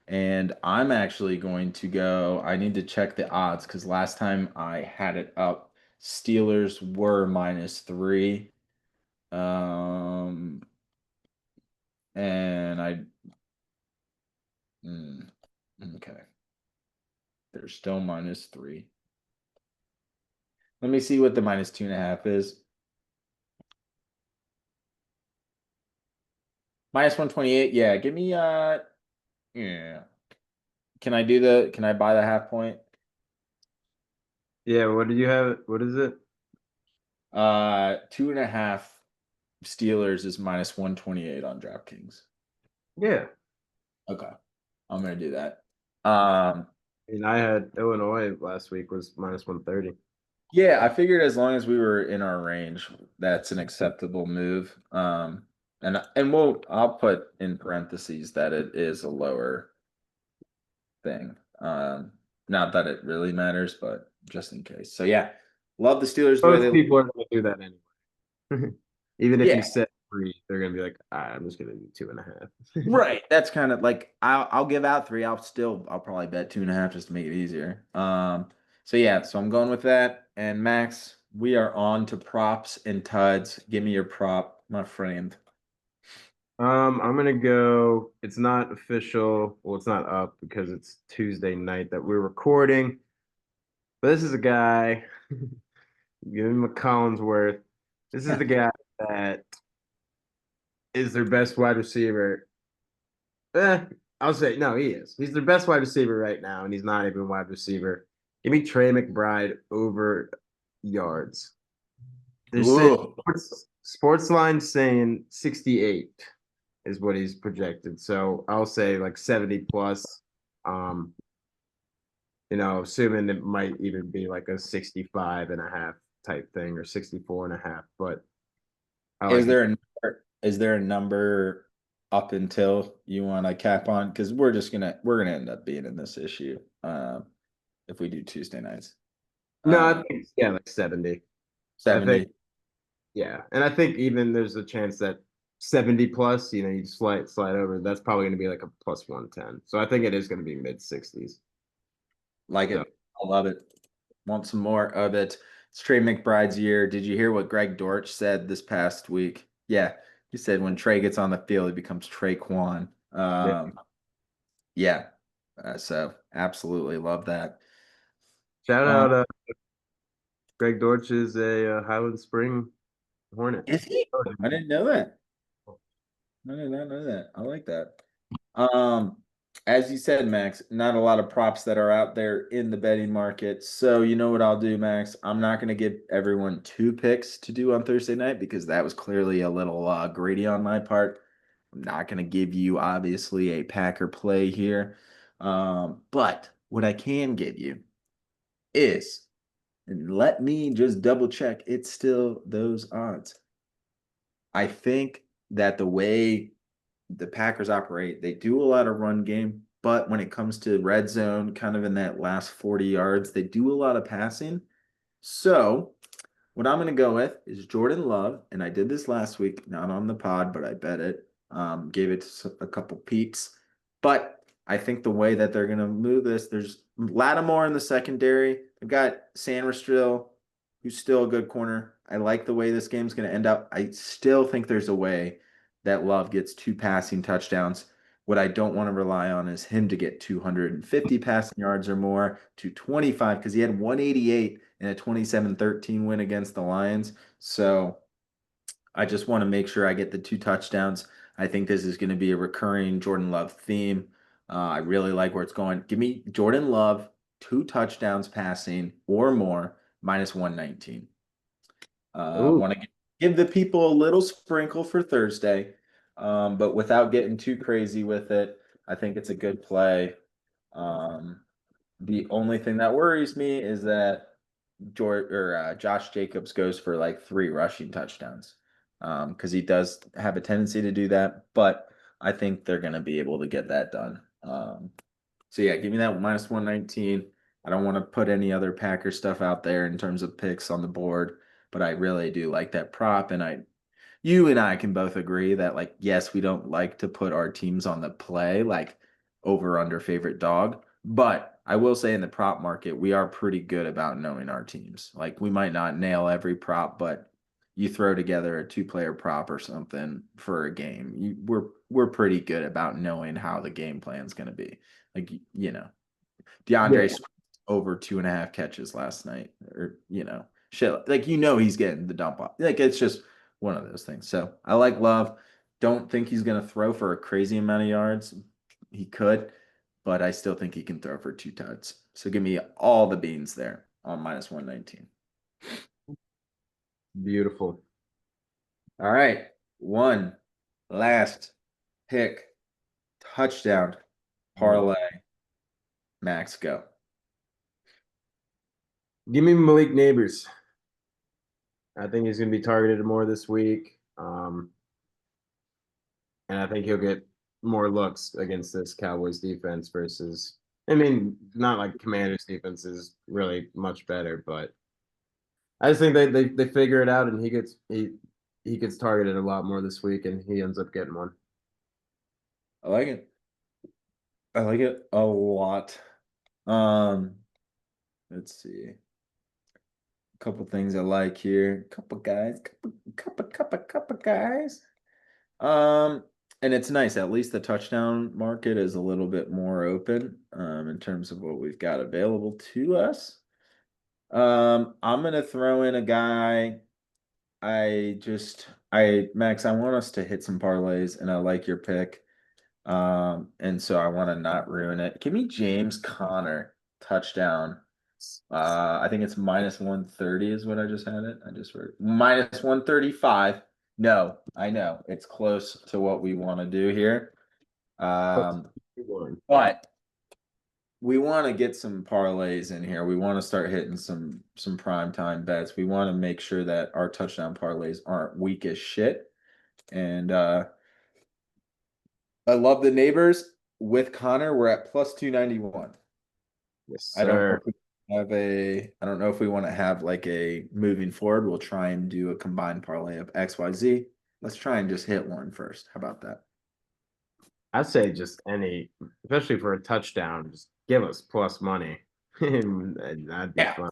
And I'm actually going to go. I need to check the odds because last time I had it up, Steelers were -3. Um, and mm, okay, they're still -3. Let me see what the -2.5 is. -128. Yeah, give me, yeah. Can I buy the half point? Yeah, what did you have? What is it? 2.5 Steelers is -128 on DraftKings. Yeah. Okay, I'm gonna do that. Um, And I had Illinois last week was minus 130. yeah, I figured as long as we were in our range, that's an acceptable move. And I'll put in parentheses that it is a lower thing. Not that it really matters, but just in case. So yeah, love the Steelers the way Most they. people are going to do that anyway. Even if Yeah, you set three, they're going to be like, I'm just going to do 2.5. right. That's kind of like I'll give out 3. I'll probably bet 2.5 just to make it easier. So yeah, so I'm going with that. And Max, we are on to props and tuds. Give me your prop, my friend. I'm gonna go. It's not official. Well, it's not up because it's Tuesday night that we're recording. But this is a guy. Give him a Collinsworth. This is the guy that is their best wide receiver. Eh, I'll say no, he is. He's their best wide receiver right now, and he's not even wide receiver. Give me Trey McBride over yards. They're saying Ooh. sports line saying 68 is what he's projected. So I'll say like 70 plus. Um, assuming it might even be like a 65 and a half type thing or 64 and a half. But I like Is there a number up until you want to cap on? Because we're gonna end up being in this issue if we do Tuesday nights. no, I Uh think yeah, like 70. I think 70. yeah. And I think even there's a chance that 70 plus, you slide over. That's probably going to be like a plus 110. So I think it is going to be mid 60s. Like So it. I love it. Want some more of it. It's Trey McBride's year. Did you hear what Greg Dortch said this past week? Yeah. He said when Trey gets on the field, he becomes Trey Quan. yeah. Yeah. So absolutely love that. Shout Um, out Greg Dortch is a Highland Spring Hornet. is he? I didn't know that. I did not know that. I like that. Um, as you said, Max, not a lot of props that are out there in the betting market. So you know what I'll do, Max? I'm not going to give everyone two picks to do on Thursday night because that was clearly a little greedy on my part. I'm not going to give you obviously a Packer play here. But what I can give you is, and let me just double check, it's still those odds. I think that the way the Packers operate, they do a lot of run game, but when it comes to red zone, kind of in that last 40 yards, they do a lot of passing. So, what I'm going to go with is Jordan Love, and I did this last week, not on the pod, but I bet it. Gave it a couple peeps. But I think the way that they're going to move this, there's Lattimore in the secondary. They've got Sanders, who's still a good corner. I like the way this game's going to end up. I still think there's a way that Love gets two passing touchdowns. What I don't want to rely on is him to get 250 passing yards or more, 225, because he had 188 in a 27-13 win against the Lions. So I just want to make sure I get the two touchdowns. I think this is going to be a recurring Jordan Love theme. I really like where it's going. Give me Jordan Love, two touchdowns passing or more, minus 119. Ooh, Want to give the people a little sprinkle for Thursday, but without getting too crazy with it. I think it's a good play. Um, the only thing that worries me is that Josh Jacobs goes for like three rushing touchdowns, because he does have a tendency to do that. But I think they're going to be able to get that done. So yeah, give me that minus 119. I don't want to put any other Packer stuff out there in terms of picks on the board, but I really do like that prop, and you and I can both agree that like yes, we don't like to put our teams on the play like over under favorite dog, but I will say in the prop market, we are pretty good about knowing our teams. Like we might not nail every prop, but you throw together a two-player prop or something for a game, we're pretty good about knowing how the game plan is going to be. Like yeah, DeAndre Swift over 2.5 catches last night, or shit. Like he's getting the dump off. Like it's just one of those things. So I like Love. Don't think he's gonna throw for a crazy amount of yards. He could, but I still think he can throw for two tuds. So give me all the beans there on minus 119. beautiful. All right, one last pick, touchdown Mm. parlay. Max, go. Give me Malik Neighbors. I think he's going to be targeted more this week. And I think he'll get more looks against this Cowboys defense versus, I mean, not like Commanders defense is really much better, but I just think they figure it out and he gets targeted a lot more this week and he ends up getting one. I like it. I like it a lot. Um, let's see. A couple things I like here. Couple guys, couple guys. Um, and it's nice. At least the touchdown market is a little bit more open, in terms of what we've got available to us. I'm gonna throw in a guy. Max, I want us to hit some parlays, and I like your pick. And so I want to not ruin it. Give me James Conner touchdown. I think it's minus 130 is what I just had it. I just heard minus 135. No, I know it's close to what we want to do here. Plus Um, 1. but we want to get some parlays in here. We want to start hitting some prime time bets. We want to make sure that our touchdown parlays aren't weak as shit. And I love the neighbors with Connor. We're at plus 291. Yes, I don't know sir. if we have a I don't know if we want to have like a moving forward. We'll try and do a combined parlay of XYZ. Let's try and just hit one first. How about that? I'd say just any, especially for a touchdown, just give us plus money. And that'd be Yeah. fun.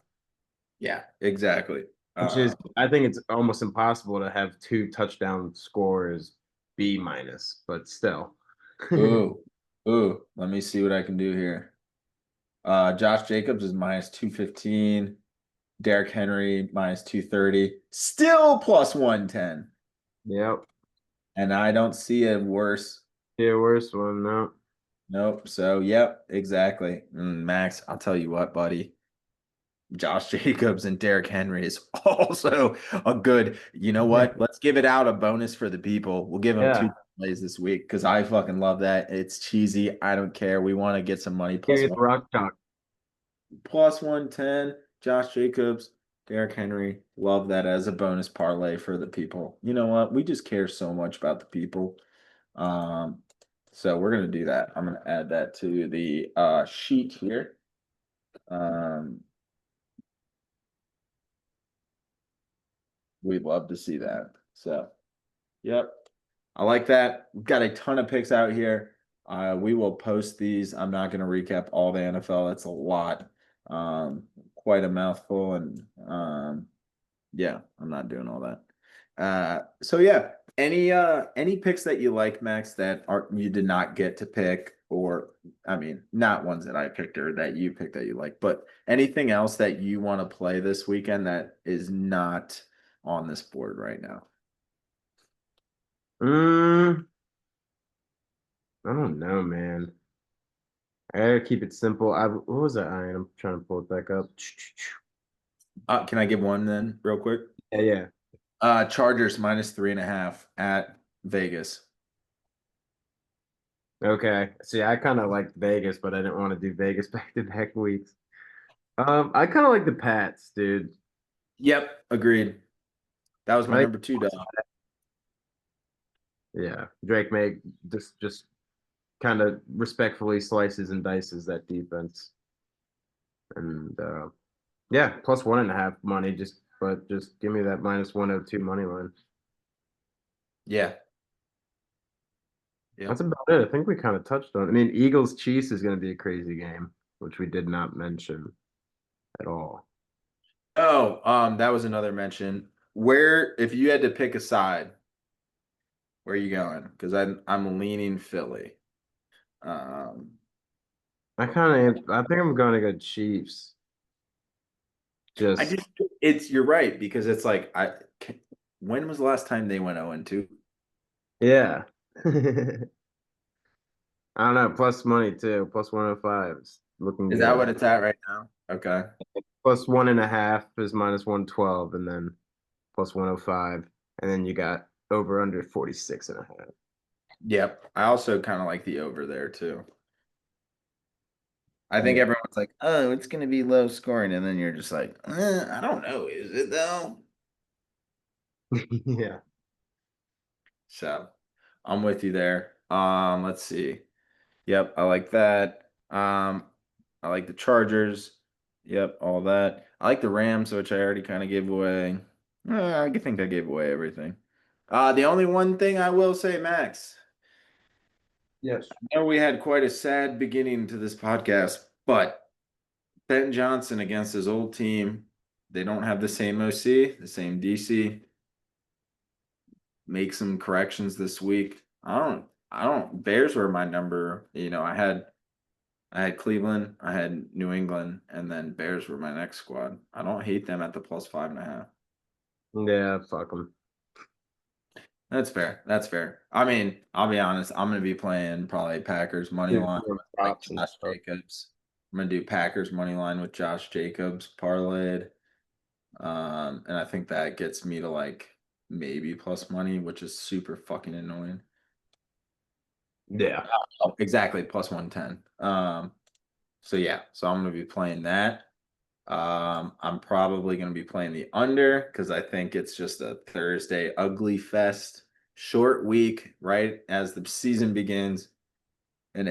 Yeah, exactly. Which is, I think it's almost impossible to have two touchdown scores B minus, but still. Ooh, ooh, let me see what I can do here. Josh Jacobs is minus 215. Derrick Henry minus 230. Still plus 110. Yep. And I don't see a worse. Yeah, worst one, no. Nope. So, yep, exactly. Max, I'll tell you what, buddy. Josh Jacobs and Derrick Henry is also a good, you know what? Let's give it out a bonus for the people. We'll give them two Yeah. plays this week because I fucking love that. It's cheesy. I don't care. We want to get some money. Give it rock chalk. Plus 110. Josh Jacobs, Derrick Henry. Love that as a bonus parlay for the people. You know what? We just care so much about the people. Um, so we're gonna do that. I'm gonna add that to the sheet here. Um, we'd love to see that. So, yep, I like that. We've got a ton of picks out here. We will post these. I'm not going to recap all the NFL. That's a lot, quite a mouthful, and yeah, I'm not doing all that. So yeah, any picks that you like, Max, that are you did not get to pick, or I mean, not ones that I picked or that you picked that you like, but anything else that you want to play this weekend that is not on this board right now? Mm, I don't know, man. I gotta keep it simple. What was that? I'm trying to pull it back up. Can I give one then, real quick? Yeah, yeah. Chargers minus 3.5 at Vegas. Okay. See, I kind of like Vegas, but I didn't want to do Vegas back to back weeks. I kind of like the Pats, dude. Yep, agreed. That was my I number two, dog. Yeah, Drake May just kind of respectfully slices and dices that defense, and yeah, plus 1.5 money. Just give me that minus 102 money line. Yeah. That's Yep. about it. I think we kind of touched on. I mean, Eagles Chiefs is going to be a crazy game, which we did not mention at all. Oh, that was another mention. Where, if you had to pick a side, where are you going? Because I'm leaning Philly. Um, I think I'm going to go Chiefs. I Just just it's you're right because it's like when was the last time they went 0 and 2? yeah. I don't know. Plus money too. Plus 105. It's looking Is that good. what it's at right now? Okay. Plus 1.5 is minus 112, and then plus 105. And then you got over under 46.5. Yep. I also kind of like the over there too. I think Yeah. everyone's like, "Oh, it's going to be low scoring," and then you're just like, "I don't know, is it though?" Yeah. So, I'm with you there. Let's see. Yep, I like that. I like the Chargers. Yep, all that. I like the Rams, which I already kind of gave away. I think I gave away everything. The only one thing I will say, Max, Yes. I know we had quite a sad beginning to this podcast, but Ben Johnson against his old team, they don't have the same OC, the same DC. Make some corrections this week. I don't Bears were my number, I had Cleveland, I had New England, and then Bears were my next squad. I don't hate them at the plus 5.5. Yeah, fuck them. That's fair. That's fair. I mean, I'll be honest. I'm gonna be playing probably Packers money Do line some with like props and Josh stuff. Jacobs. I'm gonna do Packers money line with Josh Jacobs parlayed. And I think that gets me to like maybe plus money, which is super fucking annoying. Yeah. Oh, exactly, plus 110. So yeah, so I'm gonna be playing that. I'm probably gonna be playing the under because I think it's just a Thursday ugly fest, short week, right as the season begins, and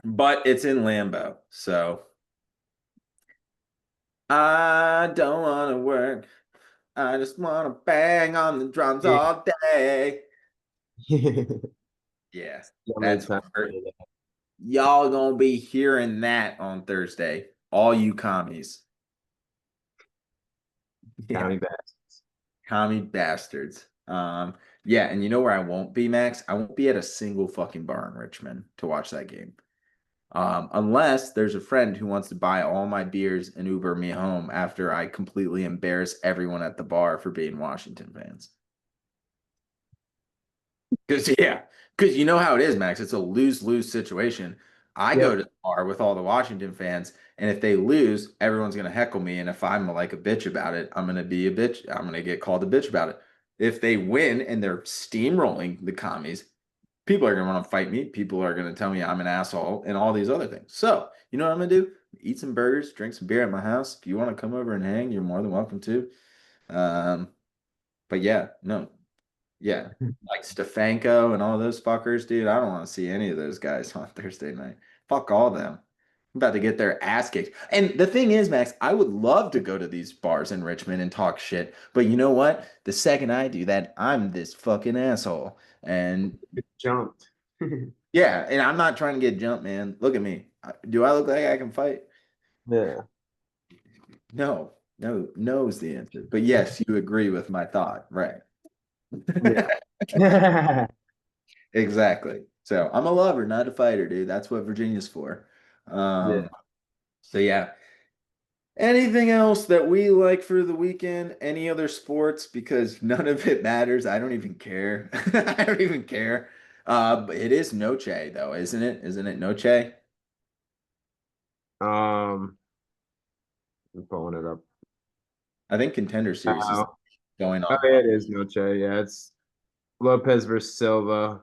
but it's in Lambeau, so I don't want to work. I just want to bang on the drums Yeah. all day. Yeah, How many that's times what did I- y'all gonna be hearing that on Thursday, all you commies. Yeah, County Bastards. commie bastards. Yeah, and you know where I won't be, Max? I won't be at a single fucking bar in Richmond to watch that game. Unless there's a friend who wants to buy all my beers and Uber me home after I completely embarrass everyone at the bar for being Washington fans. Because yeah, because you know how it is, Max. It's a lose-lose situation. I go Yep. to the bar with all the Washington fans, and if they lose, everyone's gonna heckle me. And if I'm like a bitch about it, I'm gonna be a bitch. I'm gonna get called a bitch about it. If they win and they're steamrolling the commies, people are gonna want to fight me. People are gonna tell me I'm an asshole and all these other things. So you know what I'm gonna do? Eat some burgers, drink some beer at my house. If you want to come over and hang, you're more than welcome to. Um, but yeah, no, yeah, like Stefanko and all those fuckers, dude. I don't want to see any of those guys on Thursday night. Fuck all them. I'm about to get their ass kicked. And the thing is, Max, I would love to go to these bars in Richmond and talk shit. But you know what? The second I do that, I'm this fucking asshole. And Jumped. yeah, and I'm not trying to get jumped, man. Look at me. Do I look like I can fight? Yeah. No, no, no is the answer. But yes, you agree with my thought, right? Yeah. Exactly. So I'm a lover, not a fighter, dude. That's what Virginia's for. Yeah. Um, so yeah. Anything else that we like for the weekend? Any other sports? Because none of it matters. I don't even care. I don't even care. But it is Noche though, isn't it? Isn't it Noche? Um, I'm pulling it up. I think Contender Series is Oh, going oh on. yeah, it is Noche. Yeah, it's Lopez versus Silva.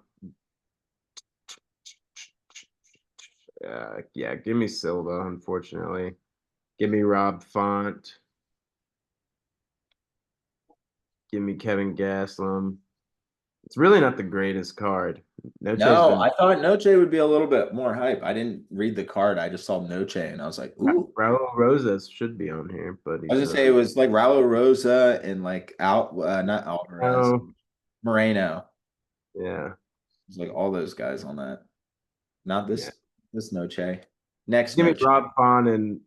Yeah, give me Silva, unfortunately. Give me Rob Font. Give me Kevin Gaslam. It's really not the greatest card. Noche's No, been I thought Noche would be a little bit more hype. I didn't read the card. I just saw Noche and I was like, ooh. Raul Rosas should be on here, but I was he's gonna say not. it was like Raul Rosa and like not Alvarez, No. Moreno. Yeah. It's like all those guys on that. Not Yeah. this Noche. Next Give me Noche. Rob Font and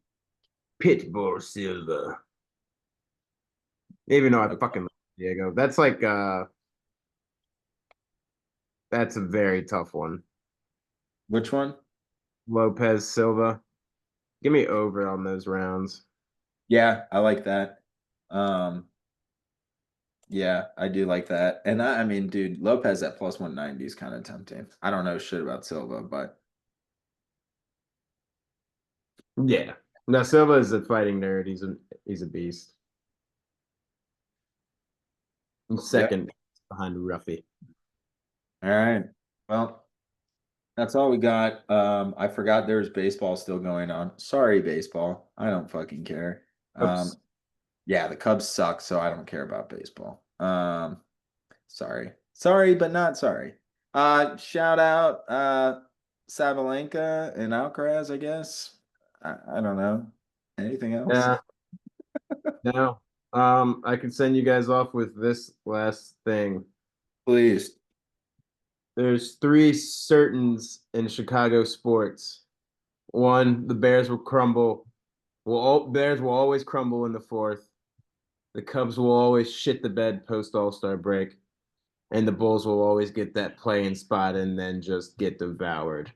Pitbull Silva. Even though I Okay. fucking love Diego. That's a very tough one. Which one? Lopez Silva. Give me over on those rounds. Yeah, I like that. Um, yeah, I do like that. And I mean, dude, Lopez at plus 190 is kind of tempting. I don't know shit about Silva, but Yeah. No, Silva is a fighting nerd. He's a beast. And yep. second behind Ruffy. All right. Well, that's all we got. I forgot there was baseball still going on. Sorry, baseball. I don't fucking care. Oops. Yeah, the Cubs suck, so I don't care about baseball. Sorry. Sorry, but not sorry. Shout out Sabalenka and Alcaraz, I guess. I don't know. Anything else? Yeah. No. I can send you guys off with this last thing. Please. There's three certains in Chicago sports. One, the Bears will crumble. Bears will always crumble in the fourth. The Cubs will always shit the bed post All-Star break. And the Bulls will always get that playing spot and then just get devoured.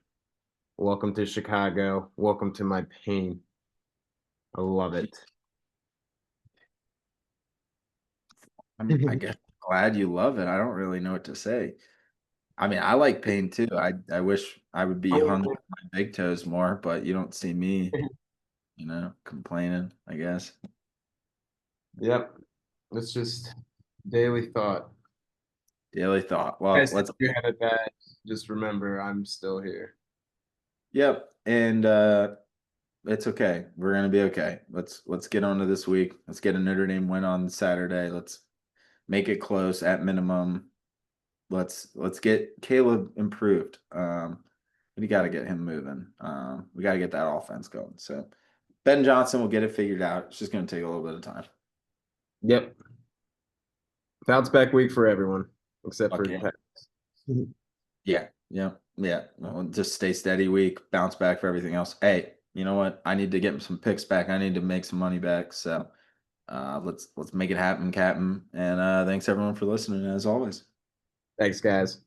Welcome to Chicago. Welcome to my pain. I love it. I guess glad you love it. I don't really know what to say. I mean, I like pain too. I wish I would be hung on my big toes more, but you don't see me, complaining, I guess. Yep. It's just daily thought. Daily thought. Well, Guys, if let's you had it bad, just remember I'm still here. Yep. And it's okay. We're gonna be okay. Let's get on to this week. Let's get a Notre Dame win on Saturday. Let's make it close at minimum. Let's get Caleb improved. We got to get him moving. We got to get that offense going. So Ben Johnson will get it figured out. It's just going to take a little bit of time. Yep. Bounce back week for everyone except for Okay. the Pack. Yeah. Yeah. Yeah. Well, just stay steady week. Bounce back for everything else. Hey, you know what? I need to get some picks back. I need to make some money back. So let's make it happen, Captain. And thanks everyone for listening as always. Thanks, guys.